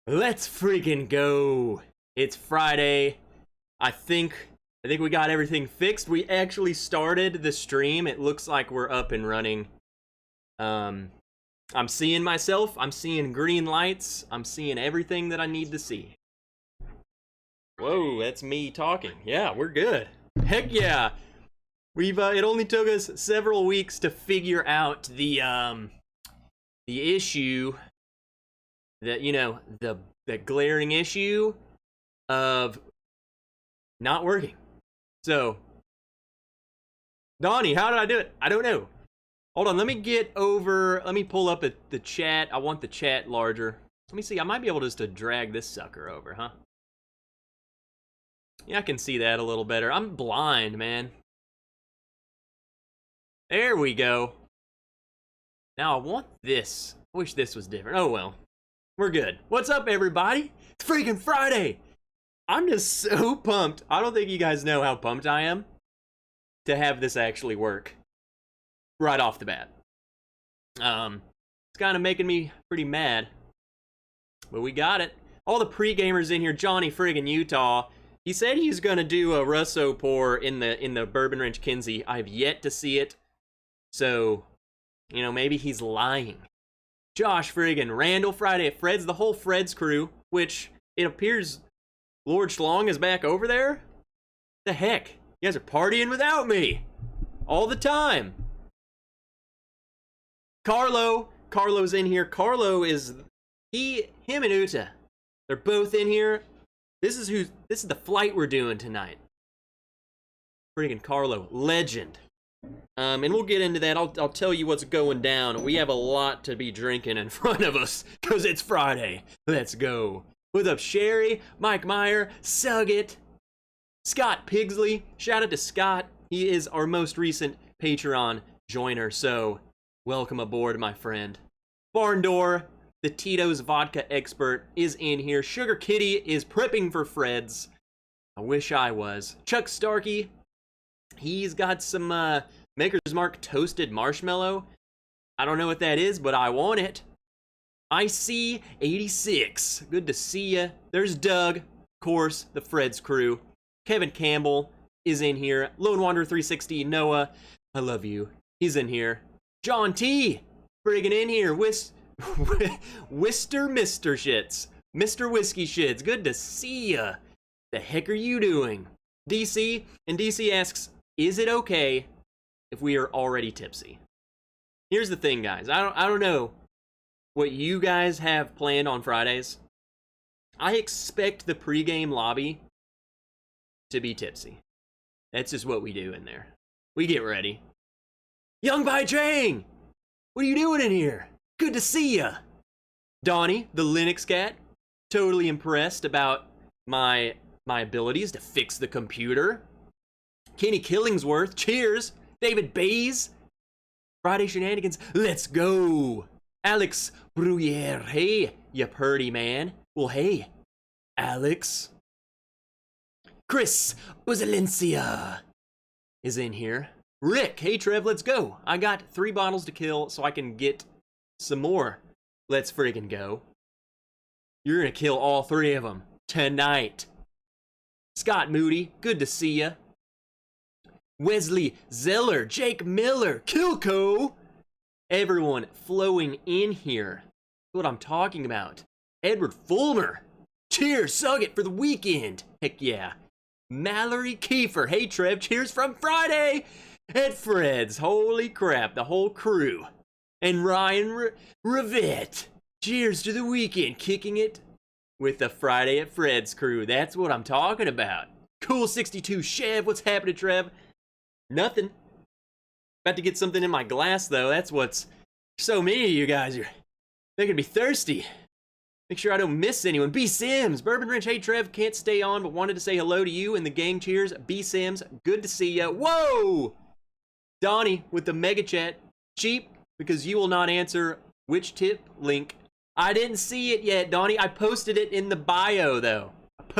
Let's freaking go. It's Friday. I think we got everything fixed. We actually started the stream. It looks like we're up and running. I'm seeing myself. I'm seeing green lights. I'm seeing everything that I need to see. Whoa, that's me talking. Yeah, we're good. Heck yeah. We've it only took us several weeks to figure out the issue that, you know, the glaring issue of not working. So, Donnie, how did I do it? I don't know. Hold on, let me pull up the chat. I want the chat larger. Let me see, I might be able just to drag this sucker over, huh? Yeah, I can see that a little better. I'm blind, man. There we go. Now I want this. I wish this was different. Oh well. We're good. What's up, everybody? It's freaking Friday! I'm just so pumped. I don't think you guys know how pumped I am to have this actually work right off the bat. It's kind of making me pretty mad, but we got it. All the pre-gamers in here. Johnny friggin' Utah. He said he's gonna do a Russo pour in the Bourbon Ranch Kinsey. I've yet to see it, so you know, maybe he's lying. Josh friggin' Randall, Friday at Fred's, the whole Fred's crew, which it appears Lord Schlong is back over there? The heck? You guys are partying without me all the time. Carlo's in here. Carlo is him and Uta. They're both in here. This is the flight we're doing tonight. Friggin' Carlo, legend. And we'll get into that. I'll tell you what's going down. We have a lot to be drinking in front of us because it's Friday. Let's go. What's up, Sherry, Mike Meyer, Sugget, Scott Pigsley. Shout out to Scott. He is our most recent Patreon joiner, so welcome aboard, my friend. Barn Door, the Tito's vodka expert, is in here. Sugar Kitty is prepping for Fred's. I wish I was. Chuck Starkey, he's got some Maker's Mark toasted marshmallow. I don't know what that is, but I want it. IC86, good to see ya. There's Doug, of course, the Fred's crew. Kevin Campbell is in here. Lone Wanderer 360, Noah, I love you. He's in here. John T, friggin' in here. Wister Mr. Shits. Mr. Whiskey Shits, good to see ya. The heck are you doing? DC, and DC asks, is it okay if we are already tipsy? Here's the thing, guys. I don't know what you guys have planned on Fridays. I expect the pregame lobby to be tipsy. That's just what we do in there. We get ready. Young Bai Chang! What are you doing in here? Good to see ya! Donnie, the Linux cat, totally impressed about my abilities to fix the computer. Kenny Killingsworth, cheers! David Bays, Friday Shenanigans, let's go! Alex Bruyere, hey, you purty man. Well, hey, Alex. Chris Uzalencia is in here. Rick, hey Trev, let's go. I got 3 bottles to kill so I can get some more. Let's friggin' go. You're gonna kill all 3 of them tonight. Scott Moody, good to see ya. Wesley Zeller, Jake Miller, Kilco. Everyone flowing in here. That's what I'm talking about. Edward Fulmer. Cheers, Sugget, for the weekend. Heck yeah. Mallory Kiefer. Hey, Trev. Cheers from Friday at Fred's. Holy crap, the whole crew. And Ryan Rivette. Cheers to the weekend. Kicking it with the Friday at Fred's crew. That's what I'm talking about. Cool 62 Chev. What's happening, Trev? Nothing. About to get something in my glass, though. That's what's so many of you guys are making me thirsty. Make sure I don't miss anyone. B Sims, Bourbon Ranch, hey Trev, can't stay on, but wanted to say hello to you and the gang. Cheers. B Sims, good to see ya. Whoa! Donnie with the mega chat. Cheap, because you will not answer which tip link. I didn't see it yet, Donnie. I posted it in the bio, though.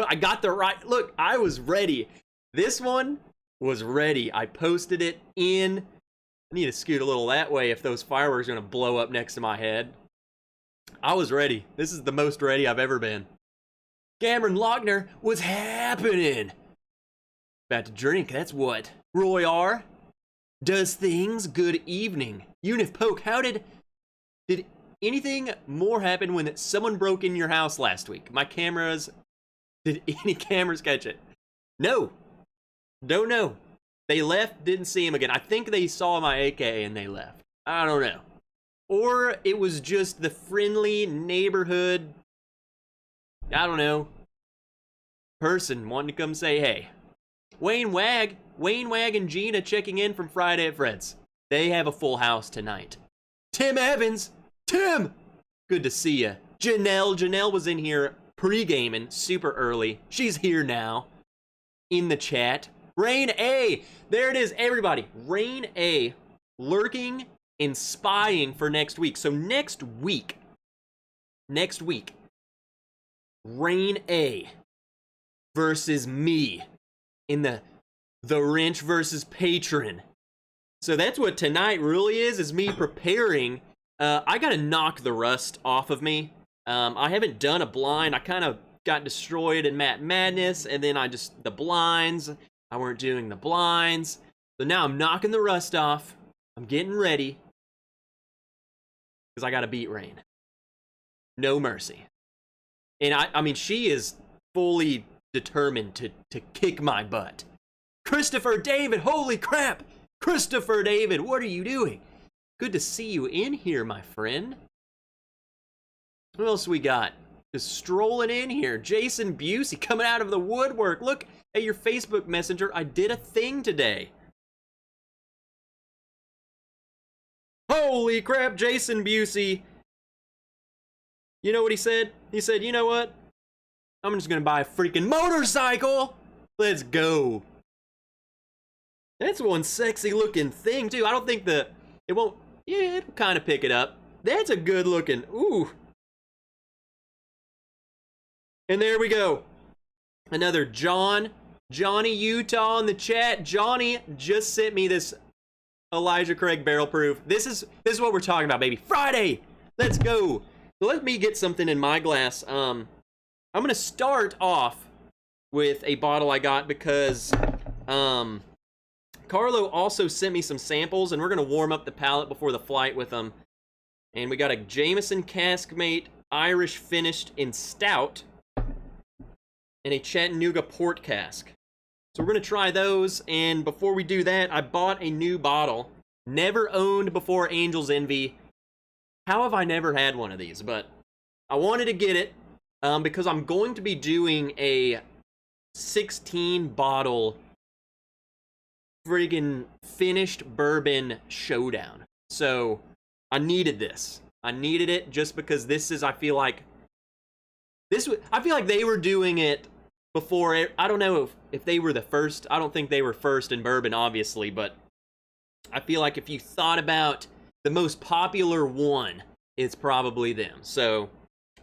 I got the right, look, I was ready. This one was ready. I posted it in. I need to scoot a little that way if those fireworks are gonna blow up next to my head. I was ready. This is the most ready I've ever been. Cameron Lochner, what's happening? About to drink, that's what. Roy R. Does things, good evening. Unif Poke, how did anything more happen when someone broke in your house last week? My cameras, did any cameras catch it? No. Don't know. They left, didn't see him again. I think they saw my AK and they left. I don't know. Or it was just the friendly neighborhood, I don't know, person wanting to come say hey. Wayne Wag and Gina checking in from Friday at Fred's. They have a full house tonight. Tim Evans! Tim! Good to see ya. Janelle was in here pre-gaming super early. She's here now. In the chat. Rain A! There it is, everybody. Rain A lurking and spying for next week. So next week, Rain A versus me in the Wrench versus Patron. So that's what tonight really is me preparing. I gotta knock the rust off of me. I haven't done a blind. I kind of got destroyed in Matt Madness, and then the blinds. I weren't doing the blinds. So now I'm knocking the rust off. I'm getting ready. Because I gotta beat Rain. No mercy. And I mean, she is fully determined to kick my butt. Christopher David, holy crap! Christopher David, what are you doing? Good to see you in here, my friend. What else we got? Just strolling in here. Jason Busey coming out of the woodwork. Look at your Facebook Messenger. I did a thing today. Holy crap, Jason Busey. You know what he said? He said, you know what? I'm just gonna buy a freaking motorcycle. Let's go. That's one sexy looking thing too. I don't think it won't, yeah, it'll kind of pick it up. That's a good looking, ooh. And there we go. Another Johnny Utah in the chat. Johnny just sent me this Elijah Craig barrel proof. This is what we're talking about, baby. Friday. Let's go. So let me get something in my glass. I'm gonna start off with a bottle I got because Carlo also sent me some samples, and we're gonna warm up the palate before the flight with them. And we got a Jameson Caskmate Irish finished in stout and a Chattanooga port cask. So we're gonna try those, and before we do that, I bought a new bottle. Never owned before Angel's Envy. How have I never had one of these? But I wanted to get it because I'm going to be doing a 16 bottle friggin' finished bourbon showdown. So I needed this. I needed it just because this is, I feel like they were doing it before. I don't know if they were the first. I don't think they were first in bourbon, obviously, but I feel like if you thought about the most popular one, it's probably them. So,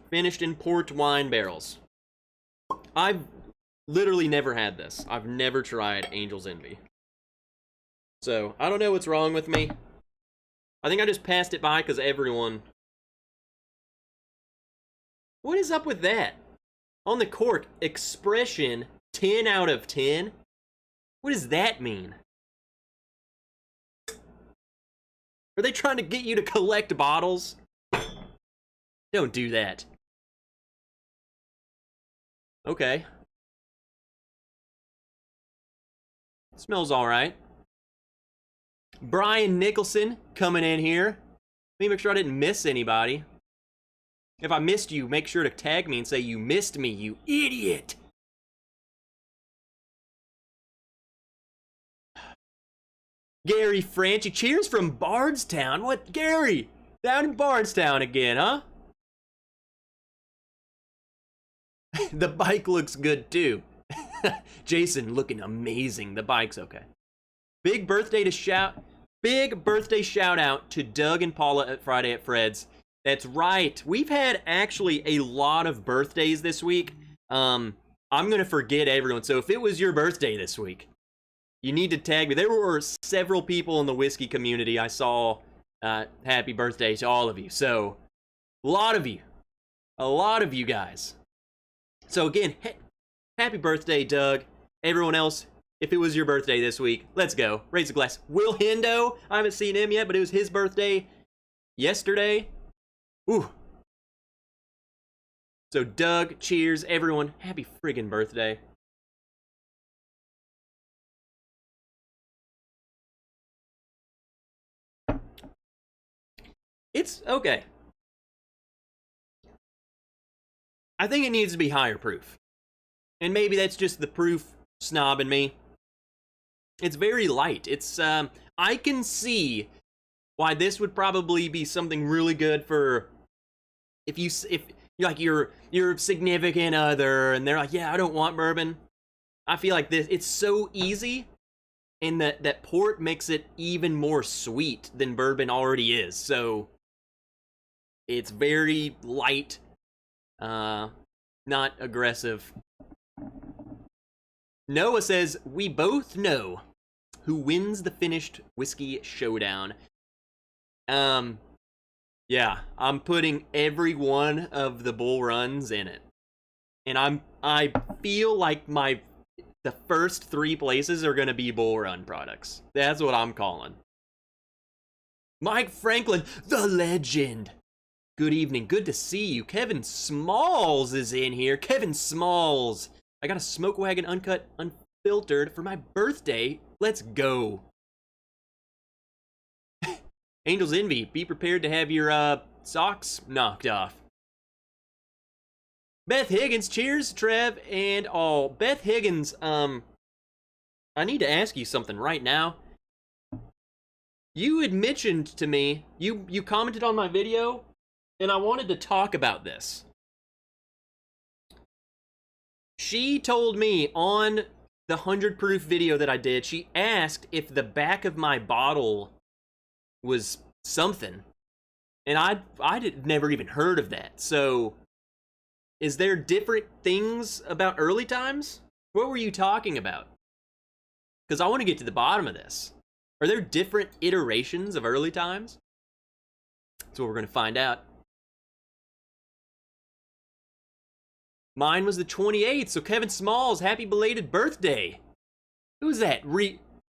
finished in port wine barrels. I've literally never had this. I've never tried Angel's Envy. So, I don't know what's wrong with me. I think I just passed it by because everyone... What is up with that? On the cork, expression 10 out of 10? What does that mean? Are they trying to get you to collect bottles? Don't do that. Okay. Smells alright. Brian Nicholson coming in here. Let me make sure I didn't miss anybody. If I missed you, make sure to tag me and say you missed me, you idiot. Gary Franchi, cheers from Bardstown. What, Gary? Down in Bardstown again, huh? The bike looks good too. Jason looking amazing. The bike's okay. Big birthday shout out to Doug and Paula at Friday at Fred's. That's right. We've had actually a lot of birthdays this week. I'm gonna forget everyone. So if it was your birthday this week, you need to tag me. There were several people in the whiskey community I saw happy birthday to all of you. So A lot of you. A lot of you guys. So again, happy birthday, Doug. Everyone else, if it was your birthday this week, let's go. Raise a glass. Will Hendo, I haven't seen him yet, but it was his birthday yesterday. Ooh. So Doug, cheers, everyone. Happy friggin' birthday. It's okay. I think it needs to be higher proof. And maybe that's just the proof snob in me. It's very light. It's, I can see why this would probably be something really good for if you're like your significant other and they're like, yeah, I don't want bourbon. I feel like this, it's so easy, and that port makes it even more sweet than bourbon already is. So it's very light, not aggressive. Noah says, we both know who wins the finished whiskey showdown. Yeah, I'm putting every one of the Bull Runs in it. And I feel like the first 3 places are gonna be Bull Run products. That's what I'm calling. Mike Franklin, the legend. Good evening, good to see you. Kevin Smalls is in here. Kevin Smalls. I got a Smoke Wagon Uncut Unfiltered for my birthday. Let's go. Angel's Envy, be prepared to have your socks knocked off. Beth Higgins, cheers, Trev, and all. Beth Higgins, I need to ask you something right now. You had mentioned to me, you commented on my video, and I wanted to talk about this. She told me on the 100 proof video that I did, she asked if the back of my bottle was something, and I'd never even heard of that. So is there different things about early times? What were you talking about? Because I want to get to the bottom of this. Are there different iterations of early times? That's what we're going to find out. Mine was the 28th, so Kevin Smalls, happy belated birthday. Who's that?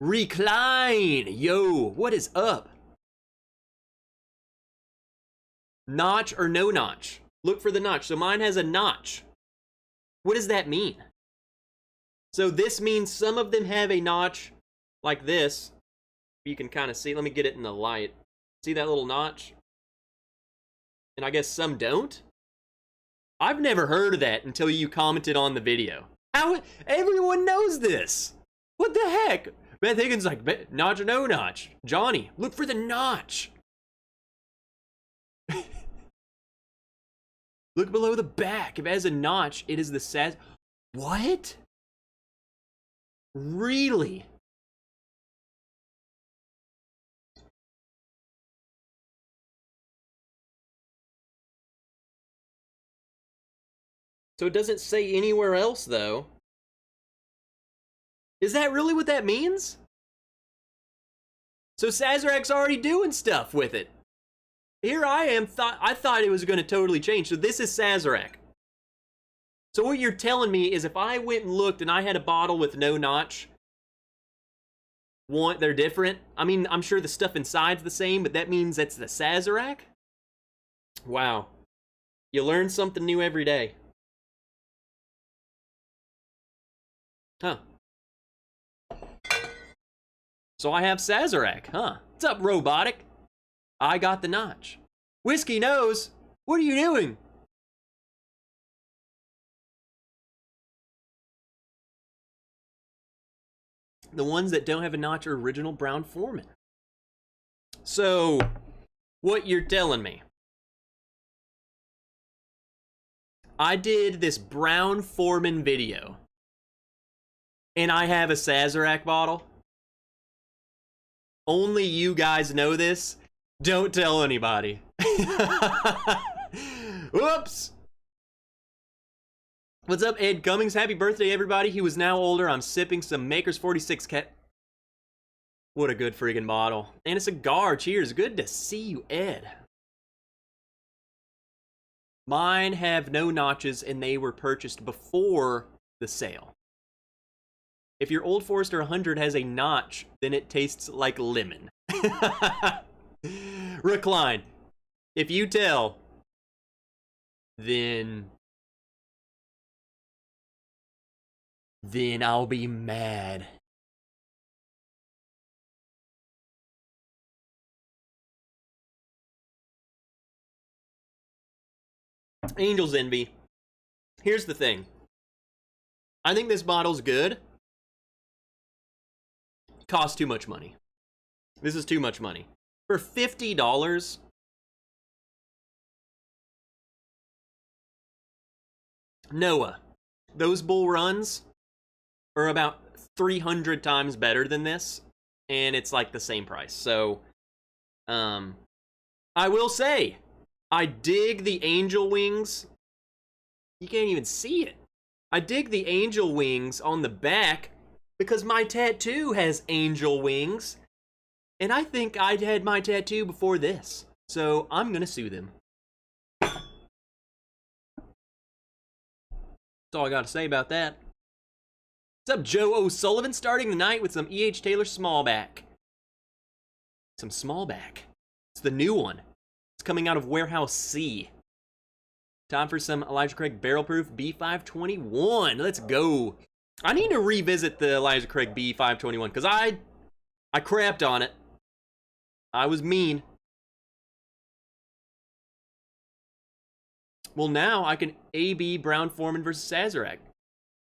Recline. Yo, what is up? Notch or no notch? Look for the notch. So mine has a notch. What does that mean? So this means some of them have a notch like this. You can kind of see. Let me get it in the light. See that little notch? And I guess some don't? I've never heard of that until you commented on the video. How? Everyone knows this. What the heck? Beth Higgins like, notch or no notch? Johnny, look for the notch. Look below the back. If it has a notch, it is the Saz. What? Really? So it doesn't say anywhere else, though. Is that really what that means? So Sazerac's already doing stuff with it. Here I am, I thought it was going to totally change. So this is Sazerac. So what you're telling me is if I went and looked and I had a bottle with no notch, they're different? I mean, I'm sure the stuff inside's the same, but that means that's the Sazerac? Wow. You learn something new every day. Huh. So I have Sazerac, huh? What's up, Robotic? I got the notch. Whiskey Nose, what are you doing? The ones that don't have a notch are original Brown-Forman. So, what you're telling me? I did this Brown-Forman video, and I have a Sazerac bottle. Only you guys know this. Don't tell anybody. Whoops. What's up, Ed Cummings? Happy birthday, everybody. He was now older. I'm sipping some Maker's 46 Cat. What a good friggin' bottle. And a cigar. Cheers. Good to see you, Ed. Mine have no notches and they were purchased before the sale. If your Old Forester 100 has a notch, then it tastes like lemon. Recline. If you tell, then I'll be mad. Angel's Envy. Here's the thing. I think this bottle's good. Costs too much money. This is too much money. For $50, Noah, those bull runs are about 300 times better than this, and it's like the same price. So, I will say, I dig the angel wings. You can't even see it. I dig the angel wings on the back because my tattoo has angel wings. And I think I'd had my tattoo before this. So I'm gonna sue them. That's all I gotta say about that. What's up, Joe O'Sullivan? Starting the night with some E.H. Taylor Smallback. Some Smallback. It's the new one. It's coming out of Warehouse C. Time for some Elijah Craig Barrel Proof B521. Let's go. I need to revisit the Elijah Craig B521 because I crapped on it. I was mean. Well, now I can AB Brown-Forman versus Sazerac.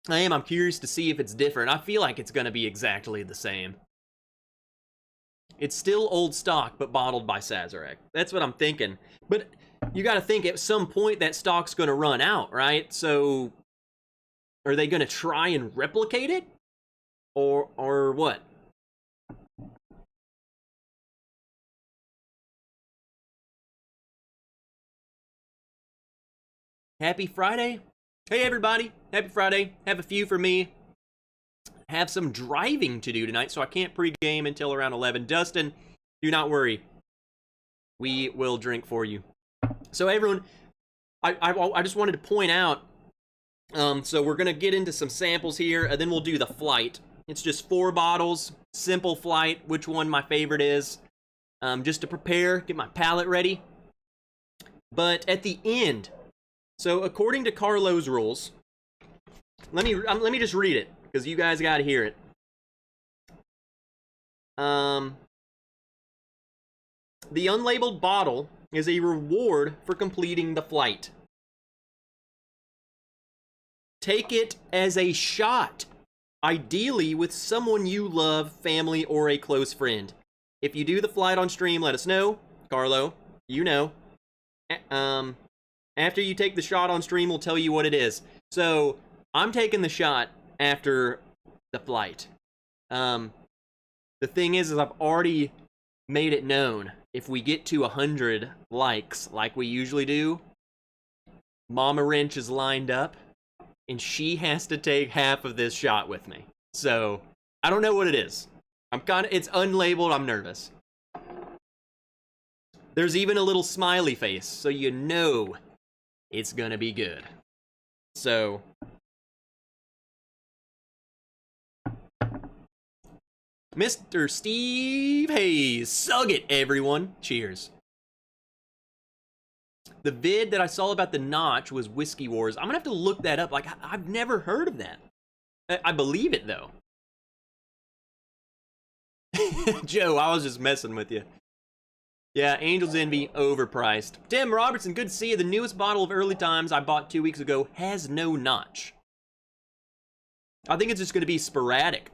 I'm curious to see if it's different. I feel like it's going to be exactly the same. It's still old stock, but bottled by Sazerac. That's what I'm thinking. But you got to think at some point that stock's going to run out, right? So are they going to try and replicate it? Or what? Happy Friday. Hey, everybody. Happy Friday. Have a few for me. Have some driving to do tonight, so I can't pregame until around 11. Dustin, do not worry. We will drink for you. So, everyone, I just wanted to point out, so we're going to get into some samples here, and then we'll do the flight. It's just 4 bottles, simple flight, which one my favorite is, just to prepare, get my palate ready. But at the end... So, according to Carlo's rules, let me just read it, because you guys got to hear it. The unlabeled bottle is a reward for completing the flight. Take it as a shot, ideally with someone you love, family, or a close friend. If you do the flight on stream, let us know. Carlo, you know. After you take the shot on stream, we'll tell you what it is. So, I'm taking the shot after the flight. The thing is I've already made it known. If we get to 100 likes, like we usually do, Mama Wrench is lined up, and she has to take half of this shot with me. So, I don't know what it is. It's unlabeled, I'm nervous. There's even a little smiley face, so you know it's gonna be good. So, Mr. Steve Hayes, sug it, everyone. Cheers. The vid that I saw about the notch was Whiskey Wars. I'm gonna have to look that up. Like, I've never heard of that. I believe it, though. Joe, I was just messing with you. Yeah, Angel's Envy, overpriced. Tim Robertson, good to see you. The newest bottle of Early Times I bought 2 weeks ago has no notch. I think it's just going to be sporadic.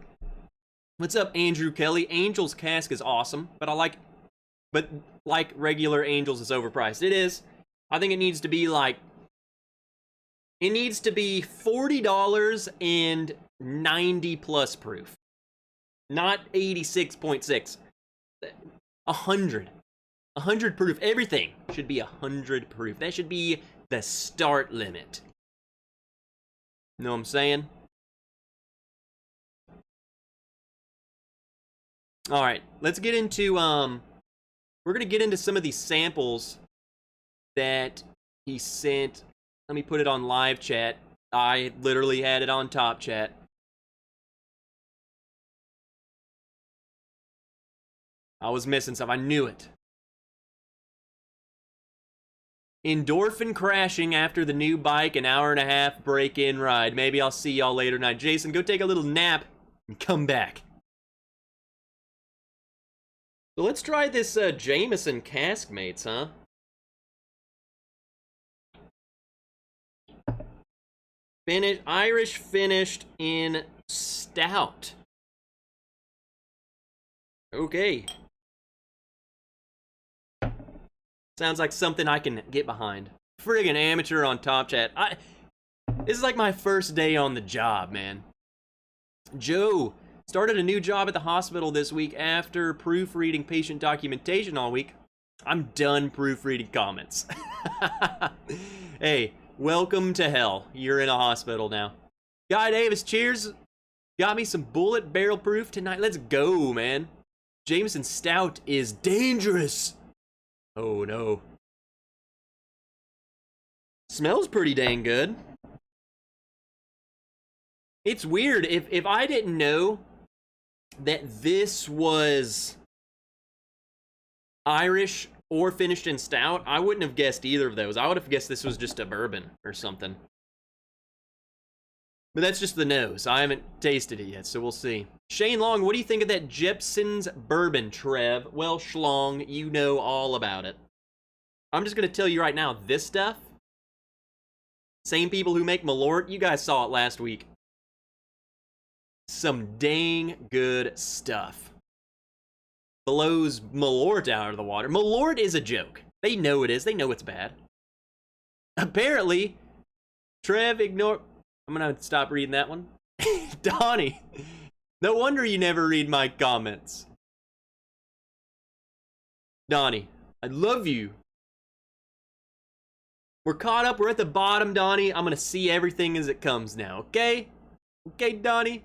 What's up, Andrew Kelly? Angel's cask is awesome, but like regular Angel's is overpriced. It is. I think it needs to be it needs to be $40 and 90 plus proof. Not 86.6. 100. 100 proof. Everything should be 100 proof. That should be the start limit. Know what I'm saying? Alright, let's get into, we're gonna get into some of these samples that he sent, let me put it on live chat. I literally had it on top chat. I was missing stuff. I knew it. Endorphin crashing after the new bike, an hour and a half break-in ride. Maybe I'll see y'all later tonight. Jason, go take a little nap and come back. So let's try this Jameson Caskmates, huh? Irish finished in stout. Okay. Sounds like something I can get behind. Friggin' amateur on top chat. This is like my first day on the job, man. Joe started a new job at the hospital this week after proofreading patient documentation all week. I'm done proofreading comments. Hey, welcome to hell. You're in a hospital now. Guy Davis, cheers. Got me some bullet barrel proof tonight. Let's go, man. Jameson Stout is dangerous. Oh no. Smells pretty dang good. It's weird. If I didn't know that this was Irish or finished in stout, I wouldn't have guessed either of those. I would have guessed this was just a bourbon or something. But that's just the nose. I haven't tasted it yet, so we'll see. Shane Long, what do you think of that Jeppson's bourbon, Trev? Well, Schlong, you know all about it. I'm just going to tell you right now, this stuff, same people who make Malort, you guys saw it last week. Some dang good stuff. Blows Malort out of the water. Malort is a joke. They know it is. They know it's bad. Apparently, Trev ignore... I'm gonna stop reading that one. Donnie, no wonder you never read my comments. Donnie, I love you. We're caught up. We're at the bottom, Donnie. I'm gonna see everything as it comes now, okay? Okay, Donnie?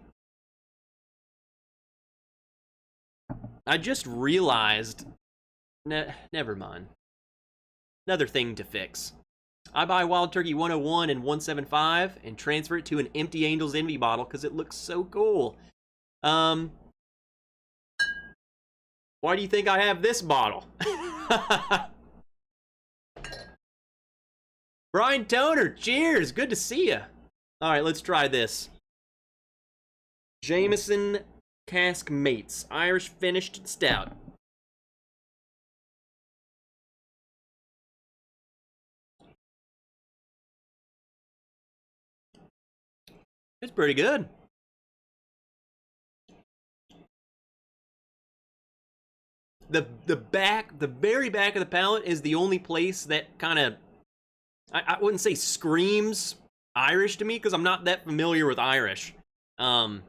I just realized... never mind. Another thing to fix. I buy Wild Turkey 101 and 175 and transfer it to an empty Angel's Envy bottle because it looks so cool. Why do you think I have this bottle? Brian Toner, cheers. Good to see you. All right, let's try this. Jameson Caskmates, Irish finished stout. It's pretty good. The very back of the palate is the only place that kind of, I wouldn't say screams Irish to me because I'm not that familiar with Irish. But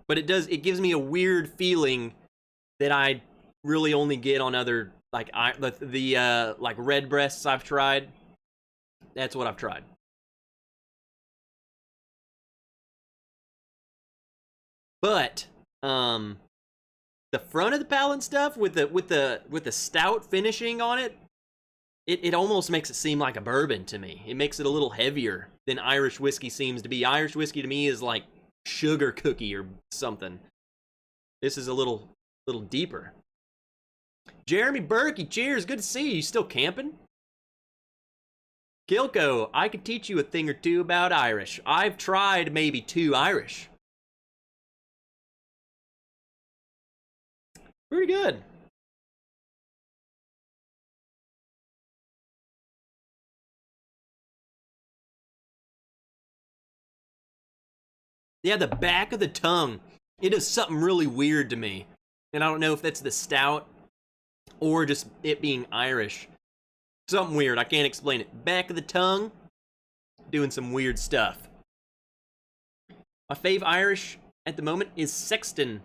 it gives me a weird feeling that I really only get on other, like, like red breasts I've tried. That's what I've tried. But the front of the palate and stuff with the stout finishing on it, it almost makes it seem like a bourbon to me. It makes it a little heavier than Irish whiskey seems to be. Irish whiskey to me is like sugar cookie or something. This is a little deeper. Jeremy Berkey, cheers. Good to see you. You still camping? Kilko, I could teach you a thing or two about Irish. I've tried maybe 2 Irish. Pretty good. Yeah, the back of the tongue, it does something really weird to me. And I don't know if that's the stout or just it being Irish. Something weird, I can't explain it. Back of the tongue, doing some weird stuff. My fave Irish at the moment is Sexton.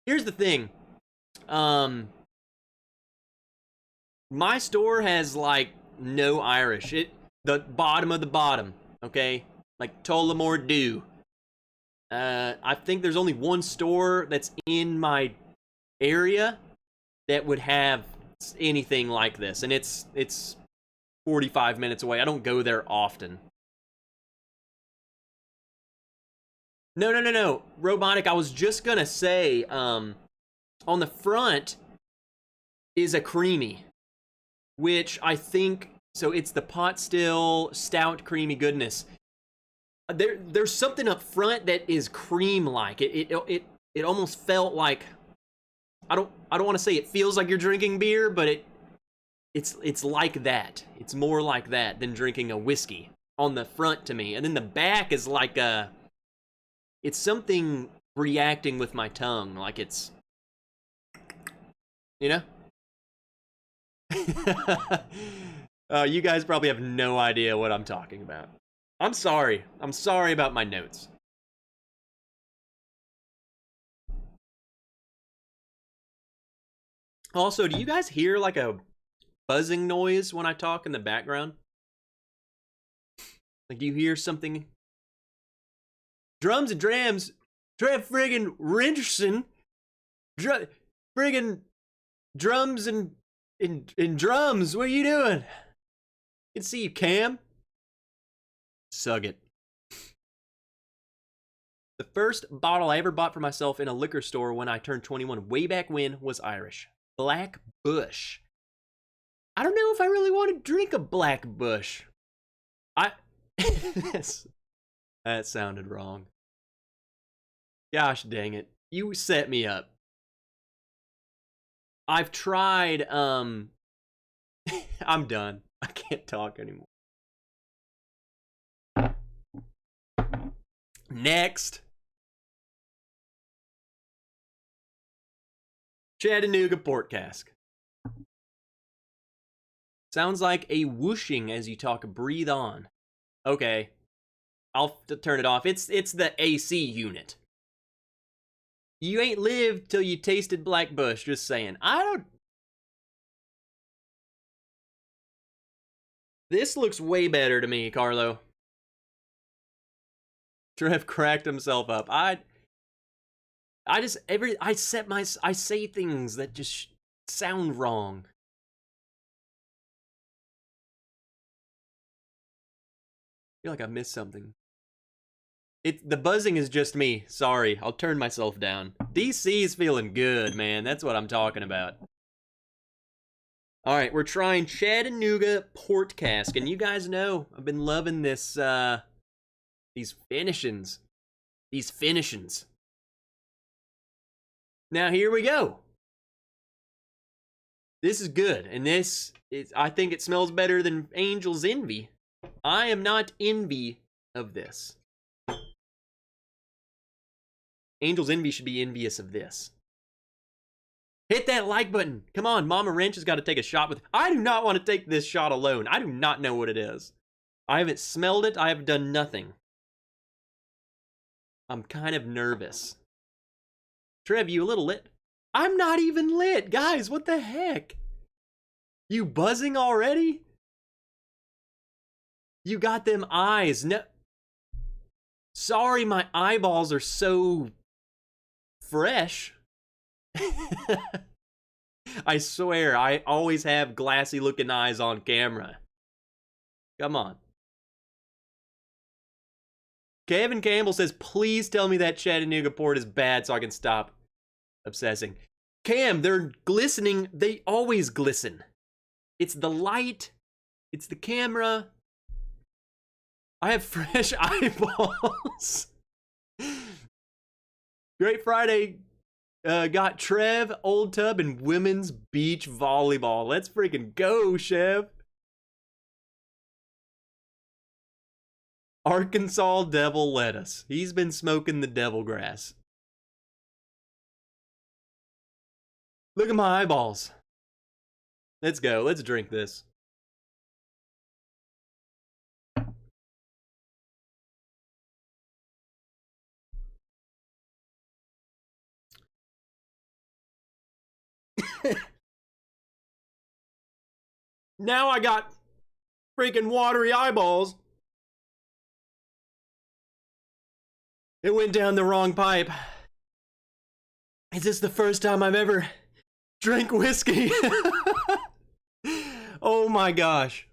Here's the thing. My store has like no Irish. The bottom of the bottom, okay? Like Tullamore Dew. I think there's only one store that's in my area that would have anything like this, and it's 45 minutes away. I don't go there often. No. Robotic, I was just gonna say, on the front is a creamy, which I think, so it's the pot still stout creamy goodness. There's something up front that is cream-like. It almost felt like, I don't want to say it feels like you're drinking beer, but it's like that. It's more like that than drinking a whiskey on the front to me. And then the back is like it's something reacting with my tongue, like it's, you know? You guys probably have no idea what I'm talking about. I'm sorry. I'm sorry about my notes. Also, do you guys hear like a buzzing noise when I talk in the background? Like, do you hear something? Drums and drams. Trev friggin' Richardson. Friggin' drums and drums. What are you doing? Can see you, Cam. Sug it. The first bottle I ever bought for myself in a liquor store when I turned 21 way back when was Irish. Black Bush. I don't know if I really want to drink a Black Bush. That sounded wrong. Gosh dang it. You set me up. I've tried, I'm done. I can't talk anymore. Next. Chattanooga Port Cask. Sounds like a whooshing as you talk. Breathe on. Okay. I'll turn it off. It's the AC unit. You ain't lived till you tasted Black Bush, just saying. This looks way better to me, Carlo. Trev cracked himself up. I say things that just sound wrong. I feel like I missed something. The buzzing is just me. Sorry, I'll turn myself down. DC is feeling good, man. That's what I'm talking about. All right, we're trying Chattanooga Port Cask, and you guys know I've been loving this. These finishings. Now here we go. This is good, and I think it smells better than Angel's Envy. I am not envy of this. Angel's Envy should be envious of this. Hit that like button. Come on, Mama Wrench has got to take a shot with... I do not want to take this shot alone. I do not know what it is. I haven't smelled it. I have done nothing. I'm kind of nervous. Trev, you a little lit? I'm not even lit. Guys, what the heck? You buzzing already? You got them eyes. No. Sorry, my eyeballs are so fresh. I swear, I always have glassy looking eyes on camera. Come on. Kevin Campbell says, please tell me that Chattanooga port is bad so I can stop obsessing. Cam, they're glistening. They always glisten. It's the light. It's the camera. I have fresh eyeballs. Great Friday got Trev, Old Tub, and women's beach volleyball. Let's freaking go, Chev. Arkansas Devil lettuce. He's been smoking the devil grass. Look at my eyeballs. Let's go. Let's drink this. Now I got freaking watery eyeballs. It went down the wrong pipe. Is this the first time I've ever drank whiskey? Oh my gosh.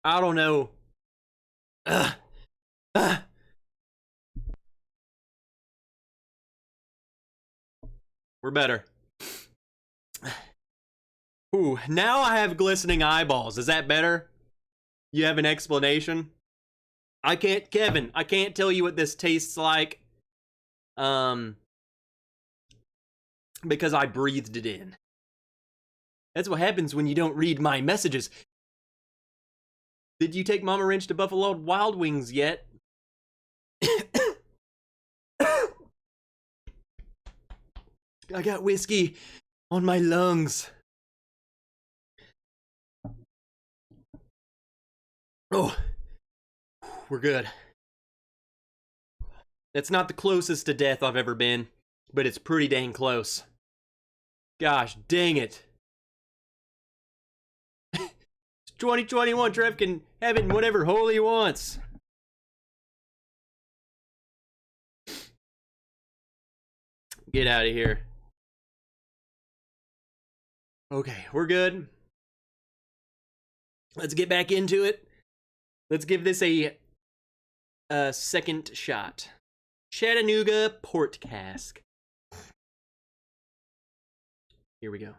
I don't know. Ugh. Ugh. We're better. Ooh, now I have glistening eyeballs. Is that better? You have an explanation? Kevin, I can't tell you what this tastes like. Because I breathed it in. That's what happens when you don't read my messages. Did you take Mama Wrench to Buffalo Wild Wings yet? I got whiskey on my lungs. Oh, we're good. That's not the closest to death I've ever been, but it's pretty dang close. Gosh, dang it. It's 2021, Trev can have it in whatever hole he wants. Get out of here. Okay, we're good. Let's get back into it. Let's give this a second shot. Chattanooga Port Cask. Here we go.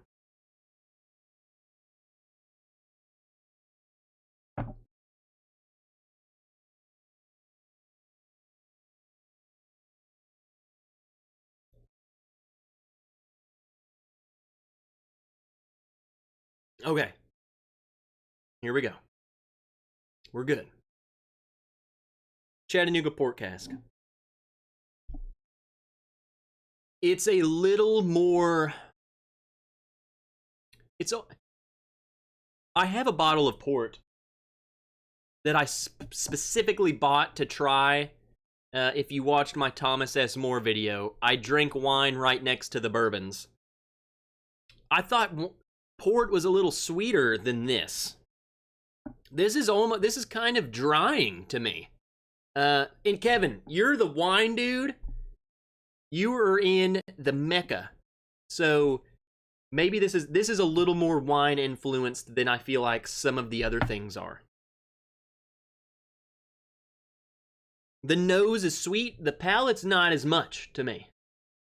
Okay. Here we go. We're good. Chattanooga Port Cask. It's a little more... I have a bottle of port that I specifically bought to try. If you watched my Thomas S. More video, I drink wine right next to the bourbons. I thought port was a little sweeter than this. This is kind of drying to me. And Kevin, you're the wine dude. You are in the Mecca. So maybe this is a little more wine influenced than I feel like some of the other things are. The nose is sweet, the palate's not as much to me.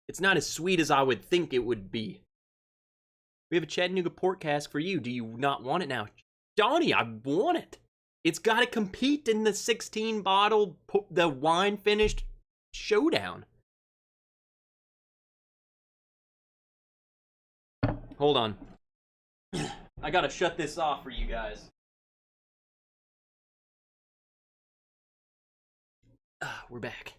It's not as sweet as I would think it would be. We have a Chattanooga Port Cask for you. Do you not want it now? Donnie, I want it. It's got to compete in the 16 bottle, the wine finished showdown. Hold on. I gotta shut this off for you guys. We're back.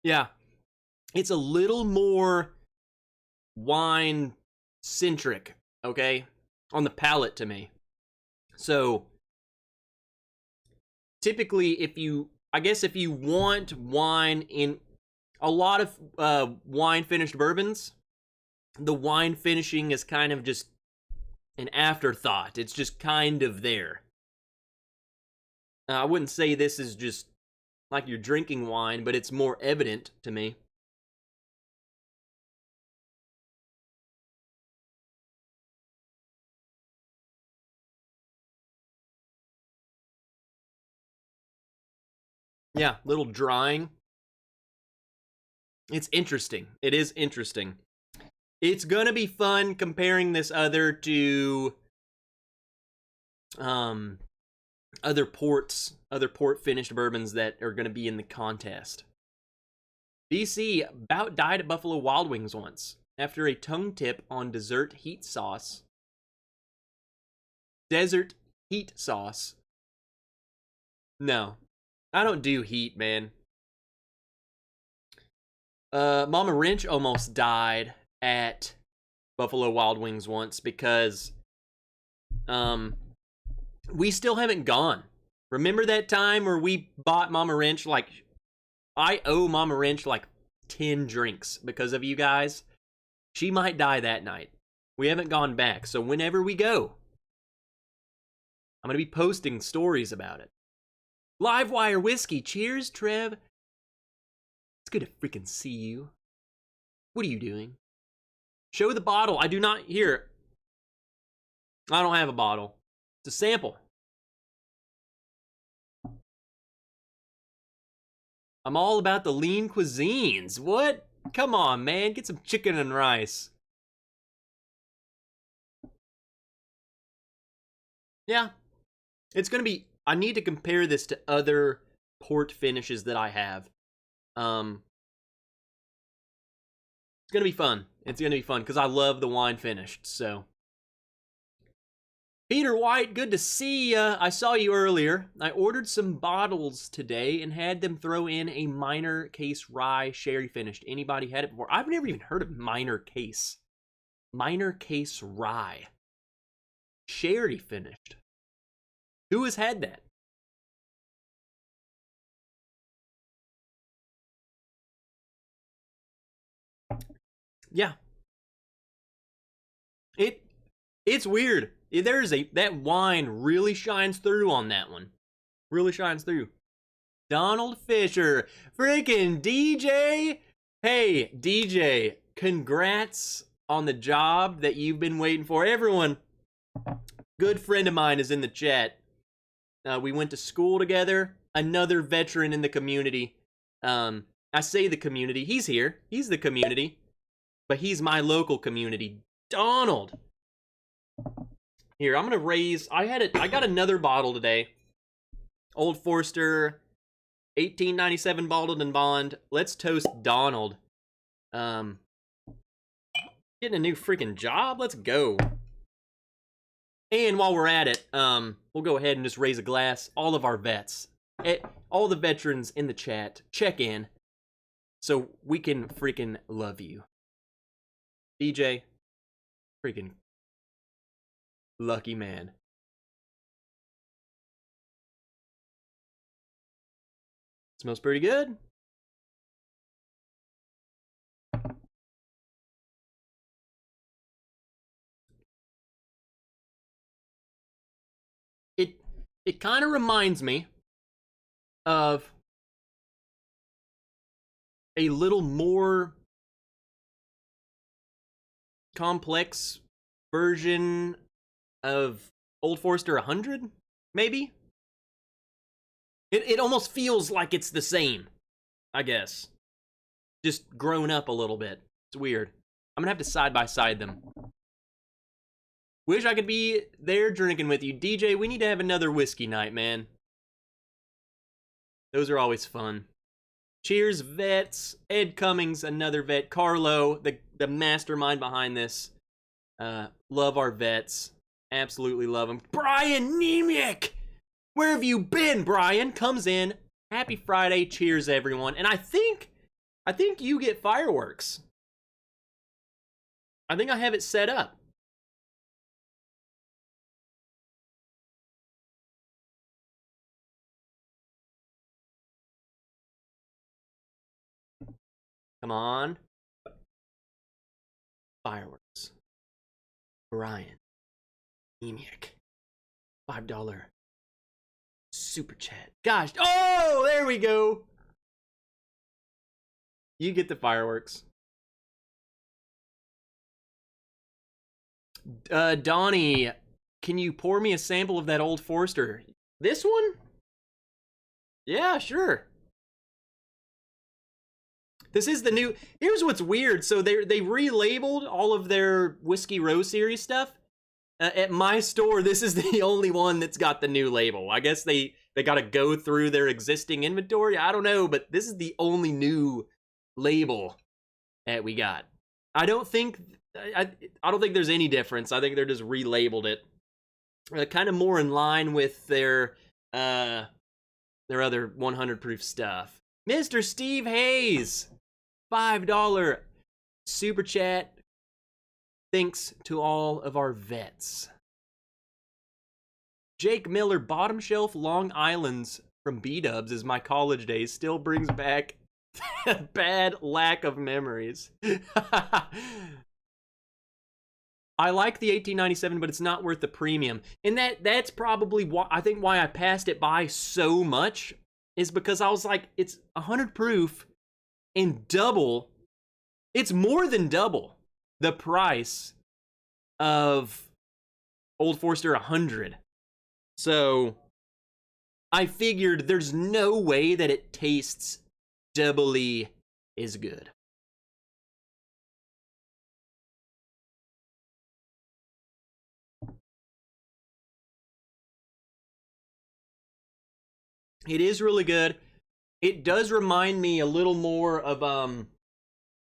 Yeah. It's a little more wine-centric, okay? On the palate to me. So... typically, if you want wine in a lot of wine finished bourbons, the wine finishing is kind of just an afterthought. It's just kind of there. I wouldn't say this is just like you're drinking wine, but it's more evident to me. Yeah, little drying. It's interesting. It is interesting. It's gonna be fun comparing this other to other port finished bourbons that are gonna be in the contest. DC about died at Buffalo Wild Wings once after a tongue tip on dessert heat sauce. Desert heat sauce. No. I don't do heat, man. Mama Wrench almost died at Buffalo Wild Wings once because we still haven't gone. Remember that time where we bought Mama Wrench? Like, I owe Mama Wrench like 10 drinks because of you guys. She might die that night. We haven't gone back, so whenever we go, I'm gonna be posting stories about it. Livewire Whiskey, cheers, Trev. It's good to freaking see you. What are you doing? Show the bottle. I do not here. I don't have a bottle. It's a sample. I'm all about the lean cuisines. What? Come on, man. Get some chicken and rice. Yeah. It's gonna be... I need to compare this to other port finishes that I have. It's gonna be fun. It's gonna be fun, because I love the wine finished, so... Peter White, good to see ya. I saw you earlier. I ordered some bottles today and had them throw in a minor case rye sherry finished. Anybody had it before? I've never even heard of minor case. Minor case rye. Sherry finished. Who has had that? Yeah. It's weird. That wine really shines through on that one. Really shines through. Donald Fisher. Freaking DJ. Hey, DJ, congrats on the job that you've been waiting for. Everyone, good friend of mine is in the chat. We went to school together. Another veteran in the community. I say the community. He's here. He's the community. But he's my local community. Donald. Here, I'm gonna raise. I got another bottle today. Old Forester, 1897 bottled and bond. Let's toast Donald. Getting a new freaking job. Let's go. And while we're at it, we'll go ahead and just raise a glass. All of our vets, all the veterans in the chat, check in, so we can freaking love you. DJ, freaking lucky man. Smells pretty good. It kind of reminds me of a little more complex version of Old Forester 100, maybe? It almost feels like it's the same, I guess. Just grown up a little bit. It's weird. I'm gonna have to side-by-side them. Wish I could be there drinking with you. DJ, we need to have another whiskey night, man. Those are always fun. Cheers, vets. Ed Cummings, another vet. Carlo, the mastermind behind this. Love our vets. Absolutely love them. Brian Nemiec! Where have you been, Brian? Comes in. Happy Friday. Cheers, everyone. And I think you get fireworks. I think I have it set up. Come on. Fireworks. Brian Nemiec. $5 super chat. Gosh. Oh, there we go. You get the fireworks. Donnie, can you pour me a sample of that Old Forester? This one? Yeah, sure. This is the new... Here's what's weird. So they relabeled all of their Whiskey Row series stuff. At my store, this is the only one that's got the new label. I guess they got to go through their existing inventory. I don't know, but this is the only new label that we got. I don't think there's any difference. I think they're just relabeled it. Kind of more in line with their other 100 proof stuff. Mr. Steve Hayes, $5 super chat. Thanks to all of our vets. Jake Miller, bottom shelf Long Island's from B-dubs is my college days. Still brings back a bad lack of memories. I like the 1897, but it's not worth the premium. And that's probably why I passed it by so much, is because I was like, it's 100 proof and double It's more than double the price of Old Forester 100. So I figured there's no way that it tastes doubly as good. It is really good. It does remind me a little more of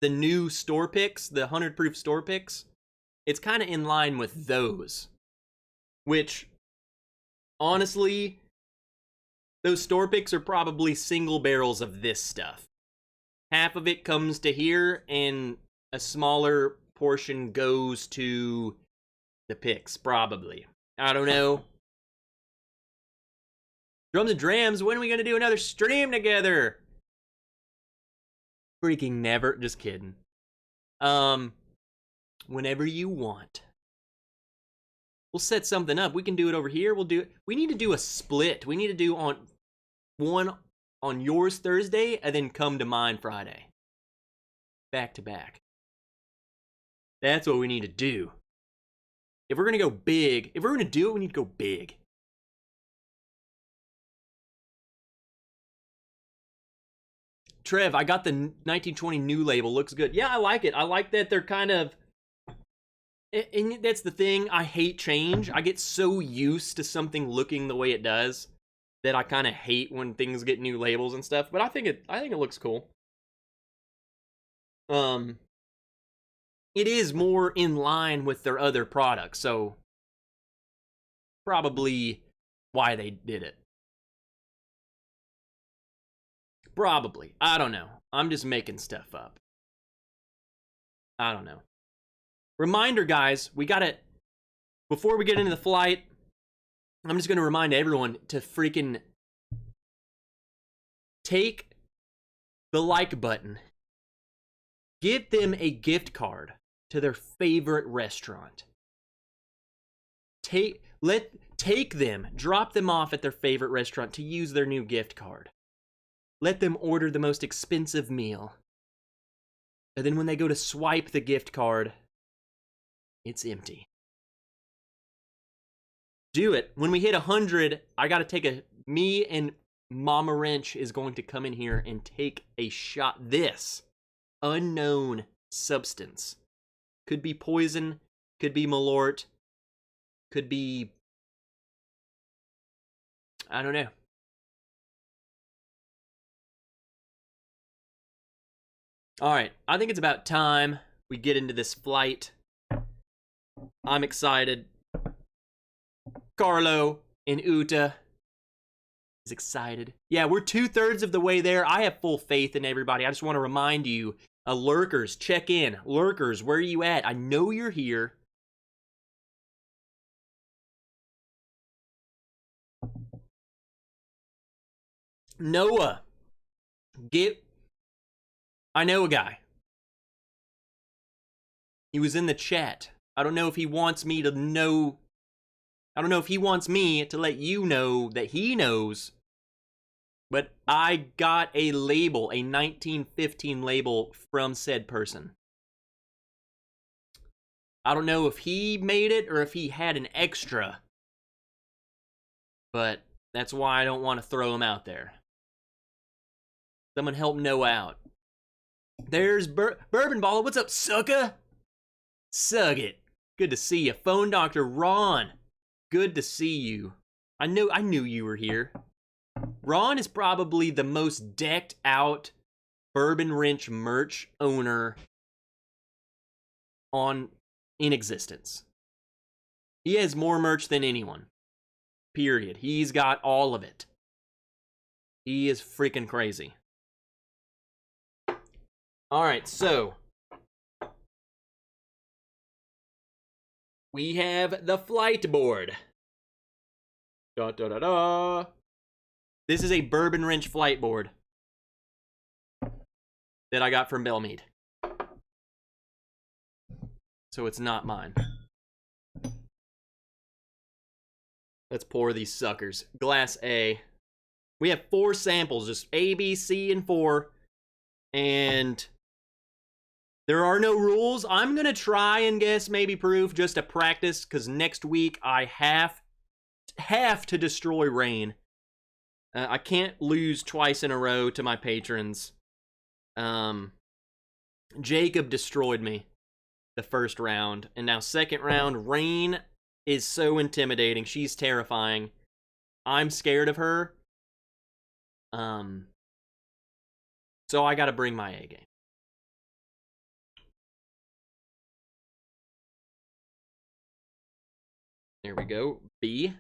the new store picks, the 100 proof store picks. It's kind of in line with those, which honestly, those store picks are probably single barrels of this stuff. Half of it comes to here, and a smaller portion goes to the picks, probably. I don't know. Drums and Drams, when are we going to do another stream together? Freaking never. Just kidding. Whenever you want. We'll set something up. We can do it over here. We need to do a split. We need to do one on yours Thursday and then come to mine Friday. Back to back. That's what we need to do. If we're going to go big, if we're going to do it, we need to go big. Trev, I got the 1920 new label. Looks good. Yeah, I like it. I like that they're kind of... And that's the thing. I hate change. I get so used to something looking the way it does that I kind of hate when things get new labels and stuff. But I think it looks cool. It is more in line with their other products, so probably why they did it. Probably. I don't know. I'm just making stuff up. I don't know. Reminder, guys, we gotta... Before we get into the flight, I'm just gonna remind everyone to freaking take the like button. Give them a gift card to their favorite restaurant. Take them, drop them off at their favorite restaurant to use their new gift card. Let them order the most expensive meal. And then when they go to swipe the gift card, it's empty. Do it. When we hit 100, I gotta take me and Mama Wrench is going to come in here and take a shot. This unknown substance. Could be poison, could be Malort, could be... I don't know. Alright, I think it's about time we get into this flight. I'm excited. Carlo and Uta is excited. Yeah, we're 2/3 of the way there. I have full faith in everybody. I just want to remind you, lurkers, check in. Lurkers, where are you at? I know you're here. Noah, I know a guy. He was in the chat. I don't know if he wants me to know. I don't know if he wants me to let you know that he knows. But I got a label, a 1915 label from said person. I don't know if he made it or if he had an extra. But that's why I don't want to throw him out there. Someone help Noah out. There's Bourbon Baller. What's up, sucker? Sug it. Good to see you. Phone Doctor Ron. Good to see you. I knew you were here. Ron is probably the most decked out Bourbon Wrench merch owner in existence. He has more merch than anyone. Period. He's got all of it. He is freaking crazy. Alright, so we have the flight board. Da da da da. This is a Bourbon Wrench flight board that I got from Belmead. So it's not mine. Let's pour these suckers. Glass A. We have 4 samples, just A, B, C, and 4. And There are no rules. I'm going to try and guess maybe proof just to practice, because next week I have to destroy Rain. I can't lose twice in a row to my patrons. Jacob destroyed me the first round, and now second round, Rain is so intimidating. She's terrifying. I'm scared of her. So I gotta bring my A game. There we go. B.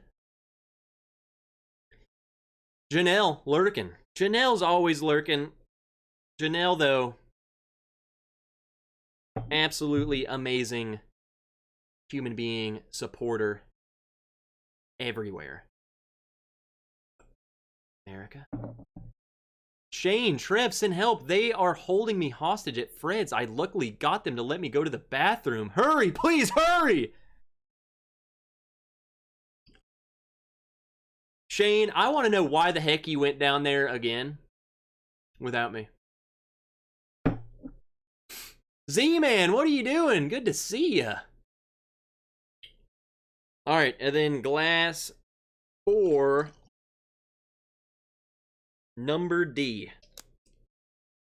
Janelle, lurking. Janelle's always lurking. Janelle, though, absolutely amazing human being, supporter, everywhere. America. Shane, Trev, send help. They are holding me hostage at Fred's. I luckily got them to let me go to the bathroom. Hurry, please, hurry! Shane, I want to know why the heck you went down there again without me. Z-Man, what are you doing? Good to see ya. All right, and then glass 4, number D.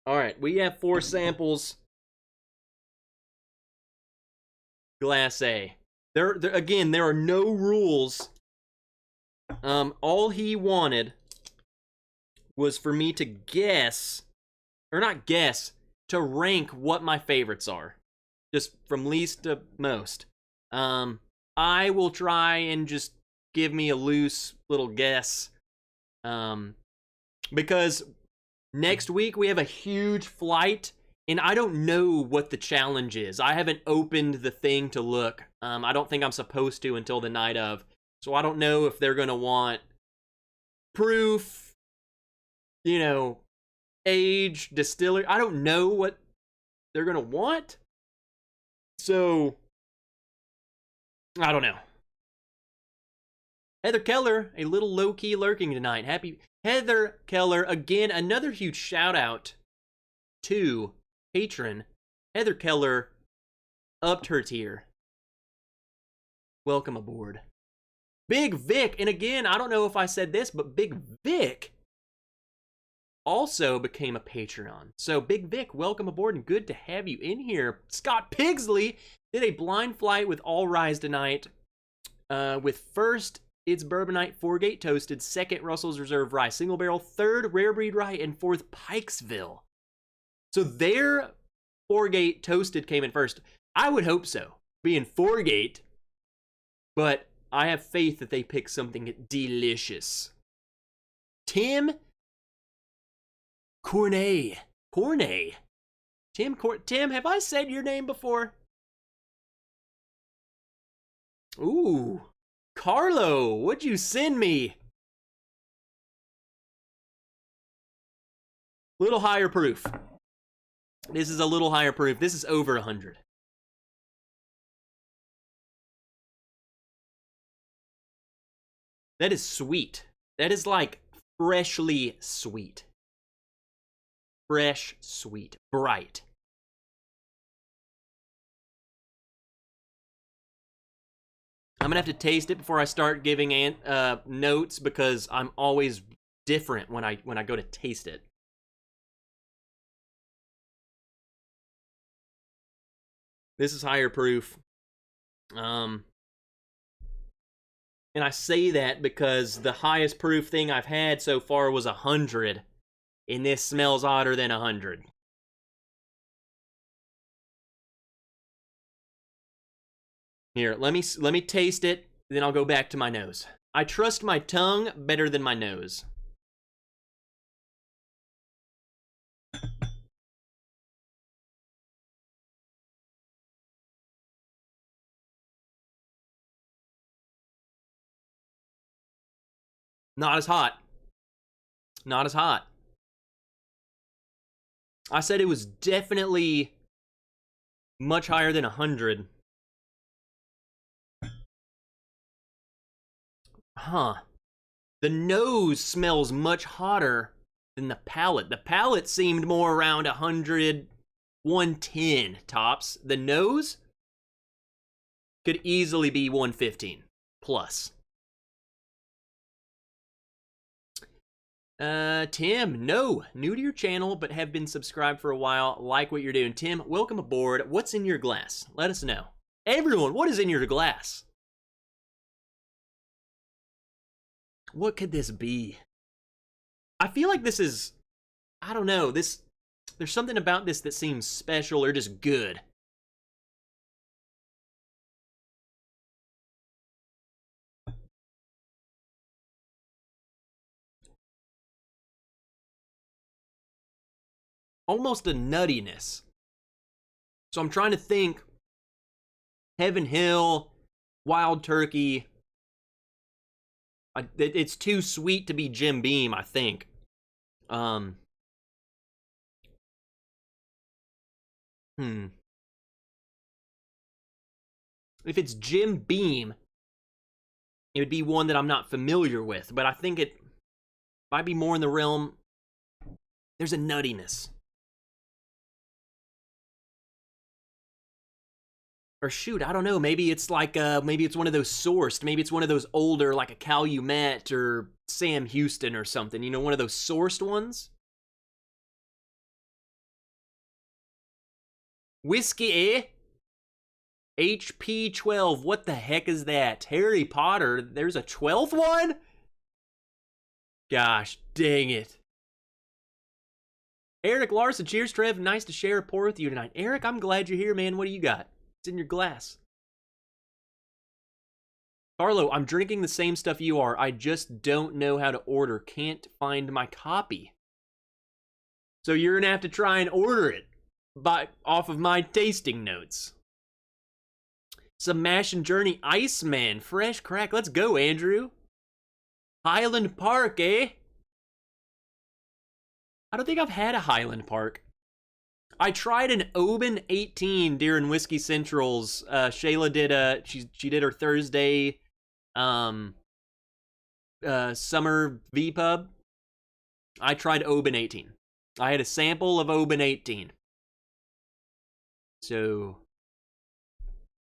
All right, we have 4 samples. Glass A. Again, there are no rules. All he wanted was for me to guess, or not guess, to rank what my favorites are. Just from least to most. I will try and just give me a loose little guess. Because next week we have a huge flight, and I don't know what the challenge is. I haven't opened the thing to look. I don't think I'm supposed to until the night of. So I don't know if they're going to want proof, you know, age, distillery. I don't know what they're going to want. So, I don't know. Heather Keller, a little low-key lurking tonight. Happy Heather Keller, again, another huge shout-out to patron. Heather Keller upped her tier. Welcome aboard. Big Vic, and again, I don't know if I said this, but Big Vic also became a Patreon. So, Big Vic, welcome aboard, and good to have you in here. Scott Pigsley did a blind flight with All Rise tonight. With first, it's Bourbonite 4-Gate Toasted, second, Russell's Reserve Rye Single Barrel, third, Rare Breed Rye, and fourth, Pikesville. So, their 4-Gate Toasted came in first. I would hope so, being 4-Gate, but I have faith that they pick something delicious. Tim Cornet. Tim, have I said your name before? Ooh. Carlo, what'd you send me? Little higher proof. This is a little higher proof. This is over 100. That is sweet. That is like freshly sweet. Fresh, sweet, bright. I'm gonna have to taste it before I start giving notes, because I'm always different when I go to taste it. This is higher proof. And I say that because the highest proof thing I've had so far was 100. And this smells hotter than 100. Here, let me taste it, then I'll go back to my nose. I trust my tongue better than my nose. Not as hot. Not as hot. I said it was definitely much higher than 100. Huh. The nose smells much hotter than the palate. The palate seemed more around 100, 110 tops. The nose could easily be 115 plus. Tim, no, new to your channel, but have been subscribed for a while. Like what you're doing. Tim, welcome aboard. What's in your glass? Let us know. Everyone, what is in your glass? What could this be? I feel like this is, I don't know, there's something about this that seems special or just good. Almost a nuttiness. So I'm trying to think. Heaven Hill, Wild Turkey. It's too sweet to be Jim Beam, I think. If it's Jim Beam, it would be one that I'm not familiar with, but I think it might be more in the realm. There's a nuttiness. Or shoot, I don't know. Maybe it's like, maybe it's one of those sourced. Maybe it's one of those older, like a Calumet or Sam Houston or something. You know, one of those sourced ones. Whiskey, eh? HP 12. What the heck is that? Harry Potter. There's a 12th one? Gosh, dang it. Eric Larson, cheers, Trev. Nice to share a pour with you tonight. Eric, I'm glad you're here, man. What do you got? It's in your glass. Carlo, I'm drinking the same stuff you are. I just don't know how to order. Can't find my copy. So you're gonna have to try and order it off of my tasting notes. Some Mash and Journey Iceman. Fresh crack. Let's go, Andrew. Highland Park, eh? I don't think I've had a Highland Park. I tried an Oban 18 during Whiskey Central's. Shayla did she did her Thursday summer VPub. I tried Oban 18. I had a sample of Oban 18. So,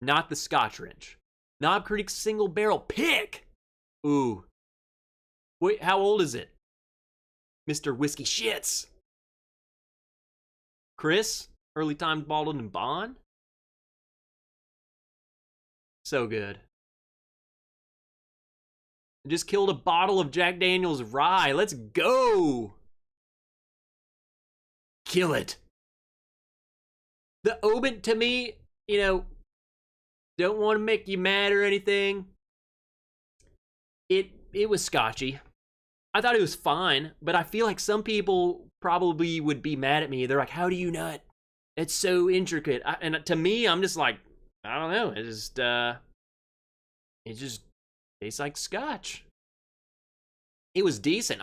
not the Scotch Wrench. Knob Creek single barrel pick. Ooh. Wait, how old is it? Mr. Whiskey Shits. Chris, early times bottled and bond. So good. Just killed a bottle of Jack Daniel's rye. Let's go. Kill it. The Oban, to me, you know, don't want to make you mad or anything. It was scotchy. I thought it was fine, but I feel like some people probably would be mad at me. They're like, how do you not? It's so intricate. And to me, I'm just like, I don't know. It just tastes like scotch. It was decent.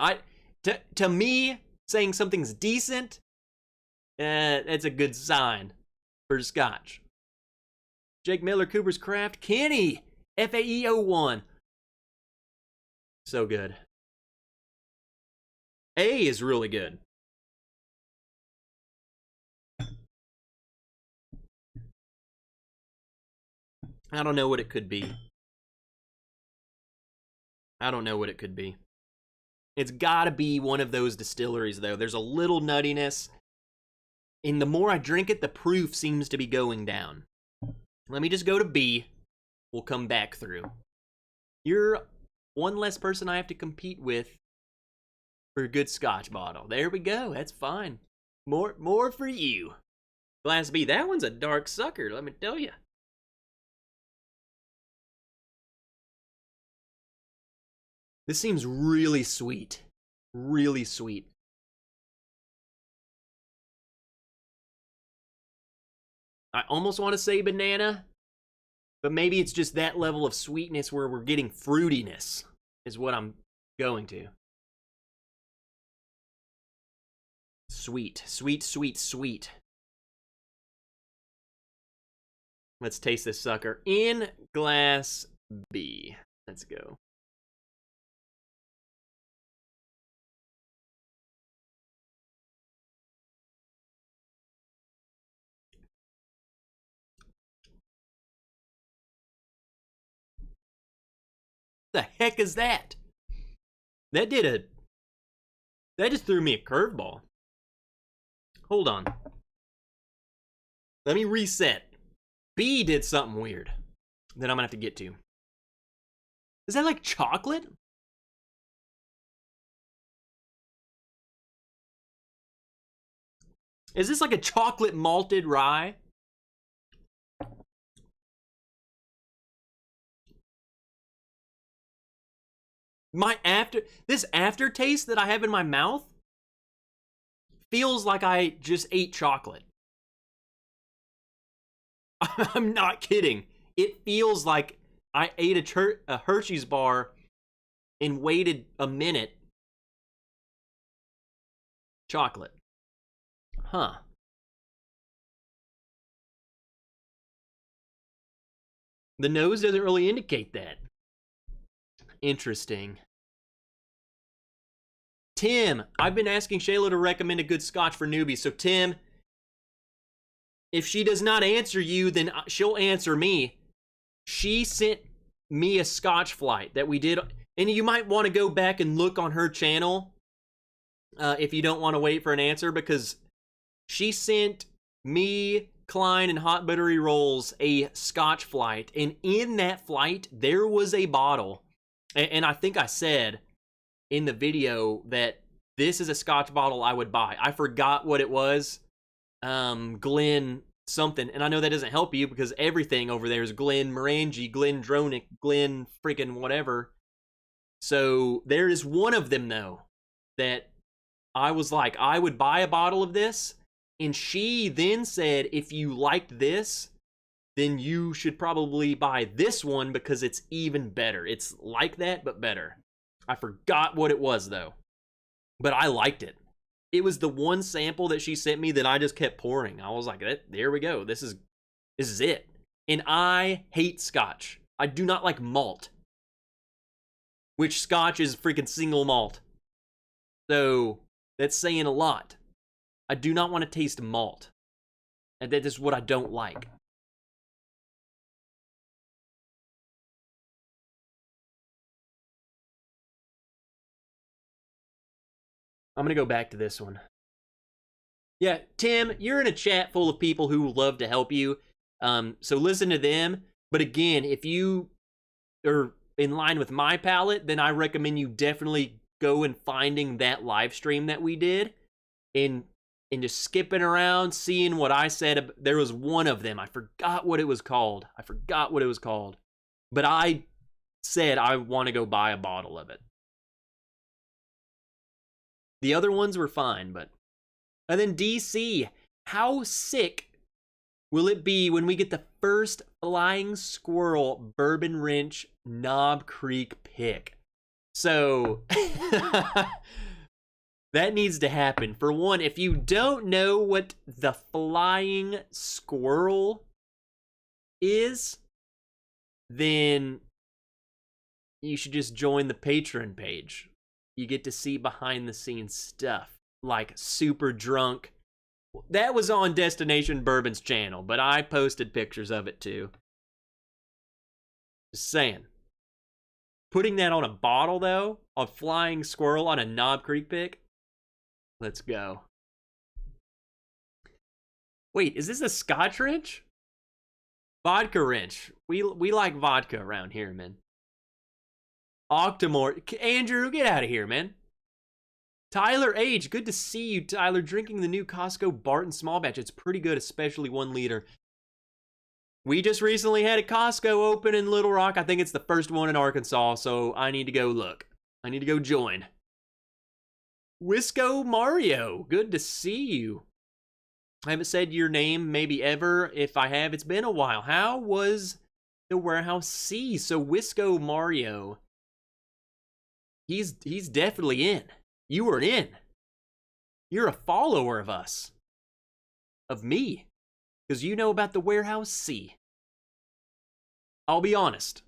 To me, saying something's decent, it's a good sign for scotch. Jake Miller, Cooper's Craft, Kenny, FAE 01. So good. A is really good. I don't know what it could be. I don't know what it could be. It's gotta be one of those distilleries, though. There's a little nuttiness. And the more I drink it, the proof seems to be going down. Let me just go to B. We'll come back through. You're one less person I have to compete with for a good scotch bottle. There we go. That's fine. More for you. Glass B. That one's a dark sucker, let me tell you. This seems really sweet. Really sweet. I almost want to say banana, but maybe it's just that level of sweetness where we're getting fruitiness is what I'm going to. Sweet, sweet, sweet, sweet. Let's taste this sucker in glass B. Let's go. The heck is that? That just threw me a curveball. Hold on. Let me reset. B did something weird that I'm gonna have to get to. Is that like chocolate? Is this like a chocolate malted rye? This aftertaste that I have in my mouth feels like I just ate chocolate. I'm not kidding. It feels like I ate a Hershey's bar and waited a minute. Chocolate. Huh. The nose doesn't really indicate that. Interesting. Tim, I've been asking Shayla to recommend a good scotch for newbies. So Tim, if she does not answer you, then she'll answer me. She sent me a scotch flight that we did, and you might want to go back and look on her channel if you don't want to wait for an answer, because she sent me, Klein, and Hot Buttery Rolls a scotch flight, and in that flight, there was a bottle, and I think I said in the video that this is a scotch bottle I would buy. I forgot what it was. Glen something, and I know that doesn't help you because everything over there is Glen Morangi, Glen Dronick, Glen freaking whatever. So there is one of them though that I was like, I would buy a bottle of this, and she then said, if you liked this, then you should probably buy this one because it's even better. It's like that, but better. I forgot what it was though, but I liked it. It was the one sample that she sent me that I just kept pouring. I was like, there we go. This is it. And I hate scotch. I do not like malt, which scotch is freaking single malt. So that's saying a lot. I do not want to taste malt. And that is what I don't like. I'm going to go back to this one. Yeah, Tim, you're in a chat full of people who love to help you. So listen to them. But again, if you are in line with my palate, then I recommend you definitely go and finding that live stream that we did and just skipping around, seeing what I said. There was one of them. I forgot what it was called. But I said I want to go buy a bottle of it. The other ones were fine, but... And then DC, how sick will it be when we get the first Flying Squirrel Bourbon Wrench Knob Creek pick? So, that needs to happen. For one, if you don't know what the Flying Squirrel is, then you should just join the Patreon page. You get to see behind the scenes stuff. Like super drunk. That was on Destination Bourbon's channel, but I posted pictures of it too. Just saying. Putting that on a bottle though, a Flying Squirrel on a Knob Creek pick. Let's go. Wait, is this a Scotch wrench? Vodka wrench. We like vodka around here, man. Octomore. Andrew, get out of here, man. Tyler H, good to see you, Tyler. Drinking the new Costco Barton Small Batch. It's pretty good, especially 1 liter. We just recently had a Costco open in Little Rock. I think it's the first one in Arkansas, so I need to go look. I need to go join. Wisco Mario, good to see you. I haven't said your name maybe ever. If I have, it's been a while. How was the Warehouse C? So Wisco Mario, he's definitely in. You were in. You're a follower of us. Of me. Because you know about the Warehouse C. I'll be honest.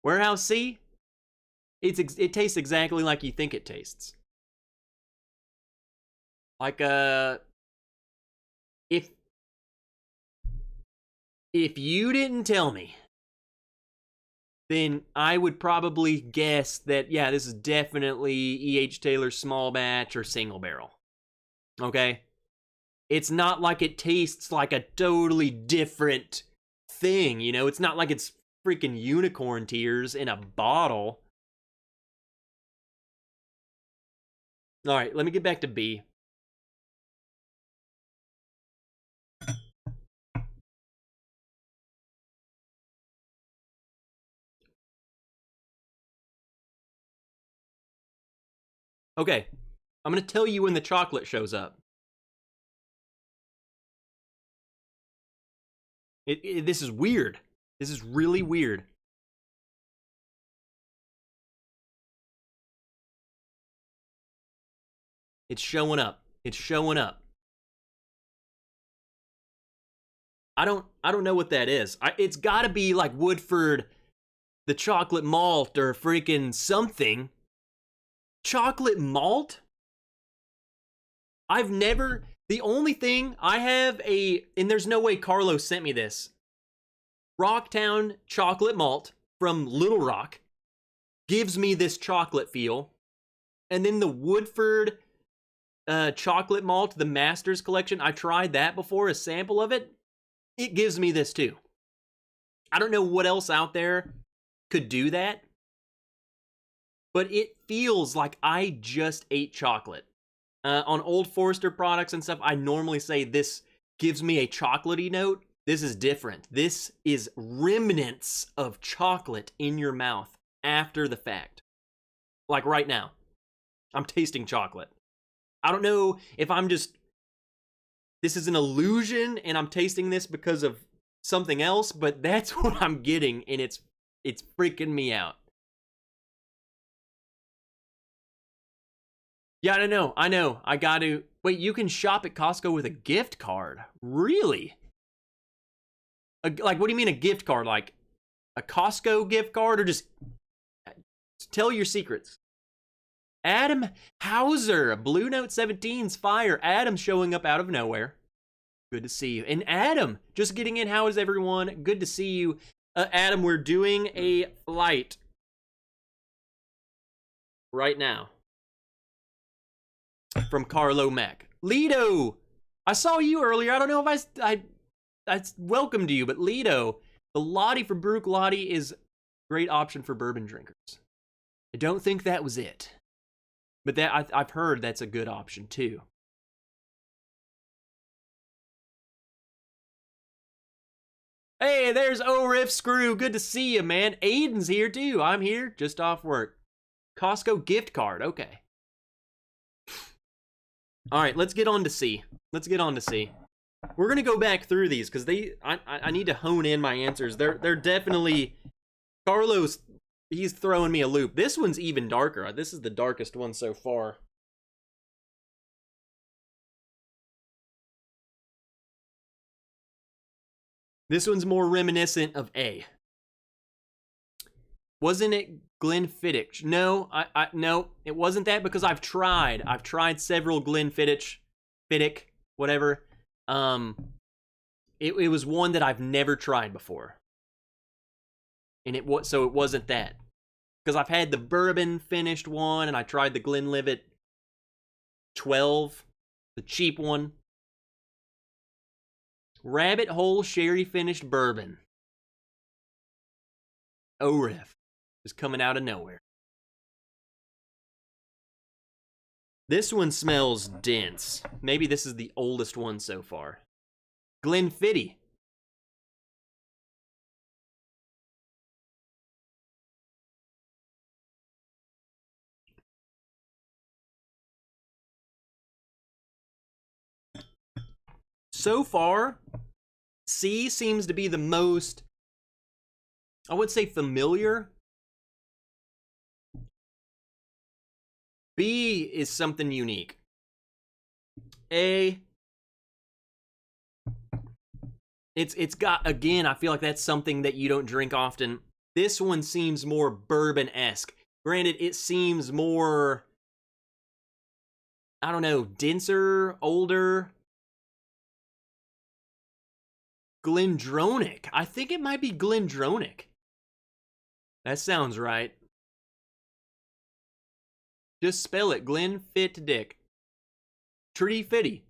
Warehouse C, it tastes exactly like you think it tastes. Like, if you didn't tell me then I would probably guess that, yeah, this is definitely E.H. Taylor small batch or single barrel. Okay? It's not like it tastes like a totally different thing, you know? It's not like it's freaking unicorn tears in a bottle. All right, let me get back to B. Okay, I'm going to tell you when the chocolate shows up. This is weird. This is really weird. It's showing up. It's showing up. I don't know what that is. It's got to be like Woodford, the chocolate malt, or freaking something. Chocolate malt? I've never. The only thing I have and there's no way Carlos sent me this. Rocktown chocolate malt from Little Rock gives me this chocolate feel, and then the Woodford chocolate malt, the Masters collection. I tried that before, a sample of it. It gives me this too. I don't know what else out there could do that, but it feels like I just ate chocolate. On Old Forester products and stuff, I normally say this gives me a chocolatey note. This is different. This is remnants of chocolate in your mouth after the fact. Like right now, I'm tasting chocolate. I don't know if this is an illusion and I'm tasting this because of something else, but that's what I'm getting, and it's freaking me out. Yeah, I know. I got to... Wait, you can shop at Costco with a gift card? Really? Like, what do you mean a gift card? Like, a Costco gift card, or just... Tell your secrets. Adam Hauser, Blue Note 17's fire. Adam showing up out of nowhere. Good to see you. And Adam, just getting in. How is everyone? Good to see you. Adam, we're doing a flight right now from Carlo Mack. Lido, I saw you earlier. I don't know if I welcomed you, but Lido, the Lottie for Brook Lottie is a great option for bourbon drinkers. I don't think that was it, but that I've heard that's a good option too. Hey, there's O-Riff Screw. Good to see you, man. Aiden's here too. I'm here, just off work. Costco gift card. Okay. All right, let's get on to C. We're gonna go back through these because I need to hone in my answers. They're definitely... Carlos, he's throwing me a loop. This one's even darker. This is the darkest one so far. This one's more reminiscent of A. Wasn't it Glenfiddich? No, no, it wasn't that, because I've tried several Glenfiddich, whatever. It was one that I've never tried before, and it wasn't that, because I've had the bourbon finished one, and I tried the Glenlivet 12, the cheap one. Rabbit Hole Sherry finished bourbon. O-Riff is coming out of nowhere. This one smells dense. Maybe this is the oldest one so far. Glenfiddich. So far, C seems to be the most, I would say, familiar. B is something unique. A, it's got, again, I feel like that's something that you don't drink often. This one seems more bourbon-esque. Granted, it seems more, I don't know, denser, older. Glendronach. I think it might be Glendronach. That sounds right. Just spell it, Glenn Fit Dick. Tree Fitty.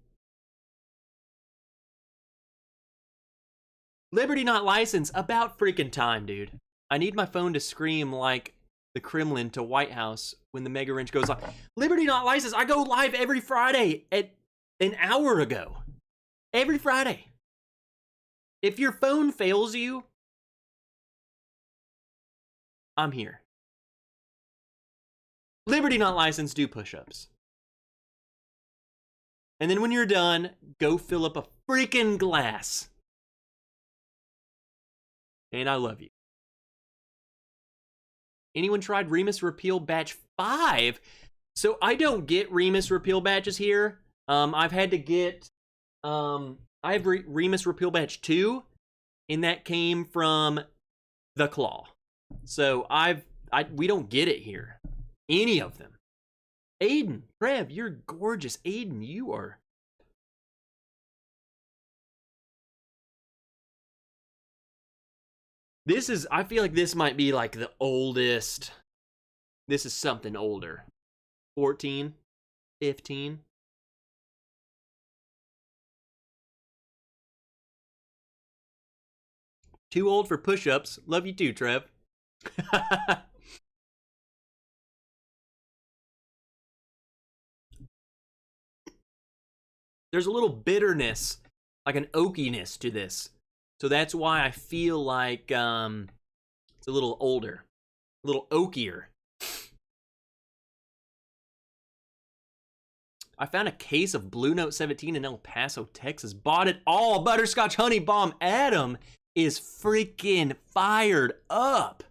Liberty not licensed. About freaking time, dude. I need my phone to scream like the Kremlin to White House when the Mega Wrench goes live. Liberty not licensed. I go live every Friday at an hour ago. Every Friday. If your phone fails you, I'm here. Liberty not licensed, do push-ups. And then when you're done, go fill up a freaking glass. And I love you. Anyone tried Remus Repeal Batch 5? So I don't get Remus Repeal batches here. I've had to get, I have Remus Repeal Batch 2, and that came from The Claw. So we don't get it here. Any of them. Aiden, Trev, you're gorgeous. Aiden, you are. This is, I feel like this might be like the oldest. This is something older. 14, 15. Too old for push-ups. Love you too, Trev. There's a little bitterness, like an oakiness to this. So that's why I feel like it's a little older, a little oakier. I found a case of Blue Note 17 in El Paso, Texas. Bought it all. Butterscotch Honey Bomb. Adam is freaking fired up.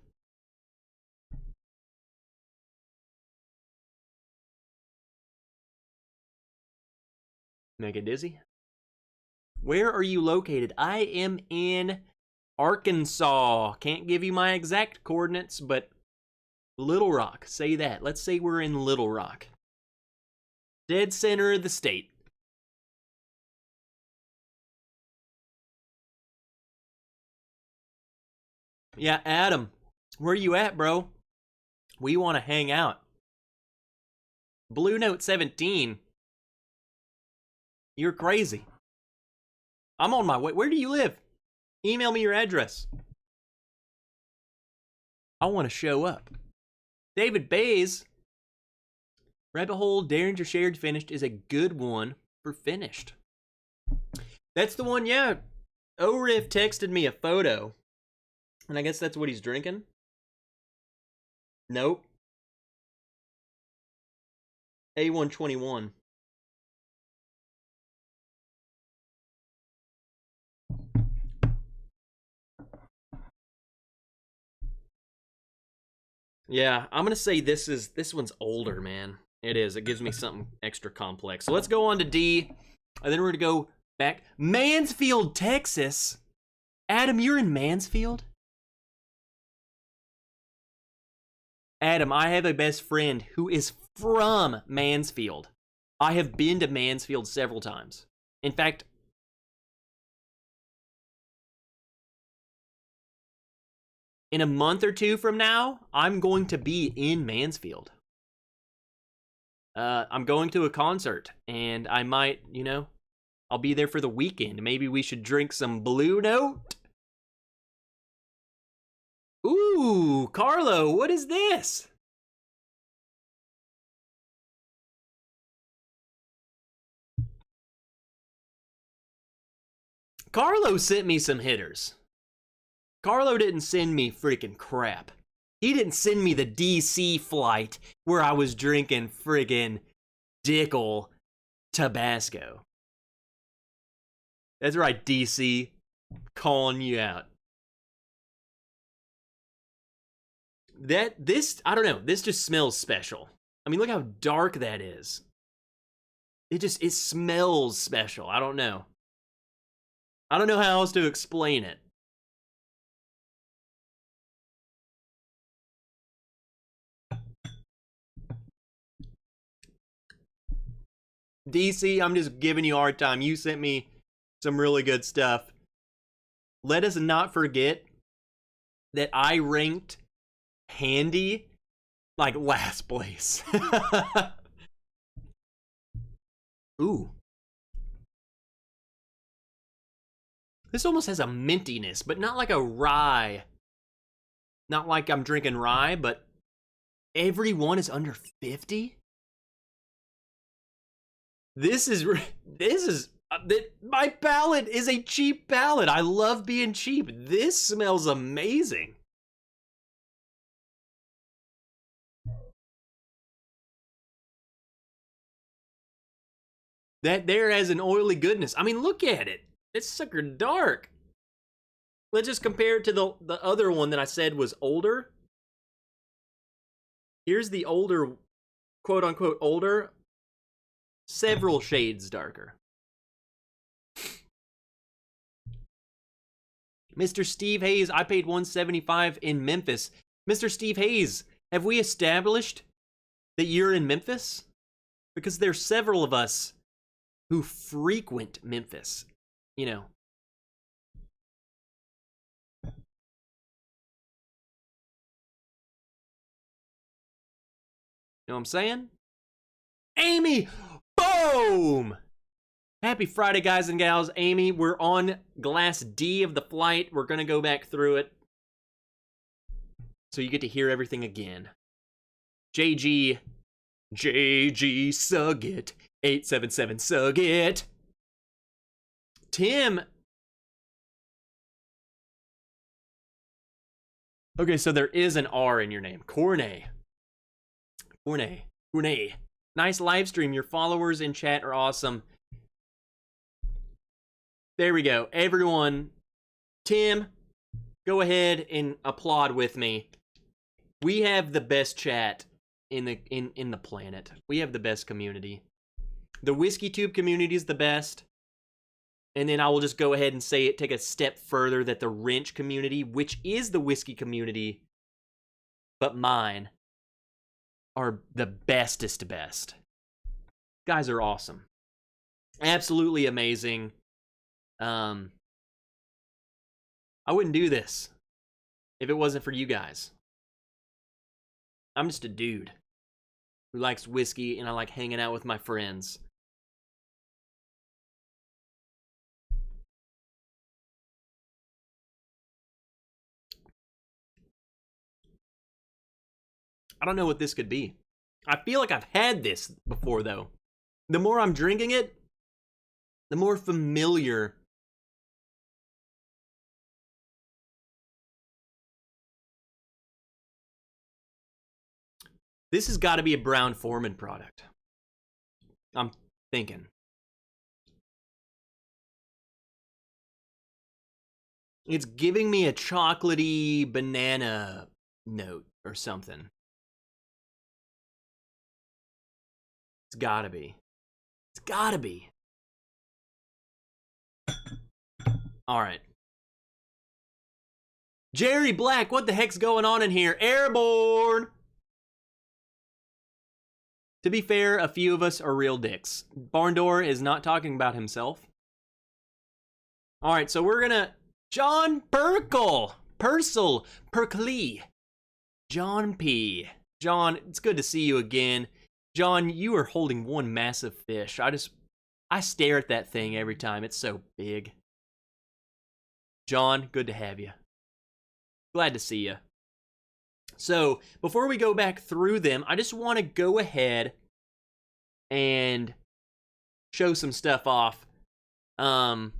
Make it dizzy. Where are you located? I am in Arkansas. Can't give you my exact coordinates, but Little Rock. Say that. Let's say we're in Little Rock. Dead center of the state. Yeah, Adam, where you at, bro? We want to hang out. Blue Note 17. You're crazy. I'm on my way. Where do you live? Email me your address. I want to show up. David Bays. Rabbit Hole, Derringer Shared Finished is a good one for finished. That's the one, yeah. Orif texted me a photo. And I guess that's what he's drinking. Nope. A121. Yeah, I'm gonna say this one's older, man. It is. It gives me something extra complex. So let's go on to D, and then we're gonna go back. Mansfield, Texas. Adam, you're in Mansfield? Adam, I have a best friend who is from Mansfield. I have been to Mansfield several times. In fact, in a month or two from now, I'm going to be in Mansfield. I'm going to a concert, and I might, I'll be there for the weekend. Maybe we should drink some Blue Note. Ooh, Carlo, what is this? Carlo sent me some hitters. Carlo didn't send me freaking crap. He didn't send me the DC flight where I was drinking friggin' Dickel Tabasco. That's right, DC. Calling you out. I don't know, this just smells special. I mean, look how dark that is. It smells special. I don't know. I don't know how else to explain it. DC, I'm just giving you a hard time. You sent me some really good stuff. Let us not forget that I ranked handy, like last place. Ooh. This almost has a mintiness, but not like a rye. Not like I'm drinking rye, but every one is under 50? This is my palate is a cheap palate. I love being cheap. This smells amazing. That there has an oily goodness. I mean, look at it. It's sucker dark. Let's just compare it to the other one that I said was older. Here's the older, quote unquote, older. Several shades darker. Mr. Steve Hayes, I paid $175 in Memphis. Mr. Steve Hayes, have we established that you're in Memphis? Because there's several of us who frequent Memphis, you know. Know what I'm saying? Amy! Boom! Happy Friday, guys and gals. Amy, we're on glass D of the flight. We're going to go back through it so you get to hear everything again. JG Sugget. 877 Sugget. Tim. Okay, so there is an R in your name. Cornet. Nice live stream. Your followers in chat are awesome. There we go. Everyone, Tim, go ahead and applaud with me. We have the best chat in the planet. We have the best community. The Whiskey Tube community is the best. And then I will just go ahead and say it, take a step further, that the Wrench community, which is the whiskey community, but mine, are the bestest best. Guys are awesome. Absolutely amazing. I wouldn't do this if it wasn't for you guys. I'm just a dude who likes whiskey and I like hanging out with my friends. I don't know what this could be. I feel like I've had this before, though. The more I'm drinking it, the more familiar. This has got to be a Brown-Forman product. I'm thinking. It's giving me a chocolatey banana note or something. It's gotta be. It's gotta be. All right. Jerry Black, what the heck's going on in here? Airborne! To be fair, a few of us are real dicks. Barndoor is not talking about himself. All right, so we're gonna... John Perkle! Perkley. John P. John, it's good to see you again. John, you are holding one massive fish. I stare at that thing every time. It's so big. John, good to have you. Glad to see you. So, before we go back through them, I just want to go ahead and show some stuff off. Some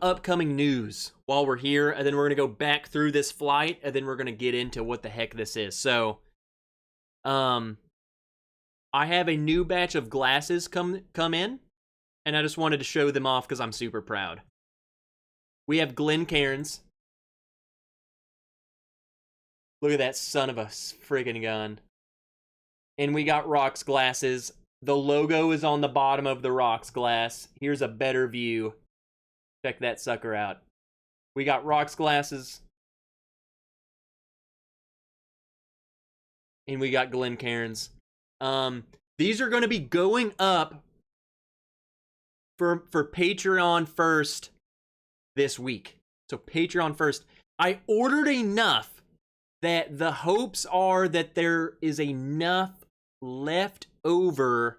upcoming news while we're here, and then we're going to go back through this flight, and then we're going to get into what the heck this is. So, I have a new batch of glasses come in, and I just wanted to show them off because I'm super proud. We have Glencairns. Look at that son of a friggin' gun. And we got Rocks glasses. The logo is on the bottom of the Rocks glass. Here's a better view. Check that sucker out. We got Rocks glasses. And we got Glencairns. These are going to be going up for Patreon first this week. So Patreon first. I ordered enough that the hopes are that there is enough left over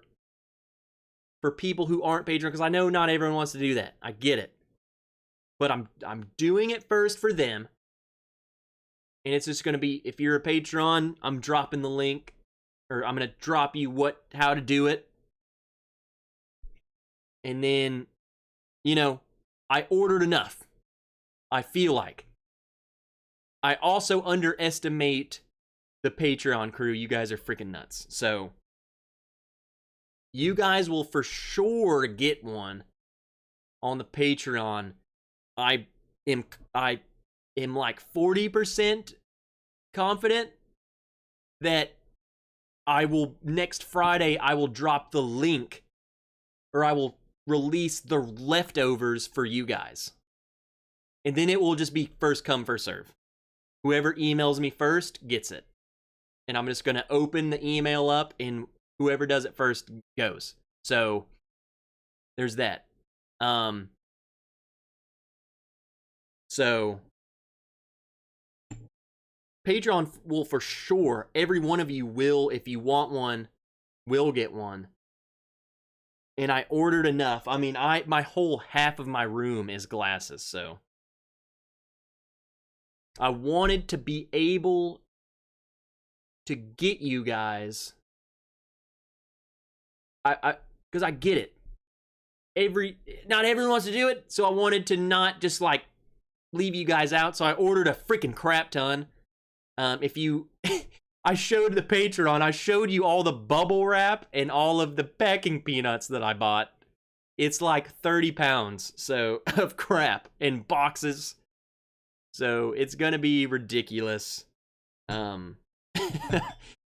for people who aren't Patreon, because I know not everyone wants to do that. I get it. But I'm doing it first for them. And it's just going to be, if you're a Patreon, I'm dropping the link, or I'm going to drop you how to do it. And then, I ordered enough. I feel like. I also underestimate the Patreon crew. You guys are freaking nuts. So, you guys will for sure get one on the Patreon. I am like 40% confident that next Friday, I will drop the link, or I will release the leftovers for you guys. And then it will just be first come, first serve. Whoever emails me first gets it. And I'm just going to open the email up, and whoever does it first goes. So, there's that. So, Patreon will for sure, every one of you will, if you want one, will get one. And I ordered enough. I mean, my whole half of my room is glasses, so. I wanted to be able to get you guys. Because I get it. Not everyone wants to do it, so I wanted to not just like leave you guys out, so I ordered a freaking crap ton. I showed the Patreon, I showed you all the bubble wrap and all of the packing peanuts that I bought. It's like 30 pounds, so, of crap, and boxes. So, it's gonna be ridiculous. And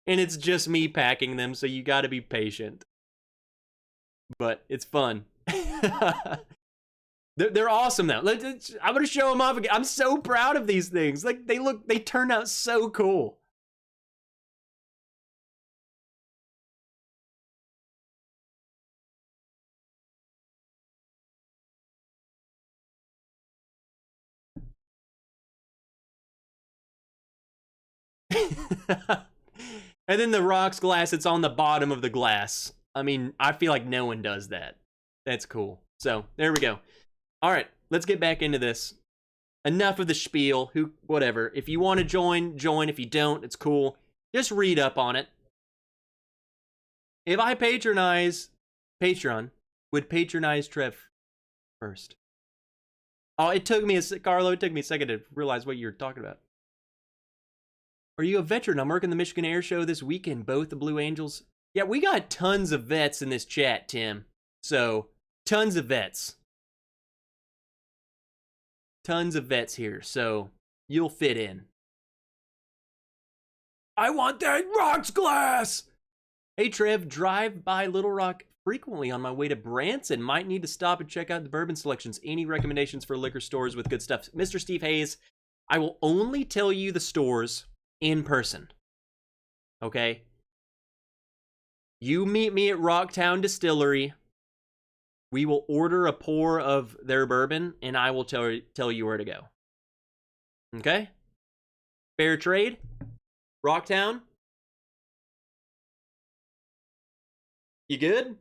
it's just me packing them, so you gotta be patient. But, it's fun. They're awesome though. I'm gonna show them off again. I'm so proud of these things. Like, they turn out so cool. And then the rocks glass, it's on the bottom of the glass. I mean, I feel like no one does that. That's cool. So, there we go. All right, let's get back into this. Enough of the spiel. Whatever. If you want to join, join. If you don't, it's cool. Just read up on it. If I Patreon would patronize Trev first. Oh, Carlo, it took me a second to realize what you're talking about. Are you a veteran? I'm working the Michigan Air Show this weekend, both the Blue Angels. Yeah, we got tons of vets in this chat, Tim. So, tons of vets. Tons of vets here, so you'll fit in. I want that rocks glass! Hey, Trev, drive by Little Rock frequently on my way to Branson. Might need to stop and check out the bourbon selections. Any recommendations for liquor stores with good stuff? Mr. Steve Hayes, I will only tell you the stores in person. Okay? You meet me at Rocktown Distillery. We will order a pour of their bourbon, and I will tell you where to go. Okay? Fair trade? Rocktown? You good?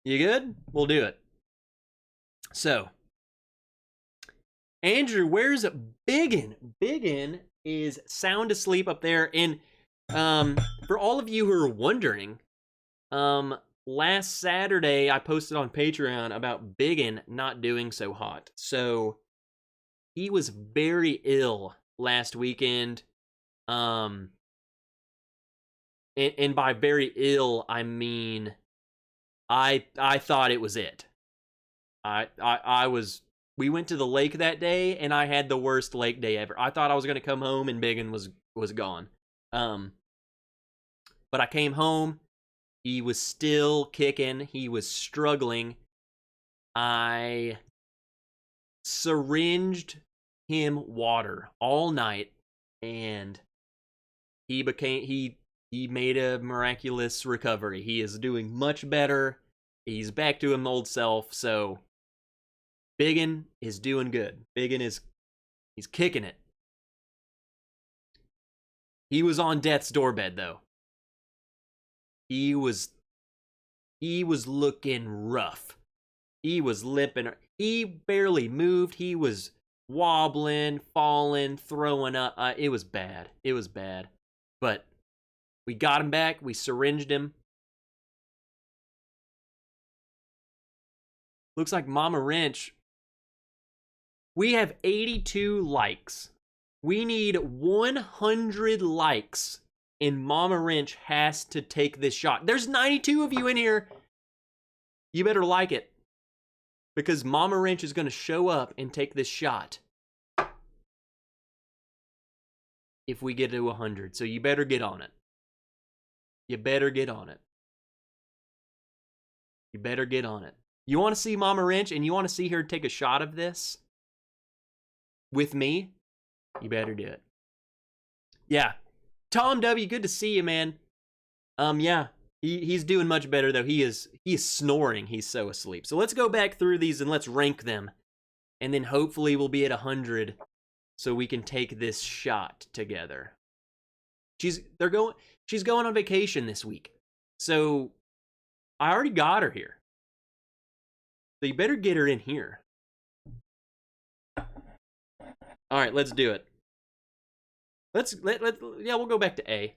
You good? We'll do it. So, Andrew, where's Biggin? Biggin is sound asleep up there. And for all of you who are wondering, last Saturday I posted on Patreon about Biggin not doing so hot. So he was very ill last weekend. And by very ill, I mean I thought it was it. We went to the lake that day, and I had the worst lake day ever. I thought I was going to come home, and Biggin was gone. But I came home. He was still kicking. He was struggling. I syringed him water all night, and he made a miraculous recovery. He is doing much better. He's back to his old self, so Biggin is doing good. Biggin he's kicking it. He was on death's doorbed, though. He was looking rough. He was limping. He barely moved. He was wobbling, falling, throwing up. It was bad. It was bad. But we got him back. We syringed him. Looks like Mama Wrench. We have 82 likes. We need 100 likes, and Mama Wrench has to take this shot. There's 92 of you in here. You better like it, because Mama Wrench is going to show up and take this shot if we get to 100. So you better get on it. You better get on it. You better get on it. You want to see Mama Wrench and you want to see her take a shot of this with me? You better do it. Yeah. Tom W., good to see you, man. Yeah. He's doing much better, though. He is snoring. He's so asleep. So let's go back through these and let's rank them. And then hopefully we'll be at 100 so we can take this shot together. She's going on vacation this week. So I already got her here. So you better get her in here. All right, let's do it. Yeah, we'll go back to A.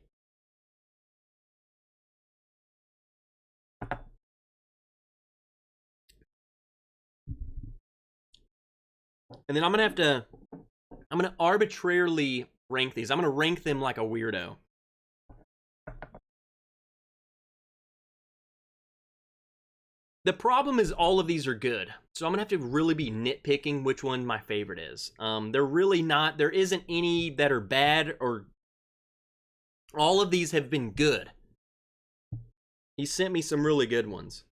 And then I'm gonna arbitrarily rank these. I'm gonna rank them like a weirdo. The problem is all of these are good. So I'm gonna have to really be nitpicking which one my favorite is. They're really not, there isn't any that are bad, or all of these have been good. He sent me some really good ones.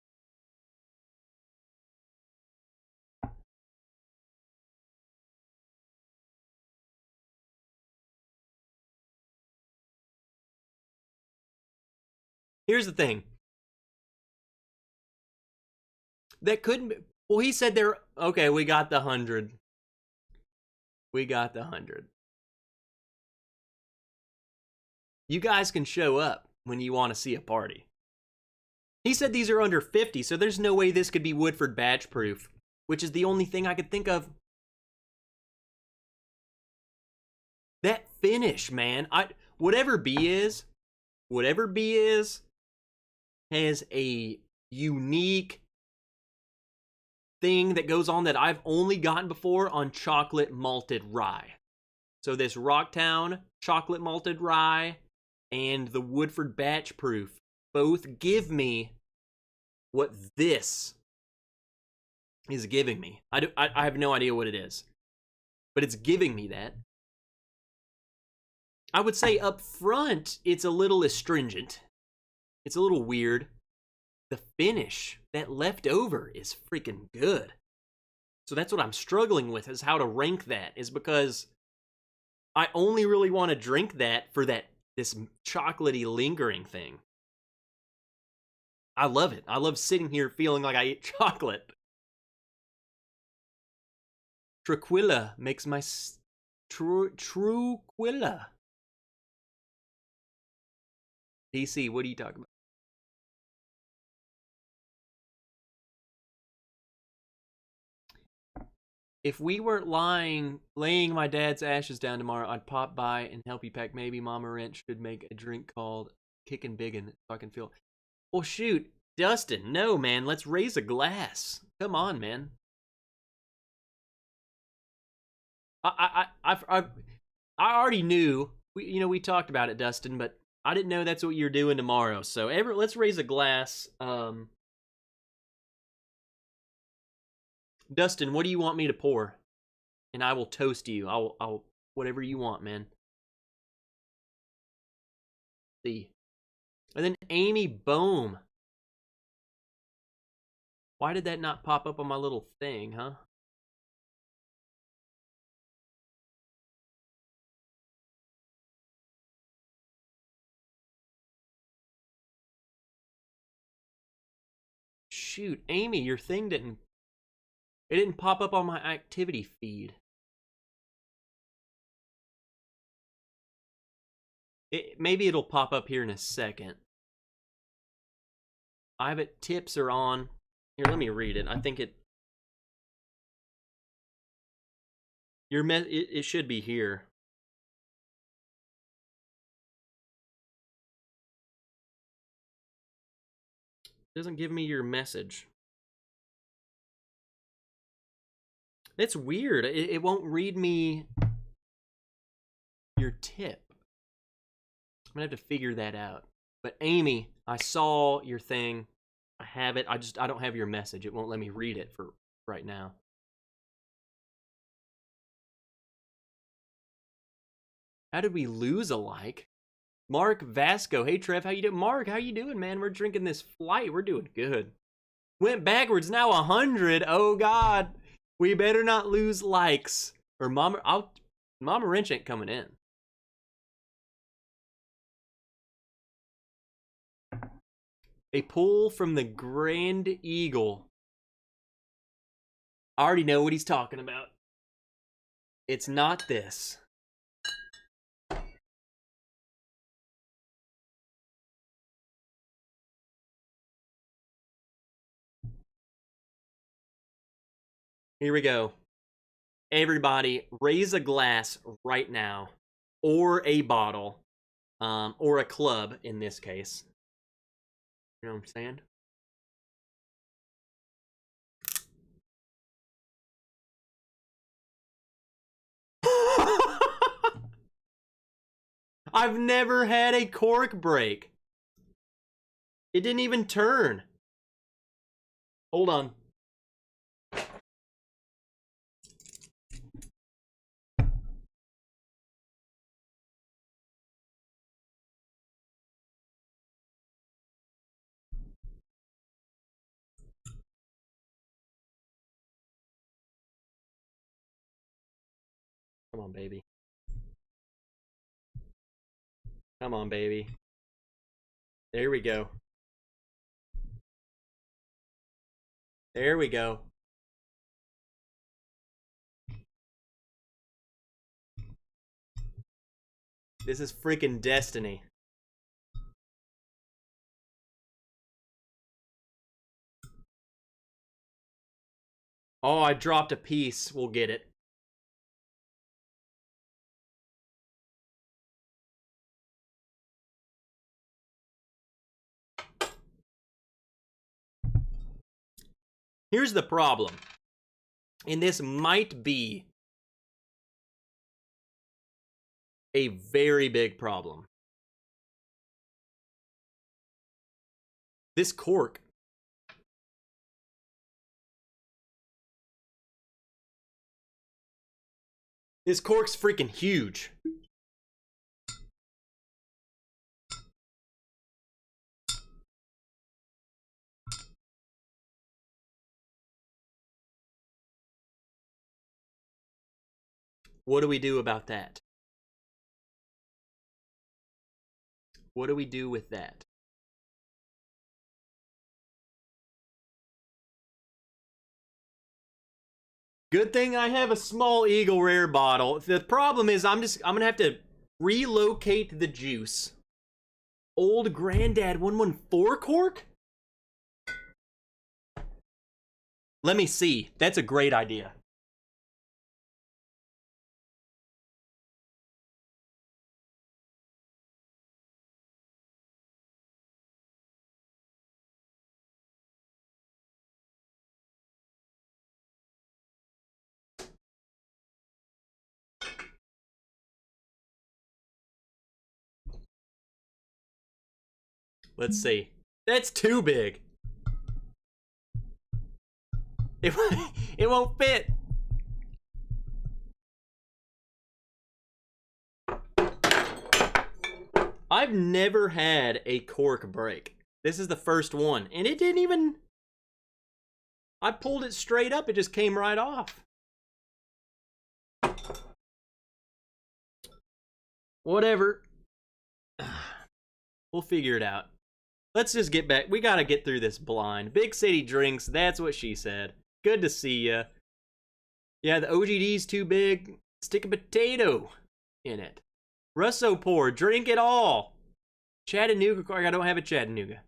Here's the thing. That couldn't be, well, he said there, okay, we got the 100. We got the 100. You guys can show up when you want to see a party. He said these are under 50, so there's no way this could be Woodford batch proof, which is the only thing I could think of. That finish, man. Whatever B is, has a unique thing that goes on that I've only gotten before on chocolate malted rye. So this Rocktown chocolate malted rye and the Woodford batch proof both give me what this is giving me. I have no idea what it is, but it's giving me that. I would say up front, it's a little astringent. It's a little weird. The finish, that leftover, is freaking good. So that's what I'm struggling with, is how to rank that, is because I only really want to drink that for this chocolatey lingering thing. I love it. I love sitting here feeling like I ate chocolate. Tranquilla makes my Tranquilla. DC, what are you talking about? If we weren't laying my dad's ashes down tomorrow, I'd pop by and help you pack. Maybe Mama Wrench should make a drink called Kickin' Biggin' so I can feel. Well, shoot, Dustin, no, man. Let's raise a glass. Come on, man. I already knew. We talked about it, Dustin, but I didn't know that's what you're doing tomorrow. So let's raise a glass. Dustin, what do you want me to pour? And I will toast you. I'll whatever you want, man. See. And then Amy Bohm. Why did that not pop up on my little thing, huh? Shoot, Amy, your thing didn't pop up on my activity feed. Maybe it'll pop up here in a second. I have it. Tips are on. Here, let me read it. I think it. It should be here. It doesn't give me your message. It's weird. It won't read me your tip. I'm gonna have to figure that out. But Amy, I saw your thing. I have it. I don't have your message. It won't let me read it for right now. How did we lose a like? Mark Vasco. Hey Trev, how you doing? Mark, how you doing, man? We're drinking this flight. We're doing good. Went backwards, now 100. Oh God. We better not lose likes. Or Mama Wrench ain't coming in. A pull from the Grand Eagle. I already know what he's talking about. It's not this. Here we go. Everybody, raise a glass right now. Or a bottle. Or a club, in this case. You know what I'm saying? I've never had a cork break. It didn't even turn. Hold on. Come on, baby. Come on, baby. There we go. There we go. This is freaking destiny. Oh, I dropped a piece. We'll get it. Here's the problem. And this might be a very big problem. This cork. This cork's freaking huge. What do we do about that? What do we do with that? Good thing I have a small Eagle Rare bottle. The problem is I'm gonna have to relocate the juice. Old Granddad 114 cork? Let me see. That's a great idea. Let's see. That's too big. It won't fit. I've never had a cork break. This is the first one. And it didn't even... I pulled it straight up. It just came right off. Whatever. We'll figure it out. Let's just get back. We gotta get through this blind. Big City Drinks, that's what she said. Good to see ya. Yeah, the OGD's too big. Stick a potato in it. Russo pour, drink it all. Chattanooga, I don't have a Chattanooga.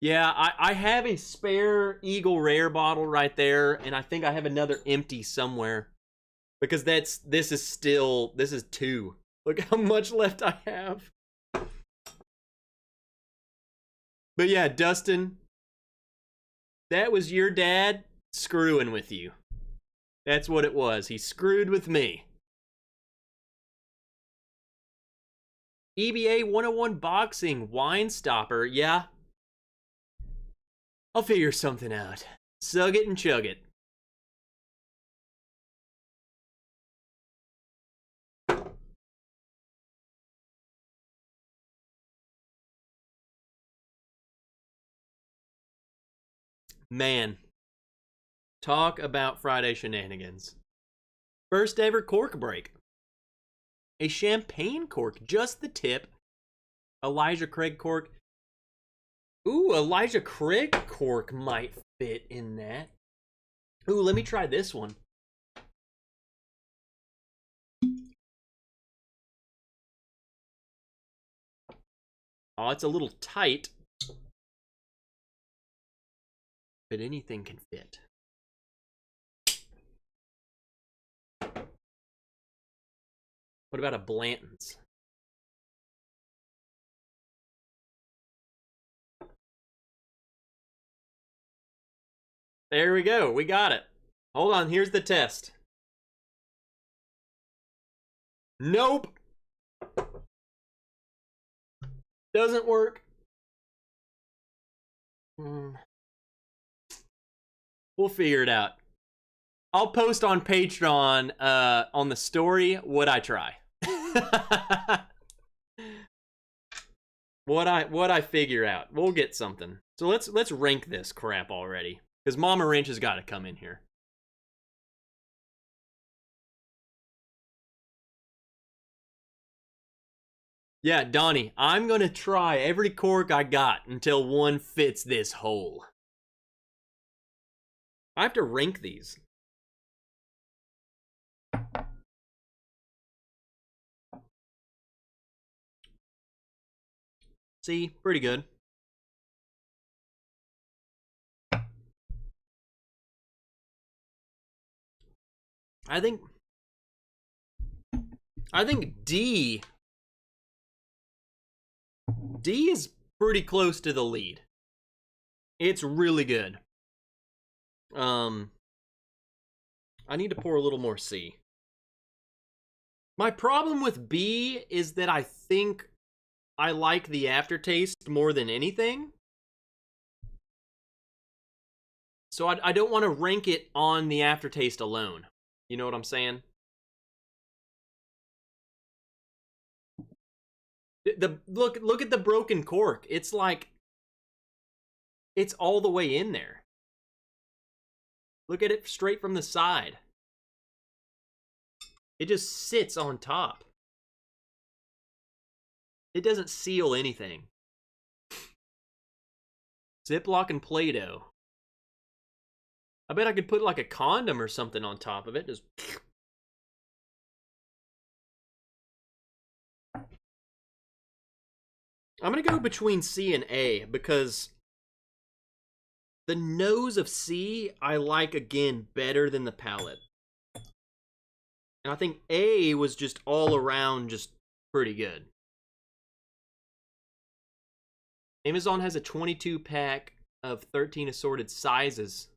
Yeah, I have a spare Eagle Rare bottle right there, and I think I have another empty somewhere. Because this is 2. Look how much left I have. But yeah, Dustin, that was your dad screwing with you. That's what it was. He screwed with me. EBA 101 Boxing, Wine Stopper, yeah. I'll figure something out. Sug it and chug it. Man, talk about Friday shenanigans. First ever cork break. A champagne cork, just the tip. Elijah Craig cork. Ooh, Elijah Craig cork might fit in that. Ooh, let me try this one. Oh, it's a little tight. But anything can fit. What about a Blanton's? There we go. We got it. Hold on. Here's the test. Nope. Doesn't work. We'll figure it out. I'll post on Patreon on the story what I try. what I figure out. We'll get something. So let's rank this crap already. Because Mama Ranch has got to come in here. Yeah, Donnie, I'm going to try every cork I got until one fits this hole. I have to rank these. See, pretty good. I think D is pretty close to the lead. It's really good. I need to pour a little more C. My problem with B is that I think I like the aftertaste more than anything. So I don't want to rank it on the aftertaste alone. You know what I'm saying? Look at the broken cork. It's like it's all the way in there. Look at it straight from the side. It just sits on top. It doesn't seal anything. Ziploc and Play-Doh. I bet I could put like a condom or something on top of it. Just... I'm going to go between C and A because the nose of C I like, again, better than the palate. And I think A was just all around just pretty good. Amazon has a 22-pack of 13 assorted sizes.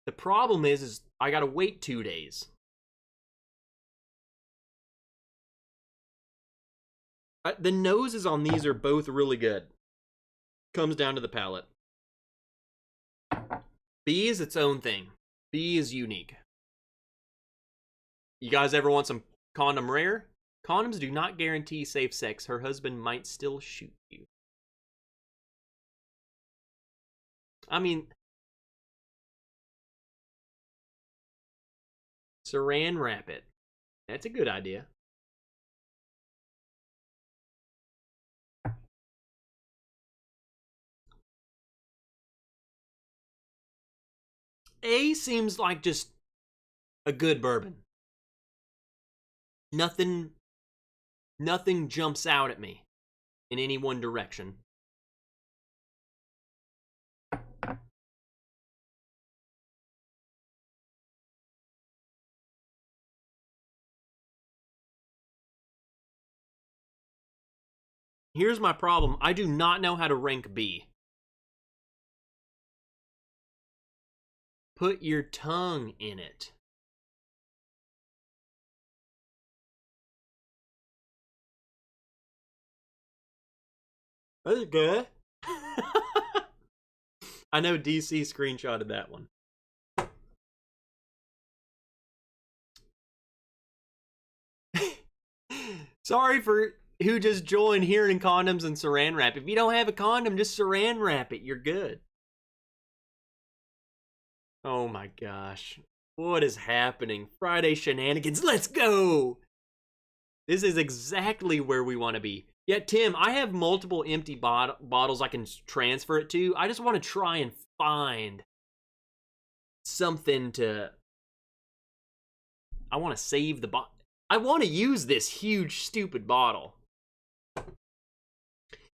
The problem is I gotta wait 2 days. The noses on these are both really good. Comes down to the palate. B is its own thing. B is unique. You guys ever want some condom rare? Condoms do not guarantee safe sex. Her husband might still shoot you. I mean, Saran wrap it. That's a good idea. A seems like just a good bourbon. Nothing jumps out at me in any one direction. Here's my problem. I do not know how to rank B. Put your tongue in it. That's good. I know DC screenshotted that one. Sorry for who just joined hearing condoms and saran wrap. If you don't have a condom, just saran wrap it. You're good. Oh my gosh. What is happening? Friday shenanigans. Let's go! This is exactly where we want to be. Yeah, Tim, I have multiple empty bottles I can transfer it to. I just want to try and find something to... I want to save the bottle. I want to use this huge, stupid bottle.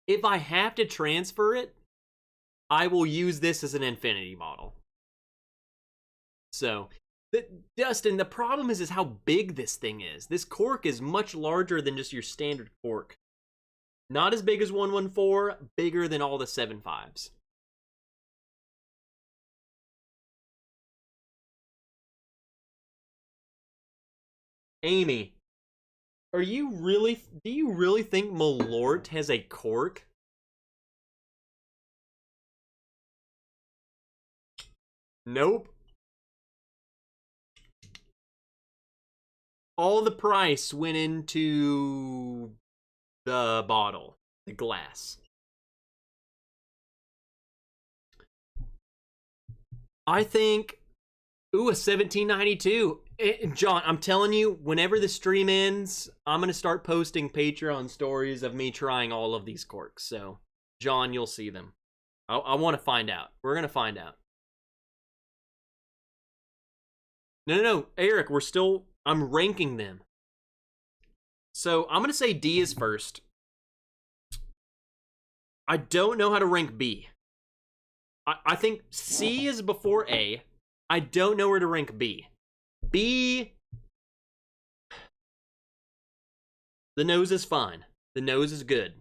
If I have to transfer it, I will use this as an infinity bottle. So, Dustin, the problem is how big this thing is. This cork is much larger than just your standard cork. Not as big as 114, bigger than all the 7.5s. Amy, do you really think Malort has a cork? Nope. All the price went into the bottle, the glass. I think, ooh, a 1792. John, I'm telling you, whenever the stream ends, I'm going to start posting Patreon stories of me trying all of these corks. So, John, you'll see them. I want to find out. We're going to find out. No, Eric, I'm ranking them. So, I'm going to say D is first. I don't know how to rank B. I think C is before A. I don't know where to rank B. B, the nose is fine. The nose is good.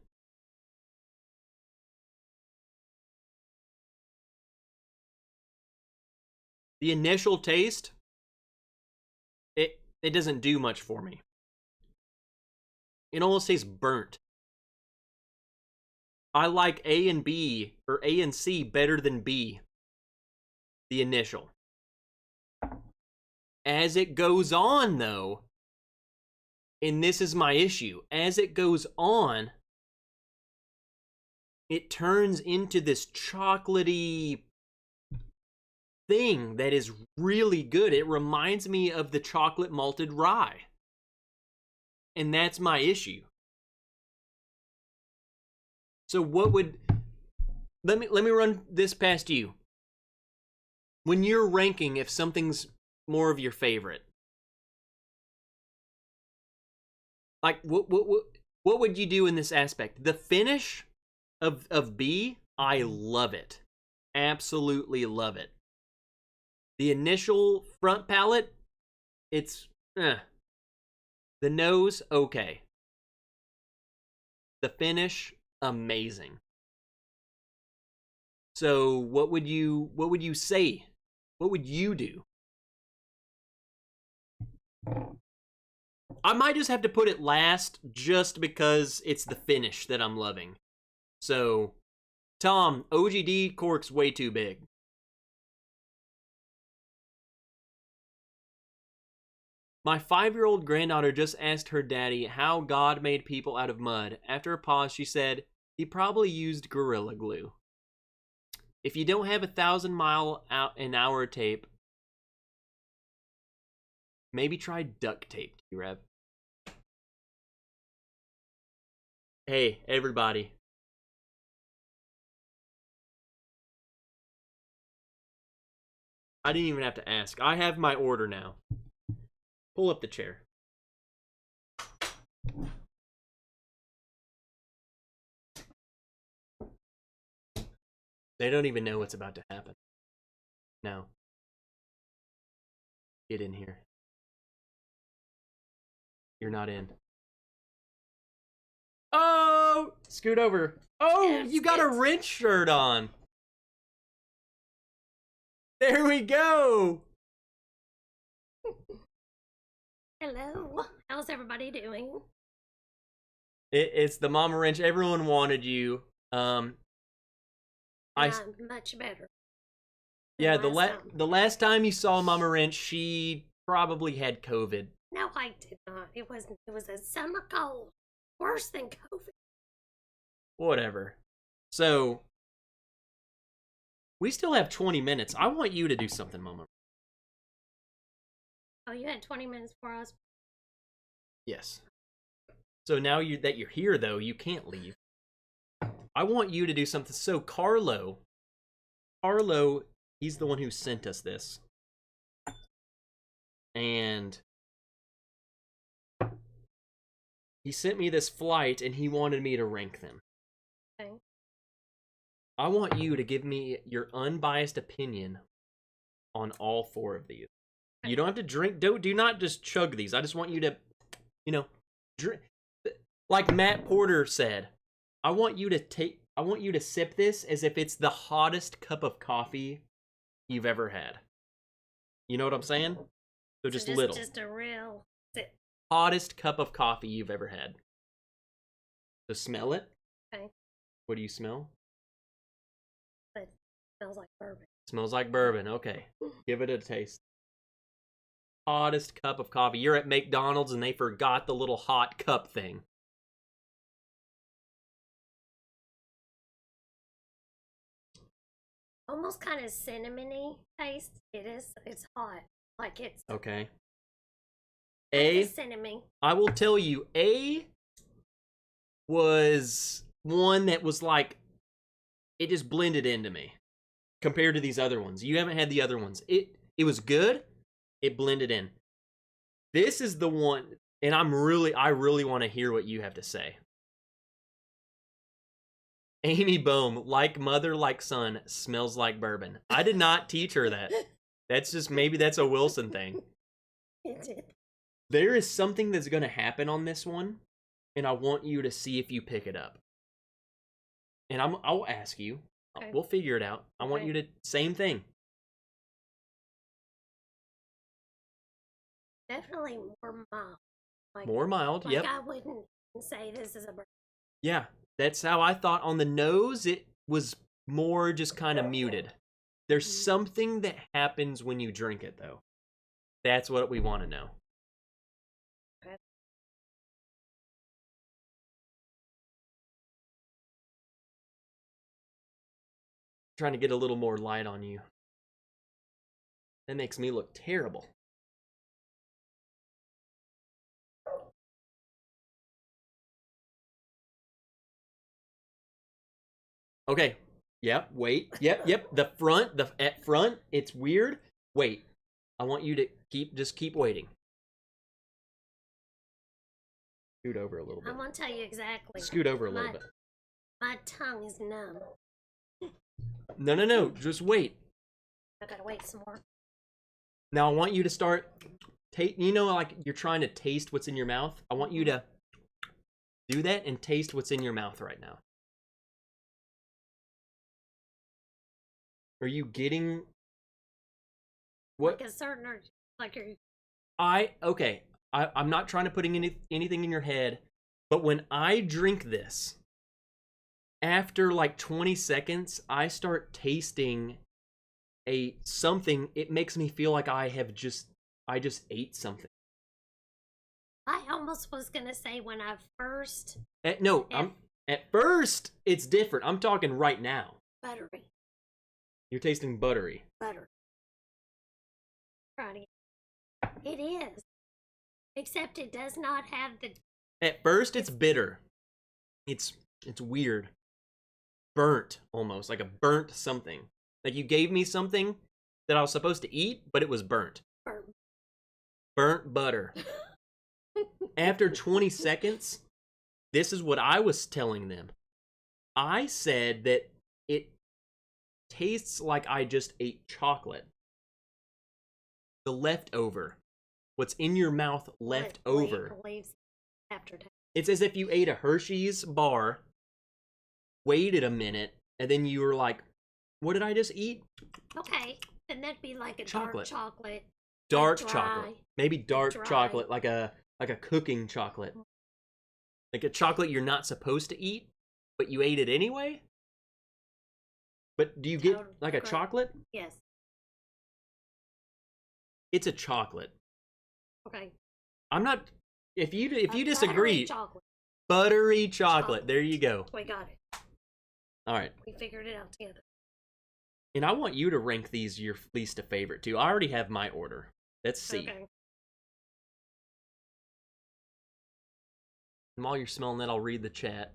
The initial taste, it doesn't do much for me. It almost tastes burnt. I like A and B, or A and C, better than B. The initial. As it goes on, though, and this is my issue, as it goes on, it turns into this chocolatey thing that is really good. It reminds me of the chocolate malted rye. And that's my issue. So what would... Let me run this past you. When you're ranking if something's more of your favorite, like what would you do in this aspect? The finish of B, I love it. Absolutely love it. The initial front palate, it's The nose, okay. The finish, amazing. So what would you say? What would you do? I might just have to put it last just because it's the finish that I'm loving. So, Tom, OGD cork's way too big. My 5-year-old granddaughter just asked her daddy how God made people out of mud. After a pause, she said, he probably used Gorilla Glue. If you don't have 1,000-mile-an-hour tape, maybe try duct tape, T-Rev. Hey, everybody. I didn't even have to ask. I have my order now. Pull up the chair. They don't even know what's about to happen. No. Get in here. You're not in. Oh! Scoot over. Oh, you got a wrench shirt on. There we go. Hello. How's everybody doing? It's the Mama Wrench. Everyone wanted you. I'm much better. Yeah, the last time you saw Mama Wrench, she probably had COVID. No, I did not. It was a summer cold. Worse than COVID. Whatever. So, we still have 20 minutes. I want you to do something, Mama. Oh, you had 20 minutes for us? Yes. So now that you're here, though, you can't leave. I want you to do something. So Carlo, he's the one who sent us this. And he sent me this flight, and he wanted me to rank them. Okay. I want you to give me your unbiased opinion on all 4 of these. Okay. You don't have to drink. Do not just chug these. I just want you to, drink. Like Matt Porter said, I want you to sip this as if it's the hottest cup of coffee you've ever had. You know what I'm saying? So just little. Just a real sip. Hottest cup of coffee you've ever had. So smell it. Okay. What do you smell? It smells like bourbon. Smells like bourbon. Okay. Give it a taste. Hottest cup of coffee. You're at McDonald's and they forgot the little hot cup thing. Almost kind of cinnamony taste. It is. It's hot. Like it's okay. cinnamon. I will tell you, A was one that was like, it just blended into me compared to these other ones. You haven't had the other ones. It was good. It blended in. This is the one, and I really want to hear what you have to say. Amy Bohm, like mother, like son, smells like bourbon. I did not teach her that. That's just, maybe that's a Wilson thing. There is something that's going to happen on this one, and I want you to see if you pick it up. And I'll ask you. Okay. We'll figure it out. I want you to, same thing. Definitely more mild. More mild, yep. I wouldn't say this is a bourbon. Yeah. That's how I thought. On the nose, it was more just kind of muted. There's something that happens when you drink it, though. That's what we want to know. Okay. Trying to get a little more light on you. That makes me look terrible. Okay. Yep. Wait. Yep. The front. At front. It's weird. Wait. I want you to keep waiting. Scoot over a little bit. I won't tell you exactly. Scoot over a little bit. My tongue is numb. No. Just wait. I gotta wait some more. Now I want you to start. Like you're trying to taste what's in your mouth. I want you to do that and taste what's in your mouth right now. Are you getting what? Like a certain, like you're. Okay. I'm not trying to put anything in your head, but when I drink this, after like 20 seconds, I start tasting something. It makes me feel like I just ate something. I almost was gonna say when I first. At first it's different. I'm talking right now. Buttery. You're tasting buttery. Butter. Right. It is. Except it does not have the. At first, it's bitter. It's weird. Burnt, almost. Like a burnt something. Like you gave me something that I was supposed to eat, but it was burnt. Burnt butter. After 20 seconds, this is what I was telling them. I said that it tastes like I just ate chocolate. The leftover. What's in your mouth left over. Aftertaste. It's as if you ate a Hershey's bar, waited a minute, and then you were like, what did I just eat? Okay, then that'd be like a Chocolate. dark chocolate. Dark Dry. chocolate. Maybe dark Dry. chocolate, like a cooking chocolate. Like a chocolate you're not supposed to eat, but you ate it anyway? But do you get like a Okay. chocolate? Yes. It's a chocolate. Okay. I'm not. If you Buttery disagree, chocolate. buttery chocolate. There you go. We got it. All right. We figured it out together. And I want you to rank these your least favorite too. I already have my order. Let's see. Okay. And while you're smelling that, I'll read the chat.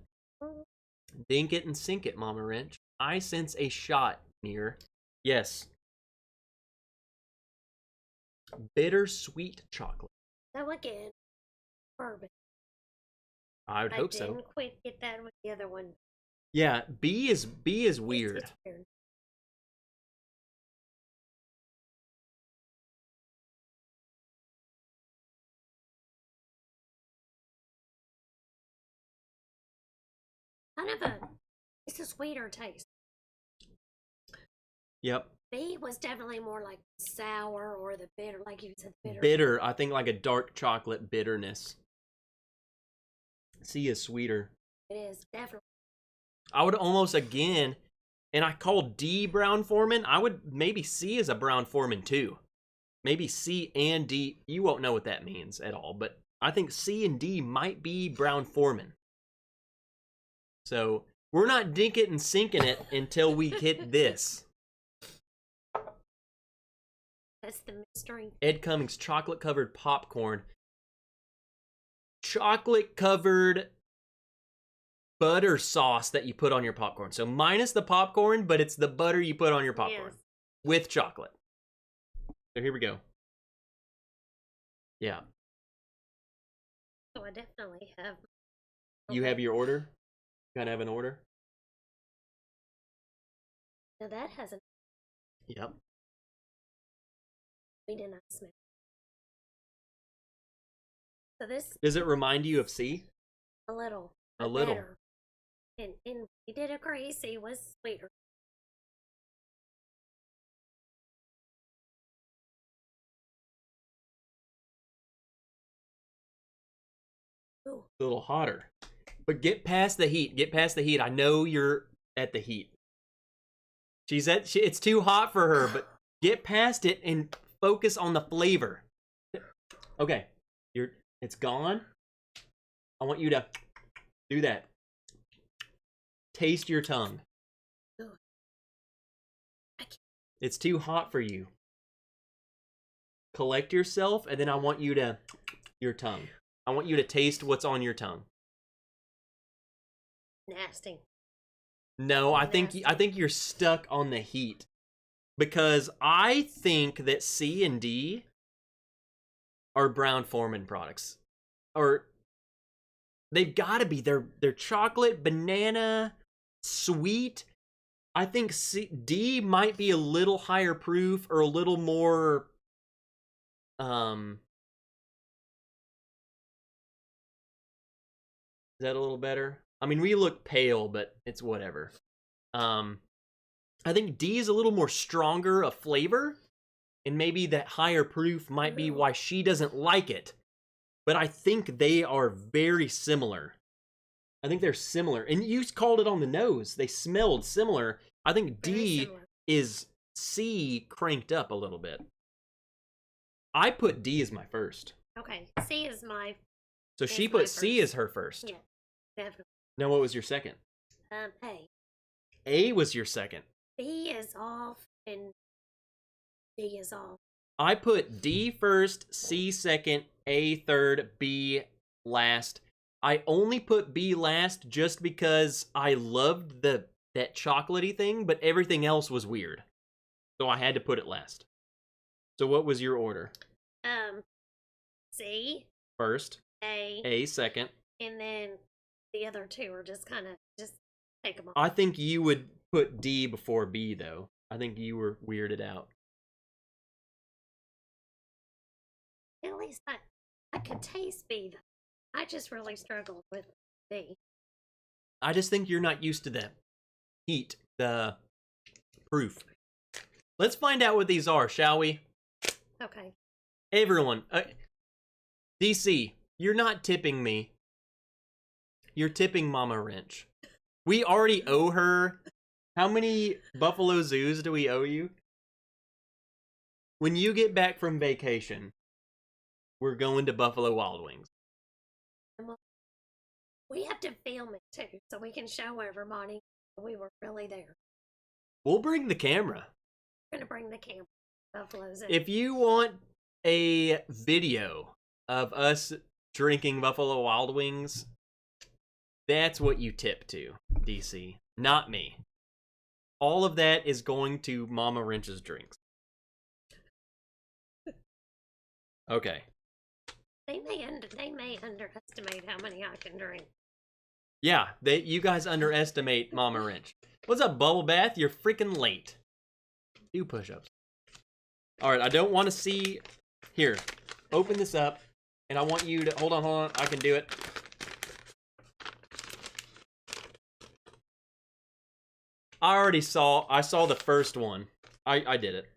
Dink it and sink it, Mama Wrench. I sense a shot near. Yes. Bittersweet chocolate. So again, bourbon. I would hope I so. didn't quite get that with the other one. Yeah, B is weird. It's weird. Kind of it's a sweeter taste. Yep. B was definitely more like sour or the bitter, like you said, bitter. Bitter. I think like a dark chocolate bitterness. C is sweeter. It is definitely. I would almost again, and I called D Brown Foreman. I would maybe C as a Brown Foreman too. Maybe C and D. You won't know what that means at all, but I think C and D might be Brown Foreman. So we're not dink it and sinking it until we hit this. That's the mystery. Ed Cummings, chocolate covered popcorn. Chocolate covered butter sauce that you put on your popcorn. So minus the popcorn, but it's the butter you put on your popcorn Yes. with chocolate. So here we go. Yeah. So I definitely have. You have your order? You gotta have an order? Now that hasn't. Yep. We did not smell. So this Does it remind you of C? a little. A but little. better. And we did agree C was sweeter. Ooh. A little hotter. But get past the heat. Get past the heat. I know you're at the heat. It's too hot for her, but get past it and focus on the flavor. Okay. It's gone. I want you to do that. Taste your tongue. Ugh. I can't. It's too hot for you. Collect yourself, and then I want you to your tongue. I want you to taste what's on your tongue. Nasty. No, I think Nasty. you're stuck on the heat. Because I think that C and D are Brown Foreman products. Or they've got to be. They're chocolate, banana, sweet. I think D might be a little higher proof or a little more is that a little better? I mean, we look pale, but it's whatever. I think D is a little more stronger of flavor, and maybe that higher proof might be why she doesn't like it. But I think they are very similar. I think they're similar. And you called it on the nose. They smelled similar. I think Very D similar. is C cranked up a little bit. I put D as my first. Okay. C is my. So It's she my put C first. as her first. Yeah. Definitely. Now what was your second? A. A was your second. B is off and D is off. I put D first, C second, A third, B last. I only put B last just because I loved that chocolatey thing, but everything else was weird. So I had to put it last. So what was your order? C. First. A, A second. and then the other two are just kind of just take them off. I think you would put D before B, though. I think you were weirded out. At least I could taste B. Though. I just really struggled with B. I just think you're not used to the heat, the proof. Let's find out what these are, shall we? Okay. Everyone, DC, you're not tipping me. You're tipping Mama Wrench. We already owe her. How many Buffalo Zoos do we owe you? When you get back from vacation, we're going to Buffalo Wild Wings. We have to film it too, so we can show everybody we were really there. We'll bring the camera. We're gonna bring the camera. Buffaloes. If you want a video of us drinking Buffalo Wild Wings, that's what you tip to, DC. Not me. All of that is going to Mama Wrench's drinks. Okay. They may underestimate how many I can drink. Yeah, you guys underestimate Mama Wrench. What's up, Bubble Bath? You're freaking late. Do push-ups. Alright, I don't want to see... Here, open this up, and I want you to... Hold on, I can do it. I saw the first one. I did it.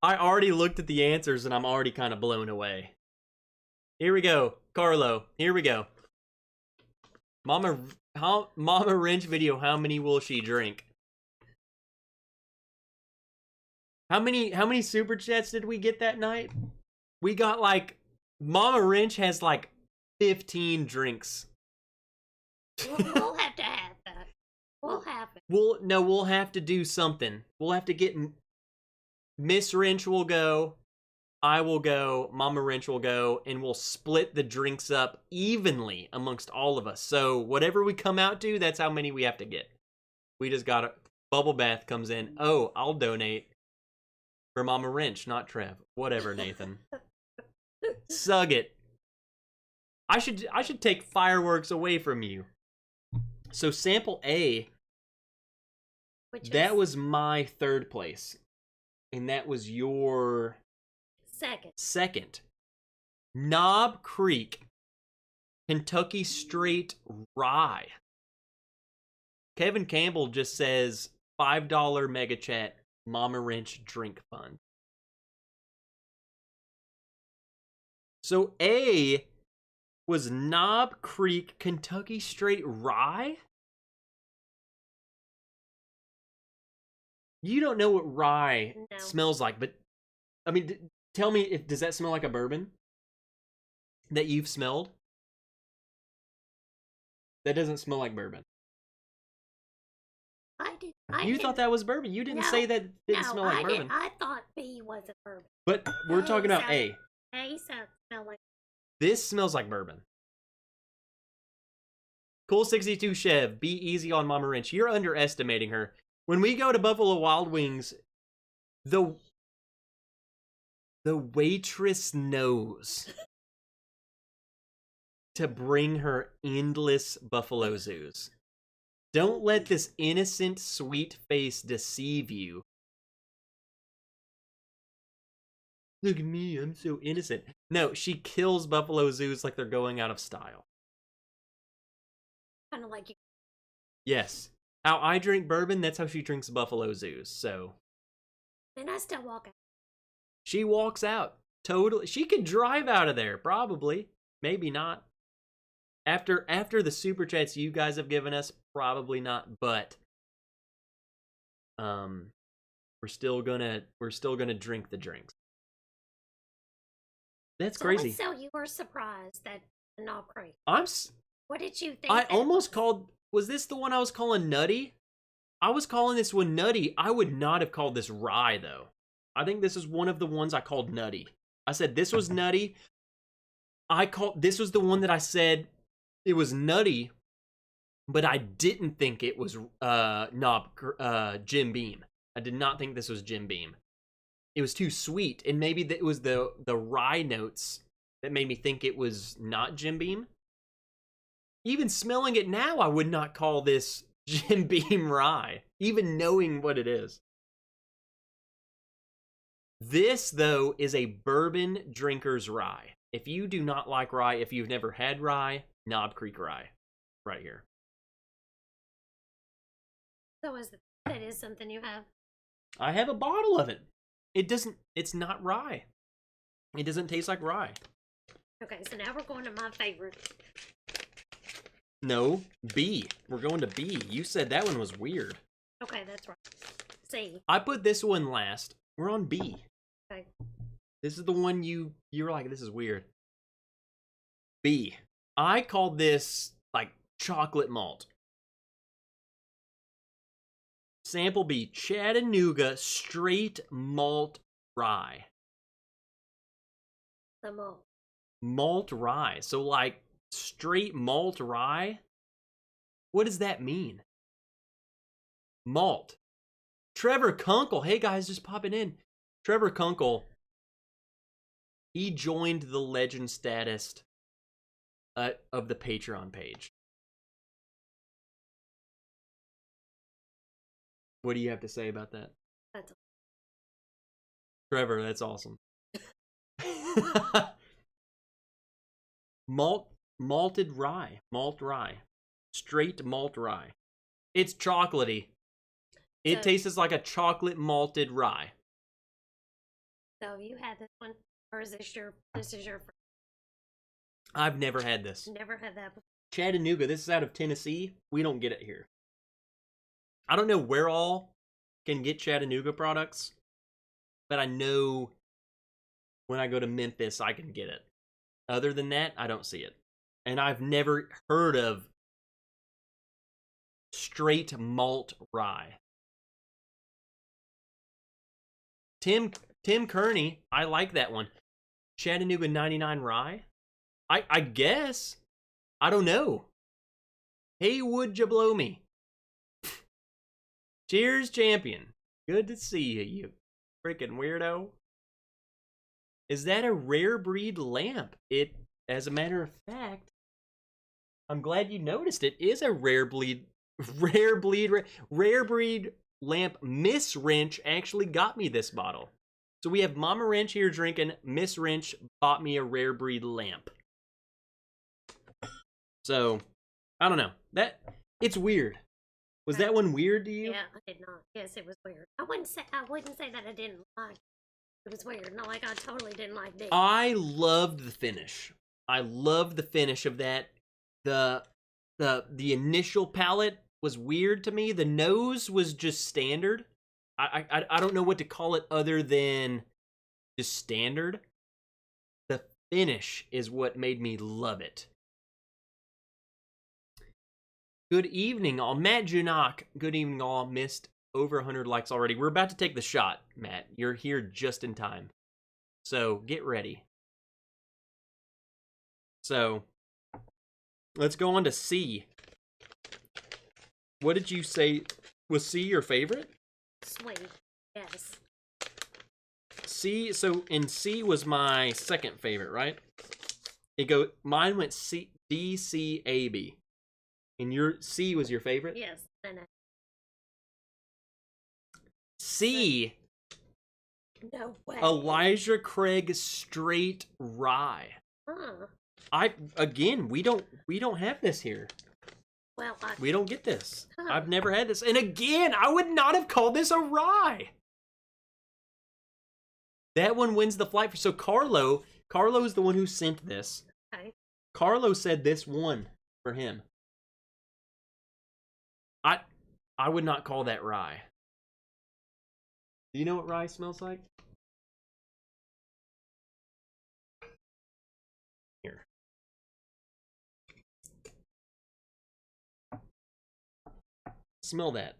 I already looked at the answers, and I'm already kind of blown away. Here we go, Carlo. Here we go. Mama Wrench video. How many will she drink? How many super chats did we get that night? We got like Mama Wrench has like 15 drinks. We'll have to have that. We'll have it. We'll have to do something. We'll have to get Miss Wrench will go. I will go, Mama Wrench will go, and we'll split the drinks up evenly amongst all of us. So whatever we come out to, that's how many we have to get. We just got a Bubble Bath comes in. Oh, I'll donate for Mama Wrench, not Trev. Whatever, Nathan. Sug it. I should take fireworks away from you. So sample A, that was my third place. And that was your... Second. Knob Creek Kentucky Straight Rye. Kevin Campbell just says $5 mega chat Mama Wrench drink fund. So A was Knob Creek Kentucky Straight Rye? You don't know what rye smells like, but I mean, tell me, does that smell like a bourbon that you've smelled? That doesn't smell like bourbon. You thought that was bourbon. You didn't say that didn't smell like bourbon. I thought B was a bourbon. But we're talking about A. A smell like. This smells like bourbon. Cool 62 Chev, be easy on Mama Wrench. You're underestimating her. When we go to Buffalo Wild Wings, the waitress knows to bring her endless Buffalo Zoos. Don't let this innocent, sweet face deceive you. Look at me, I'm so innocent. No, she kills Buffalo Zoos like they're going out of style. Kind of like you. Yes. How I drink bourbon, that's how she drinks Buffalo Zoos, so. And I still walk out. She walks out. Totally. She could drive out of there, probably. Maybe not. After the super chats you guys have given us, probably not, but we're still gonna drink the drinks. That's crazy. So you were surprised that Knob Creek. What did you think? I almost called. Was this the one I was calling nutty? I was calling this one nutty. I would not have called this rye though. I think this is one of the ones I called nutty. I said this was nutty. This was the one that I said it was nutty, but I didn't think it was Jim Beam. I did not think this was Jim Beam. it was too sweet, and maybe it was the rye notes that made me think it was not Jim Beam. Even smelling it now, I would not call this Jim Beam rye, even knowing what it is. This, though, is a bourbon drinker's rye. If you do not like rye, if you've never had rye, Knob Creek rye, right here. So that is something you have? I have a bottle of it. It's not rye. It doesn't taste like rye. Okay, so now we're going to my favorite. No, B. We're going to B. You said that one was weird. Okay, that's right. C. I put this one last. We're on B. Okay. This is the one you were like, this is weird. B. I called this like chocolate malt. Sample B, Chattanooga straight malt rye. The malt. Malt rye. So like straight malt rye? What does that mean? Malt. Trevor Kunkel. Hey guys, just popping in. Trevor Kunkel. He joined the legend status of the Patreon page. What do you have to say about that? That's Trevor, that's awesome. Malted rye. Malt rye. Straight malt rye. It's chocolatey. It tastes like a chocolate malted rye. So you had this one, or is this your first? I've never had this. Never had that before. Chattanooga, this is out of Tennessee. We don't get it here. I don't know where all can get Chattanooga products, but I know when I go to Memphis, I can get it. Other than that, I don't see it. And I've never heard of straight malt rye. Tim Kearney, I like that one. Chattanooga 99 rye? I guess. I don't know. Hey, would you blow me? Cheers, champion. Good to see you, you freaking weirdo. Is that a rare breed lamp? It, as a matter of fact, I'm glad you noticed. It is a rare breed lamp. Miss Wrench actually got me this bottle. So we have Mama Wrench here drinking. Miss Wrench bought me a rare breed lamp. So, I don't know. It's weird. Was that one weird to you? Yeah, I did not. Yes, it was weird. I wouldn't say that I didn't like it. It was weird. Not like I totally didn't like it. I loved the finish. I loved the finish of that. The initial palate was weird to me. The nose was just standard. I don't know what to call it other than just standard. The finish is what made me love it. Good evening, all. Matt Junak. Good evening, all. Missed over 100 likes already. We're about to take the shot, Matt. You're here just in time. So, get ready. So, let's go on to C. What did you say? Was C your favorite? Sweet. Yes. C, so in C was my second favorite, right? Mine went C, D, C, A, B. And your C was your favorite? Yes. C. No way. Elijah Craig straight rye. Huh. We don't have this here. Well, we don't get this. Huh. I've never had this. And again, I would not have called this a rye. That one wins the flight. So Carlo is the one who sent this. Okay. Carlo said this won for him. I would not call that rye. Do you know what rye smells like? Here. Smell that.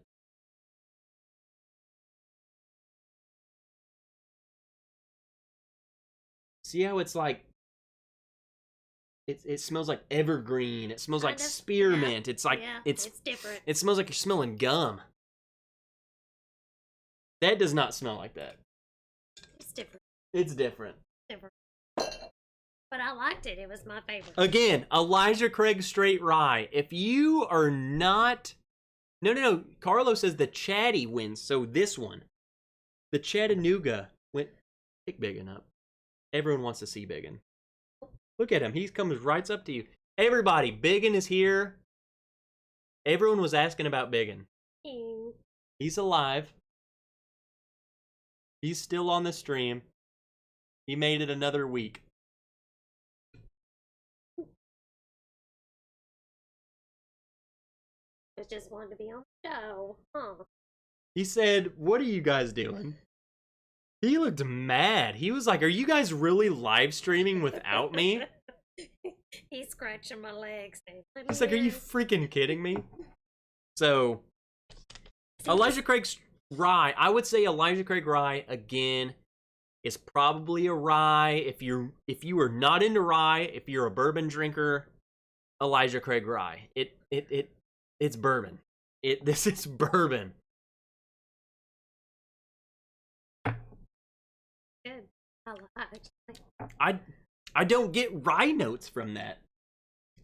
See how it's like, it smells like evergreen. It smells like spearmint. Yeah, it's like, it's different. It smells like you're smelling gum. That does not smell like that. different. It's different. Different. But I liked it. It was my favorite. Again, Elijah Craig Straight Rye. If you are not... No. Carlo says the Chatty wins, so this one. The Chattanooga went... Pick Biggin up. Everyone wants to see Biggin. Look at him. He comes right up to you. Everybody, Biggin is here. Everyone was asking about Biggin. Ew. He's alive. He's still on the stream. He made it another week. I just wanted to be on the show. Huh. He said, "What are you guys doing?" He looked mad. He was like, "Are you guys really live streaming without me?" He's scratching my legs. He's like, "Are you freaking kidding me?" So, Elijah Craig Rye. I would say Elijah Craig Rye again is probably a rye. If you are not into rye, if you're a bourbon drinker, Elijah Craig Rye. It's bourbon. This is bourbon. Good. I don't get rye notes from that.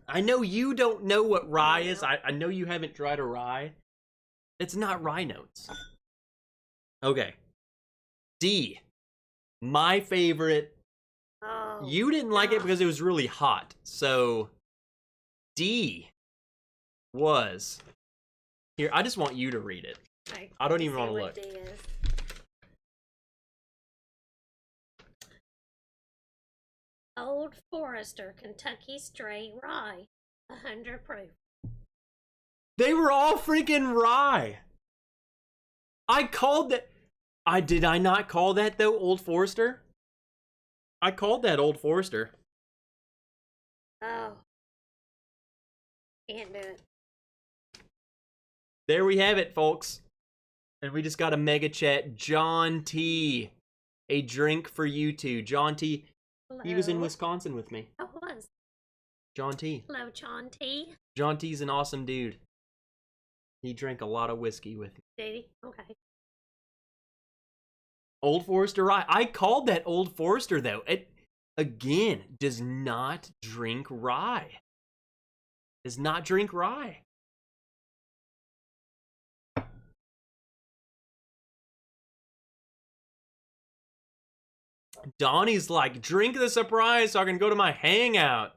I know you don't know what rye is. I know you haven't tried a rye. It's not rye notes. Okay. D. My favorite. Oh, You didn't like it because it was really hot. So D was here. I just want you to read it. I don't even want to look. D is. Old Forester Kentucky Straight Rye, 100 proof. They were all freaking rye. I called that. Did I not call that though, Old Forester? I called that Old Forester. Oh. Can't do it. There we have it, folks. And we just got a mega chat. John T. A drink for you two. John T. Hello. He was in Wisconsin with me. Oh, was. John T. Hello, John T. John T's an awesome dude. He drank a lot of whiskey with me. Did he? Okay. Old Forester rye. I called that Old Forester though. It again does not drink rye. Does not drink rye. Donnie's like, drink the surprise so I can go to my hangout.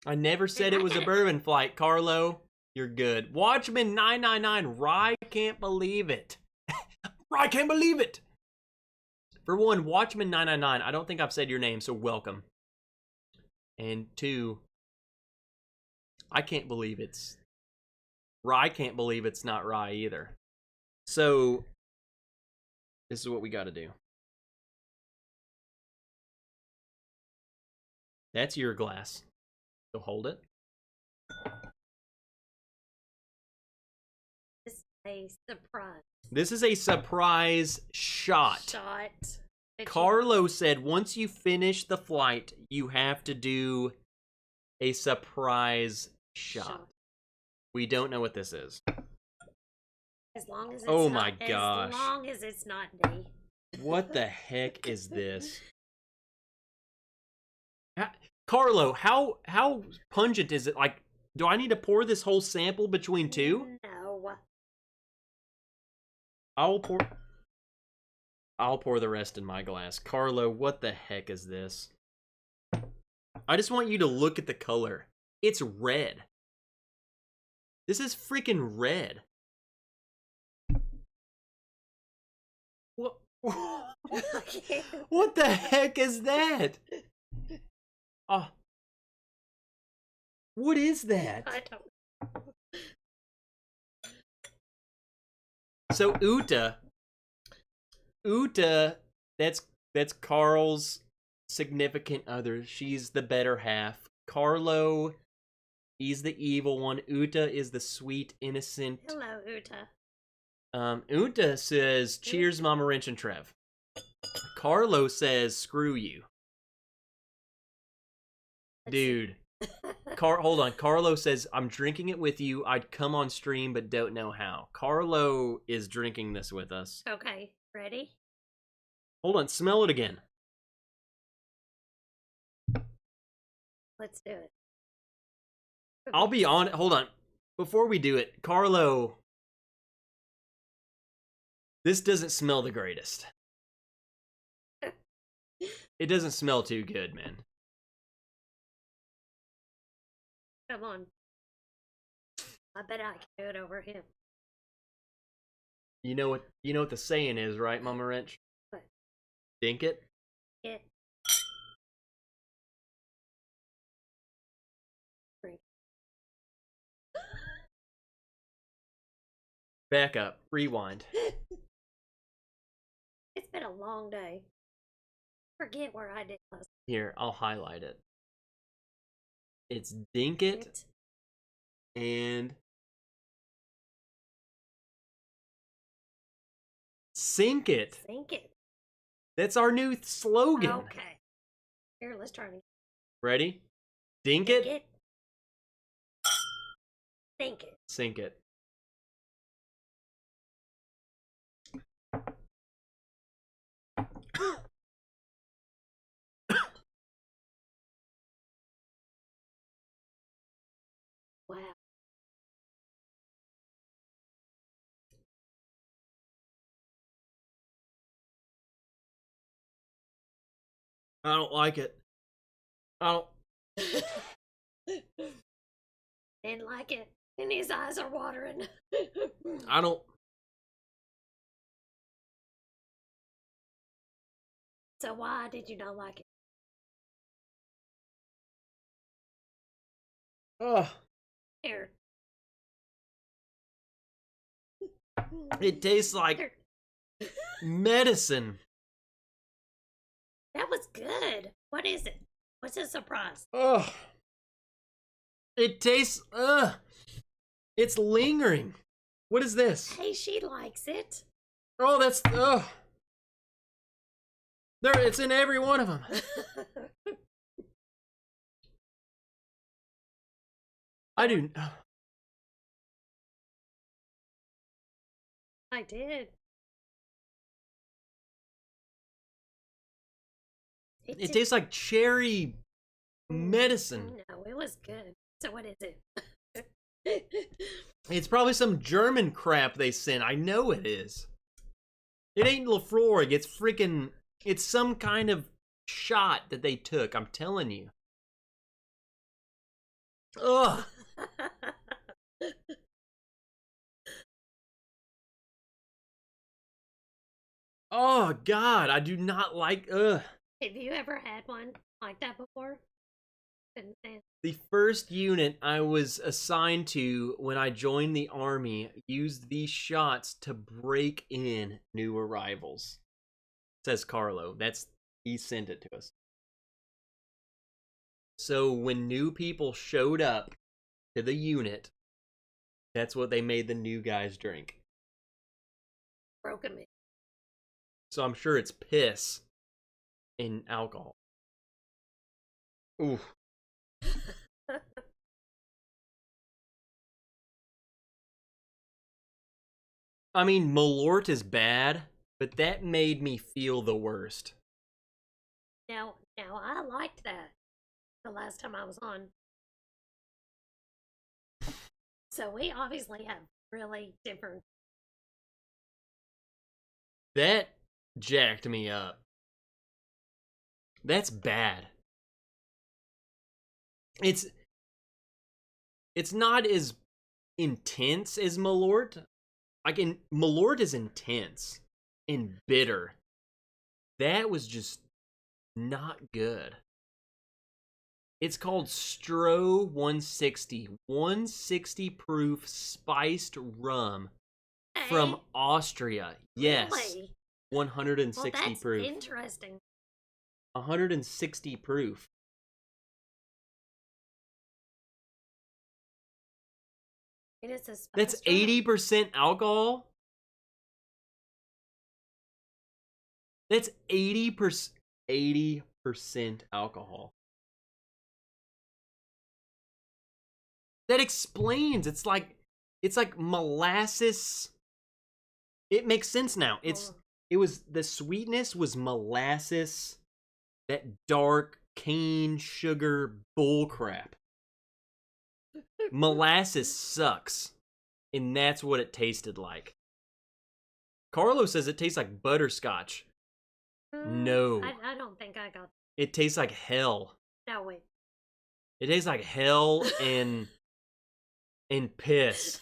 I never said it was a bourbon flight, Carlo. You're good. Watchman 999. Rye can't believe it. Rye can't believe it. For one, Watchman 999. I don't think I've said your name, so welcome. And two, I can't believe it's Rye can't believe it's not rye either. So this is what we got to do. That's your glass. So hold it. This is a surprise. This is a surprise shot. That Carlo said once you finish the flight, you have to do a surprise shot. We don't know what this is. As long as it's Oh not, my gosh. As long as it's not D. What the heck is this? Carlo, how pungent is it? Like, do I need to pour this whole sample between two? No. I'll pour the rest in my glass. Carlo, what the heck is this? I just want you to look at the color. It's red. This is freaking red. What? What the heck is that? Oh. What is that? I don't know. So Uta, that's Carl's significant other. She's the better half. Carlo, he's the evil one. Uta is the sweet, innocent. Hello, Uta. Uta says, cheers, Mama Wrench and Trev. Carlo says, screw you. Dude. Hold on. Carlo says, I'm drinking it with you. I'd come on stream, but don't know how. Carlo is drinking this with us. Okay. Ready? Hold on, smell it again. Let's do it. I'll be on it. Hold on. Before we do it, Carlo, this doesn't smell the greatest. It doesn't smell too good, man. Come on. I bet I can do it over him. You know what the saying is, right, Mama Wrench? What? Dink it. Yeah. Drink. Back up. Rewind. It's been a long day. Forget where I did last. Here, I'll highlight it. It's dink it and sink it. Sink it. That's our new slogan. Okay. Here, let's try it. Ready? Dink Sink it. it. Sink it. Sink it. Wow. I don't like it. I don't. Didn't like it. And his eyes are watering. I don't. So why did you not like it? Ugh. Here. It tastes like Here. medicine. That was good. What is it? What's a surprise? Ugh. It tastes. Ugh. It's lingering. What is this? Hey, she likes it. Oh, that's. Ugh. There, it's in every one of them. I do. I did. It tastes like cherry medicine. No, it was good. So what is it? It's probably some German crap they sent. I know it is. It ain't Lafroig. It's freaking. It's some kind of shot that they took. I'm telling you. Ugh. Oh God, I do not like. Ugh. Have you ever had one like that before? Couldn't stand. The first unit I was assigned to when I joined the army used these shots to break in new arrivals. Says Carlo. He sent it to us. So when new people showed up to the unit, that's what they made the new guys drink. Broke him in. So I'm sure it's piss and alcohol. Ooh. I mean, Malort is bad, but that made me feel the worst. Now I liked that the last time I was on. So we obviously have really different. That jacked me up. That's bad. It's not as intense as Malort. Malort is intense and bitter. That was just not good. It's called Stro 160. 160 proof spiced rum from Hey, Austria. Yes. really? 160 Well, that's proof. interesting. 160 proof. It is a That's spiced rum. 80% alcohol? That's 80%, 80% alcohol. That explains. It's like molasses. It makes sense now. It's the sweetness was molasses, that dark cane sugar bullcrap. Molasses sucks, and that's what it tasted like. Carlos says it tastes like butterscotch. No. I don't think I got. It tastes like hell. No, wait. It tastes like hell and piss.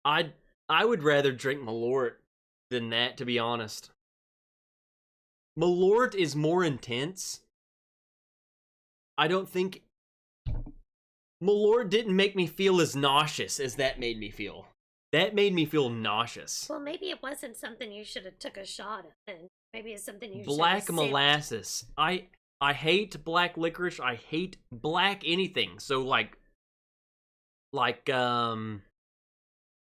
I would rather drink Malort than that, to be honest. Malort is more intense. I don't think Malort didn't make me feel as nauseous as that made me feel. That made me feel nauseous. Well, maybe it wasn't something you should have took a shot at. Then maybe it's something you Black should have molasses. I hate black licorice. I hate black anything. So like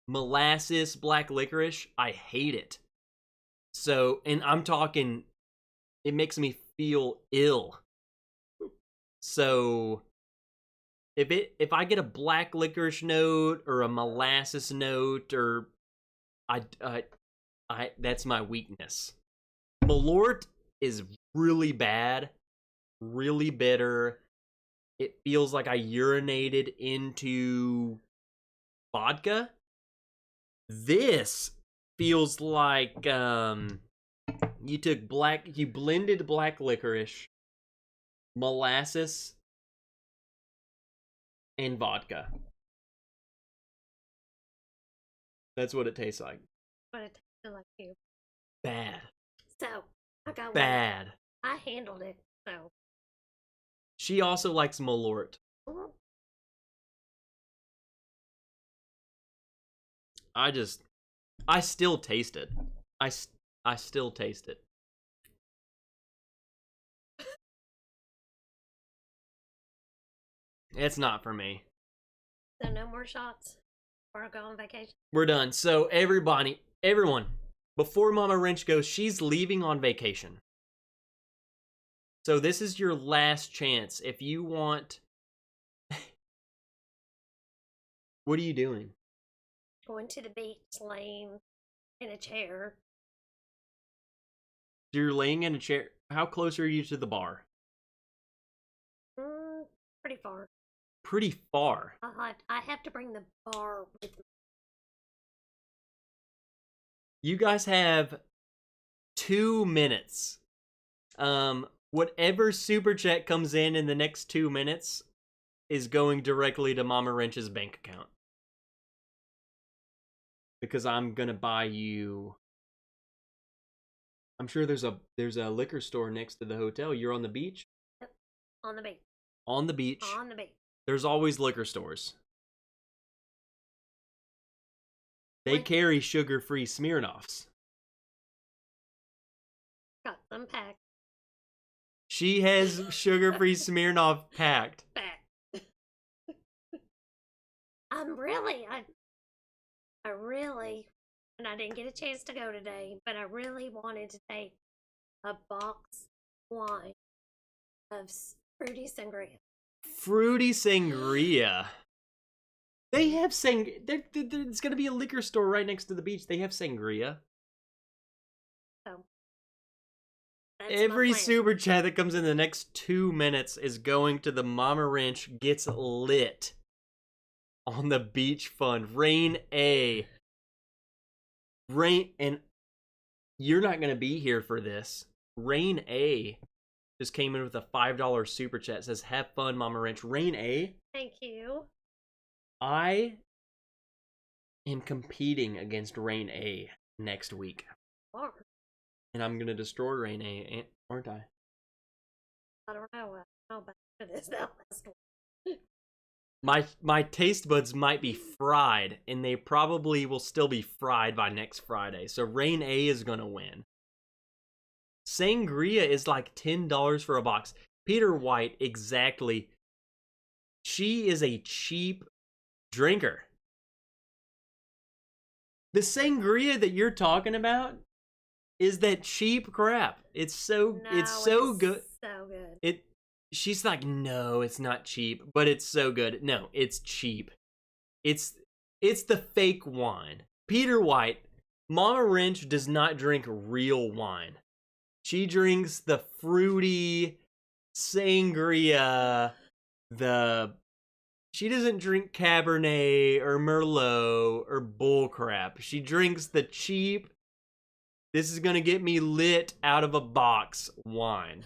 molasses, black licorice, I hate it. So, and I'm talking, it makes me feel ill. So if I get a black licorice note or a molasses note, or I that's my weakness. Malort is really bad, really bitter. It feels like I urinated into vodka. This feels like you blended black licorice, molasses, and vodka. That's what it tastes like. But it tasted like you. Bad. So I got Bad. one. I handled it. So She also likes Malort. Ooh. I still taste it. I still taste it. It's not for me. So no more shots. Or go on vacation. We're done. So everyone, before Mama Wrench goes, she's leaving on vacation. So this is your last chance. If you want... What are you doing? Going to the beach, laying in a chair. You're laying in a chair. How close are you to the bar? Pretty far. Pretty far. I have to bring the bar with me. You guys have 2 minutes. Whatever super chat comes in the next 2 minutes is going directly to Mama Wrench's bank account. Because I'm gonna buy you. I'm sure there's a liquor store next to the hotel. You're on the beach? Yep. On the beach. On the beach. On the beach. There's always liquor stores. They What? carry sugar-free Smirnoffs. Got them packed. She has sugar-free Smirnoff packed. Back. I really, and I didn't get a chance to go today, but I really wanted to take a box wine of fruity sangria. Fruity sangria. They have there's gonna be a liquor store right next to the beach. They have sangria. So that's Every my plan. super chat that comes in the next 2 minutes is going to the Mama Wrench Gets Lit on the beach fund. Rain A. And you're not gonna be here for this. Rain A just came in with a $5 super chat. Says, "Have fun, Mama Wrench." Rain A. Thank you. I am competing against Rain A next week. Or, And I'm gonna destroy Rain A, aren't I? I don't know. I don't know about this that last one. My taste buds might be fried, and they probably will still be fried by next Friday. So Rain A is gonna win. Sangria is like $10 for a box. Peter White, exactly. She is a cheap drinker. The sangria that you're talking about is that cheap crap. It's so good. So good. She's like, no, it's not cheap, but it's so good. No, it's cheap. It's the fake wine. Peter White, Mama Wrench does not drink real wine. She drinks the fruity sangria, she doesn't drink Cabernet or Merlot or bullcrap. She drinks the cheap, this is gonna get me lit out of a box wine.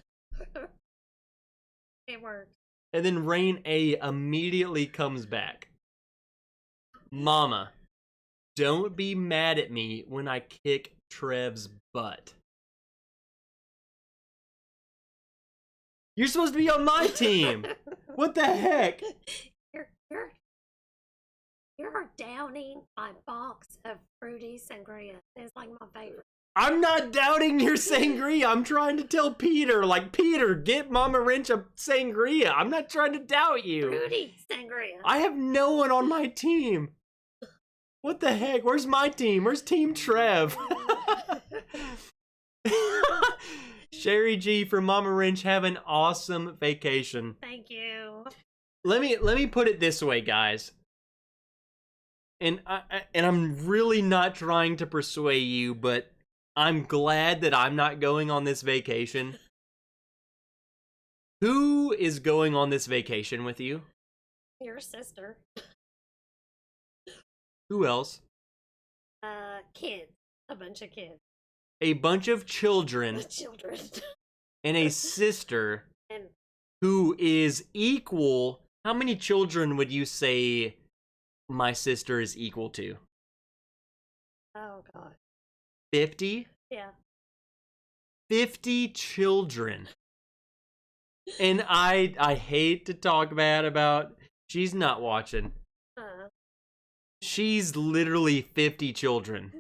It worked. And then Rain A immediately comes back. Mama, don't be mad at me when I kick Trev's butt. You're supposed to be on my team. What the heck? You're downing my box of fruity sangria. It's like my favorite. I'm not doubting your sangria. I'm trying to tell Peter, like, Peter, get Mama Wrench a sangria. I'm not trying to doubt you. Fruity sangria. I have no one on my team. What the heck? Where's my team? Where's Team Trev? Sherry G from Mama Wrench, have an awesome vacation. Thank you. Let me put it this way, guys. And I'm really not trying to persuade you, but I'm glad that I'm not going on this vacation. Who is going on this vacation with you? Your sister. Who else? Kids. A bunch of kids. A bunch of children. Children. And a sister And who is equal. How many children would you say my sister is equal to? oh god. 50? Yeah. 50 children. And I hate to talk bad about, she's not watching. She's literally 50 children.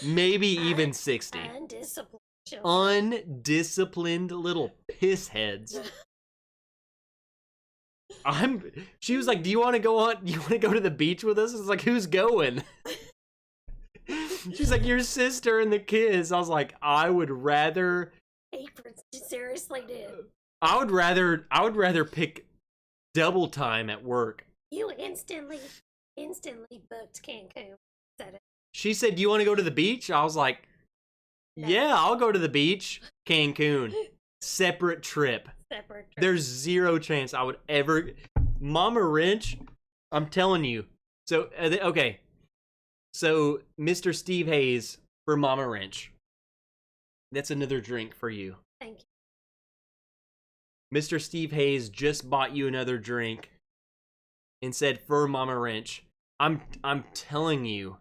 Maybe even 60. Undisciplined children. Undisciplined little piss heads. She was like, do you want to go to the beach with us? It's like, who's going? She's like, your sister and the kids. I was like, I would rather Seriously did. I would rather pick double time at work. You instantly booked Cancun. Said it. She said, do you want to go to the beach? I was like, yeah, I'll go to the beach. Cancun. Separate trip. Separate trip. There's zero chance I would ever. Mama Wrench, I'm telling you. So, okay. So, Mr. Steve Hayes for Mama Wrench. That's another drink for you. Thank you. Mr. Steve Hayes just bought you another drink and said for Mama Wrench. I'm telling you.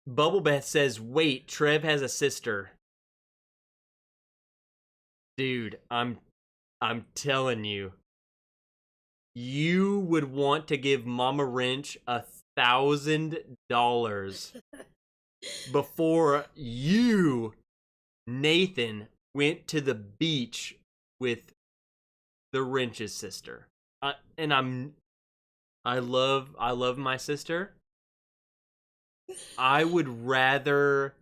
Bubble Beth says, wait, Trev has a sister. Dude, I'm telling you. You would want to give Mama Wrench $1,000 before you, Nathan, went to the beach with the Wrench's sister. And I love my sister. I would rather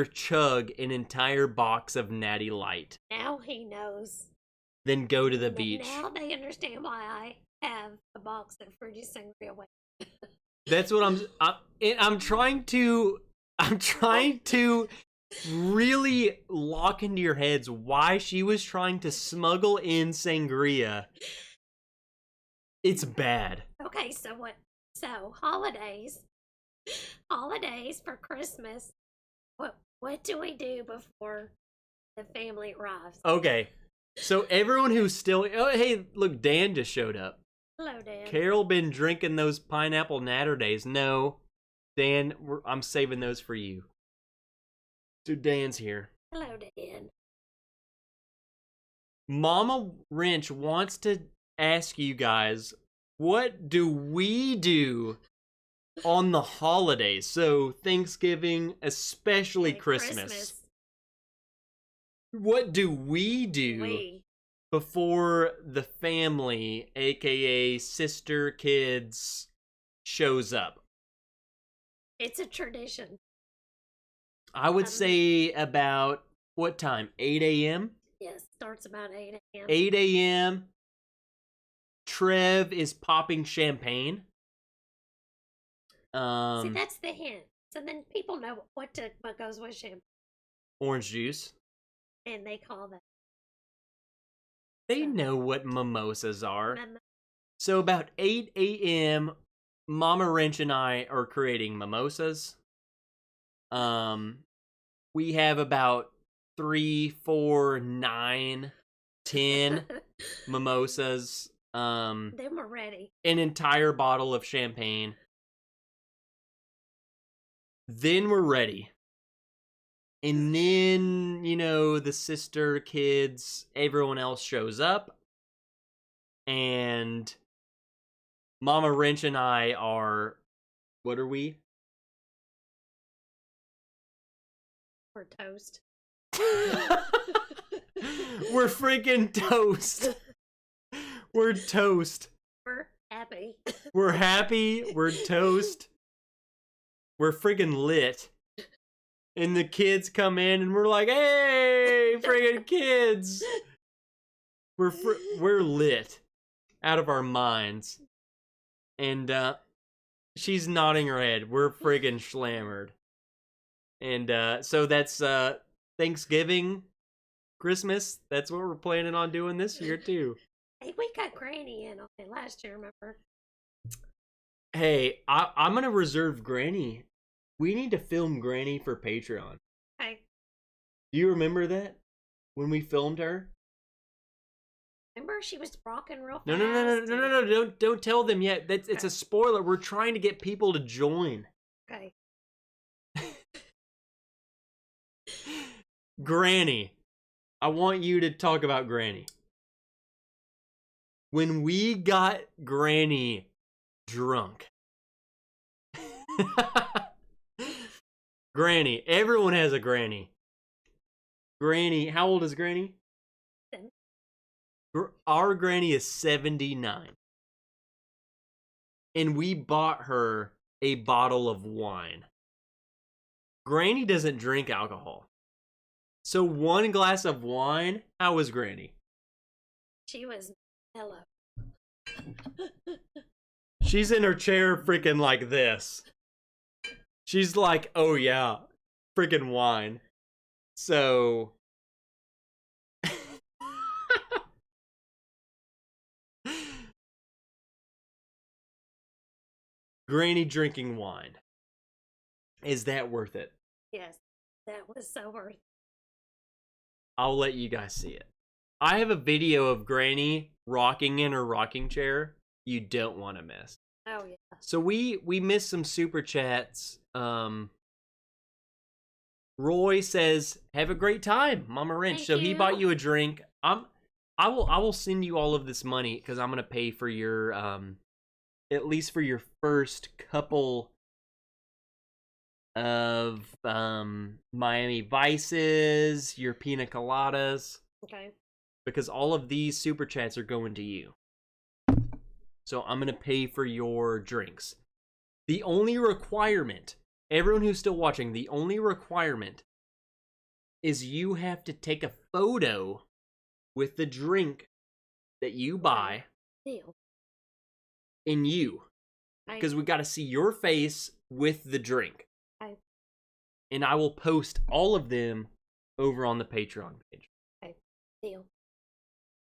chug an entire box of Natty Light Now he knows. than go to the beach. Now they understand why I have a box of fruity sangria. That's what I'm trying to really lock into your heads why she was trying to smuggle in sangria. It's bad. Okay, so what? So holidays for Christmas. What do we do before the family arrives? Okay, so everyone who's still, oh hey, look, Dan just showed up. Hello, Dan. Carol been drinking those pineapple natter days. No, Dan, I'm saving those for you. So Dan's here. Hello, Dan. Mama Wrench wants to ask you guys, what do we do on the holidays? So Thanksgiving, especially Like Christmas. What do we do before the family, aka sister, kids, shows up? It's a tradition. I would say about what time? 8 a.m.? Yes, starts about 8 a.m. 8 a.m. Trev is popping champagne. See, that's the hint. So then people know what goes with champagne, Orange juice. and they call that. They know what mimosas are. Mim- So about 8 a.m., Mama Wrench and I are creating mimosas. We have about 3, 4, 9, 10 mimosas. Them are ready. An entire bottle of champagne. Then we're ready. And then, you know, the sister, kids, everyone else shows up. And Mama Wrench and I are, what are we? We're toast. We're freaking toast. We're toast. We're happy. We're happy. We're toast. We're freaking lit. And the kids come in and we're like, hey, friggin' kids. We're lit out of our minds. And she's nodding her head. We're friggin' schlammered. And so that's Thanksgiving, Christmas. That's what we're planning on doing this year too. Hey, we got Granny in on it last year, remember? Hey, I'm gonna reserve Granny. We need to film Granny for Patreon. Okay. Do you remember that? When we filmed her? Remember she was rocking real fast? No, don't tell them yet. It's a spoiler. We're trying to get people to join. Okay. Granny. I want you to talk about Granny. When we got Granny drunk. Granny. Everyone has a Granny. Granny. How old is Granny? Our Granny is 79. And we bought her a bottle of wine. Granny doesn't drink alcohol. So 1 glass of wine, how was Granny? She was mellow. She's in her chair freaking like this. She's like, oh yeah, freaking wine. So... Granny drinking wine. Is that worth it? Yes, that was so worth it. I'll let you guys see it. I have a video of Granny rocking in her rocking chair. You don't want to miss. Oh yeah. So we missed some super chats. Roy says, "Have a great time, Mama Wrench." Thank so he you. bought you a drink. I will send you all of this money because I'm gonna pay for your at least for your first couple of Miami Vices, your pina coladas. Okay. Because all of these super chats are going to you. So I'm going to pay for your drinks. The only requirement, everyone who's still watching, the only requirement is you have to take a photo with the drink that you buy Deal. in you. Okay. Because we got to see your face with the drink. Okay. And I will post all of them over on the Patreon page. Okay. Deal.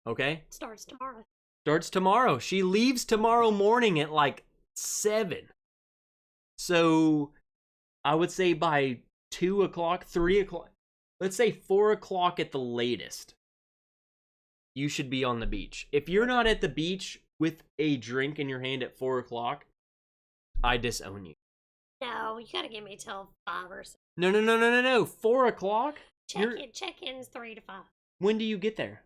Okay? Starts tomorrow. Starts tomorrow. She leaves tomorrow morning at like 7. So I would say by 2 o'clock, 3 o'clock, let's say 4 o'clock at the latest, you should be on the beach. If you're not at the beach with a drink in your hand at 4 o'clock, I disown you. No, you gotta give me till 5 or so. No. 4 o'clock? Check-in's 3 to 5. When do you get there?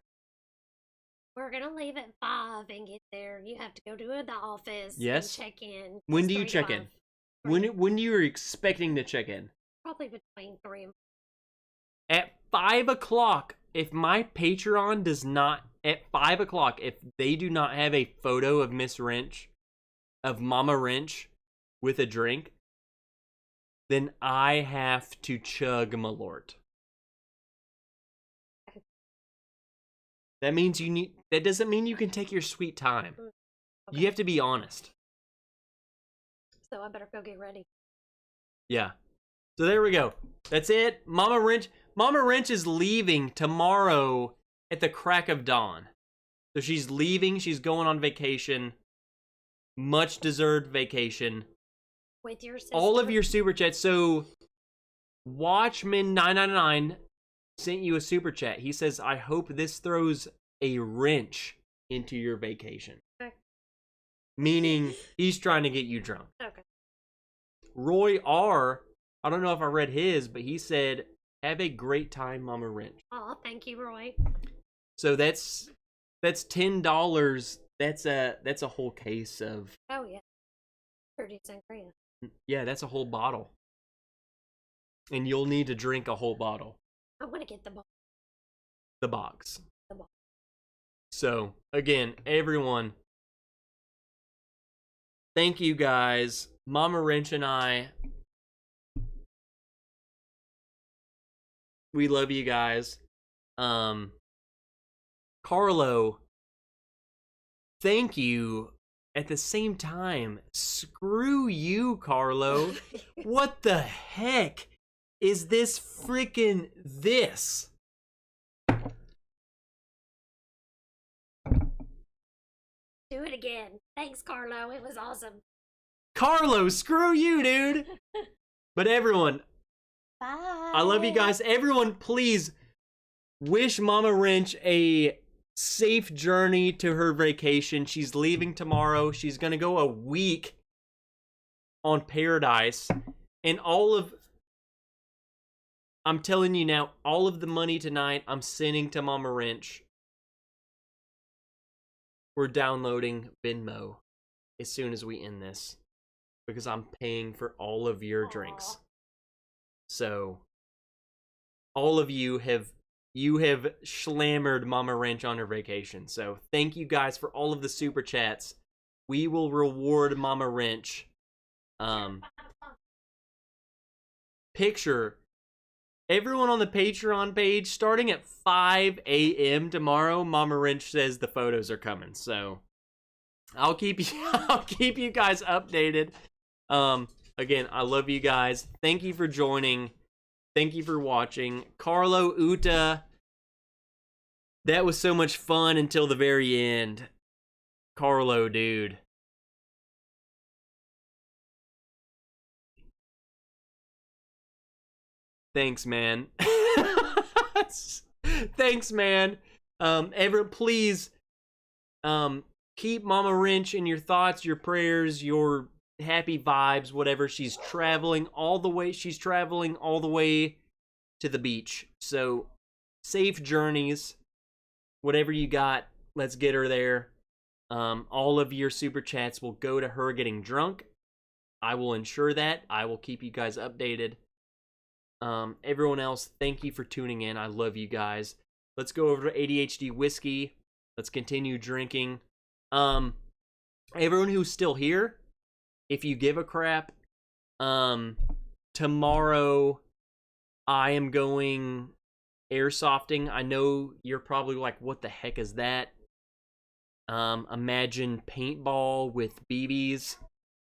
We're gonna leave at 5 and get there. You have to go to the office. Yes. And check in. When It's do you 3 to check 5. in? When you're expecting to check in? Probably between 3 and At 5 o'clock, if my Patreon does not, at 5 o'clock, if they do not have a photo of Miss Wrench, of Mama Wrench, with a drink, then I have to chug Malort. That means that doesn't mean you can take your sweet time. You have to be honest. So I better go get ready. Yeah. So there we go. That's it. Mama Wrench is leaving tomorrow at the crack of dawn. So she's leaving. She's going on vacation. Much deserved vacation. With your sister. All of your super chats. So Watchman999 sent you a super chat. He says, I hope this throws a wrench into your vacation. Okay. Meaning he's trying to get you drunk. Okay. Roy R, I don't know if I read his, but he said, have a great time, Mama Wrench. Oh, thank you, Roy. So that's $10. That's a whole case of, Oh, yeah. Fruity sangria. yeah, that's a whole bottle. And you'll need to drink a whole bottle. I want to get the box. The box. The box. So, again, everyone, thank you guys. Mama Wrench and I, we love you guys. Carlo, thank you. At the same time, screw you, Carlo. What the heck is this freaking this? Do it again. Thanks, Carlo. It was awesome. Carlo, screw you, dude. But everyone, Bye. I love you guys. Everyone, please wish Mama Wrench a safe journey to her vacation. She's leaving tomorrow. She's going to go a week on Paradise. And I'm telling you now, all of the money tonight I'm sending to Mama Wrench. We're downloading Venmo as soon as we end this, because I'm paying for all of your drinks. So, all of you have slammered Mama Wrench on her vacation. So, thank you guys for all of the super chats. We will reward Mama Wrench. Picture everyone on the Patreon page, starting at 5 a.m. tomorrow, Mama Wrench says the photos are coming. So I'll keep you guys updated. Again, I love you guys. Thank you for joining. Thank you for watching. Carlo, Uta, that was so much fun until the very end. Carlo, dude. Thanks, man. Thanks, man. Please, keep Mama Wrench in your thoughts, your prayers, your happy vibes, whatever. She's traveling all the way to the beach. So, safe journeys. Whatever you got, let's get her there. All of your super chats will go to her getting drunk. I will ensure that. I will keep you guys updated. Everyone else, thank you for tuning in. I love you guys. Let's go over to ADHD Whiskey. Let's continue drinking. Everyone who's still here, if you give a crap, tomorrow I am going airsofting. I know you're probably like, what the heck is that? Imagine paintball with BBs.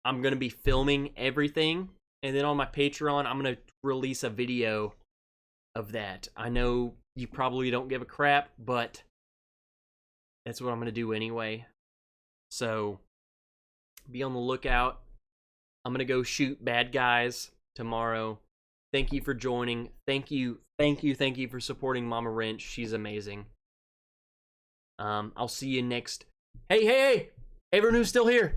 I'm going to be filming everything. And then on my Patreon, I'm going to release a video of that. I know you probably don't give a crap, but that's what I'm going to do anyway. So, be on the lookout. I'm going to go shoot bad guys tomorrow. Thank you for joining. Thank you for supporting Mama Wrench. She's amazing. I'll see you next. Hey! Everyone who's still here.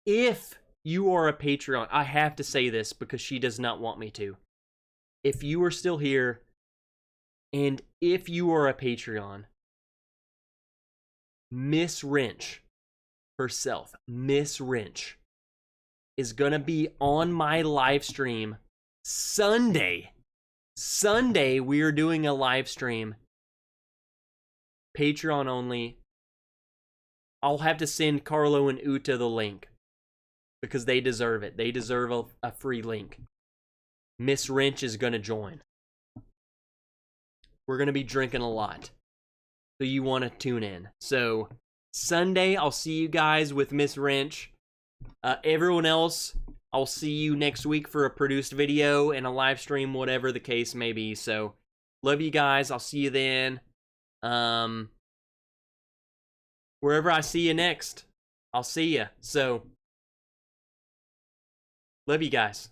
If you are a Patreon, I have to say this because she does not want me to. If you are still here, and if you are a Patreon, Miss Wrench herself, Miss Wrench, is gonna be on my live stream Sunday. Sunday, we are doing a live stream. Patreon only. I'll have to send Carlo and Uta the link, because they deserve it. They deserve a free link. Miss Wrench is going to join. We're going to be drinking a lot. so you want to tune in. So Sunday, I'll see you guys with Miss Wrench. Everyone else, I'll see you next week for a produced video and a live stream, whatever the case may be. So love you guys. I'll see you then. Wherever I see you next, I'll see you. So love you guys.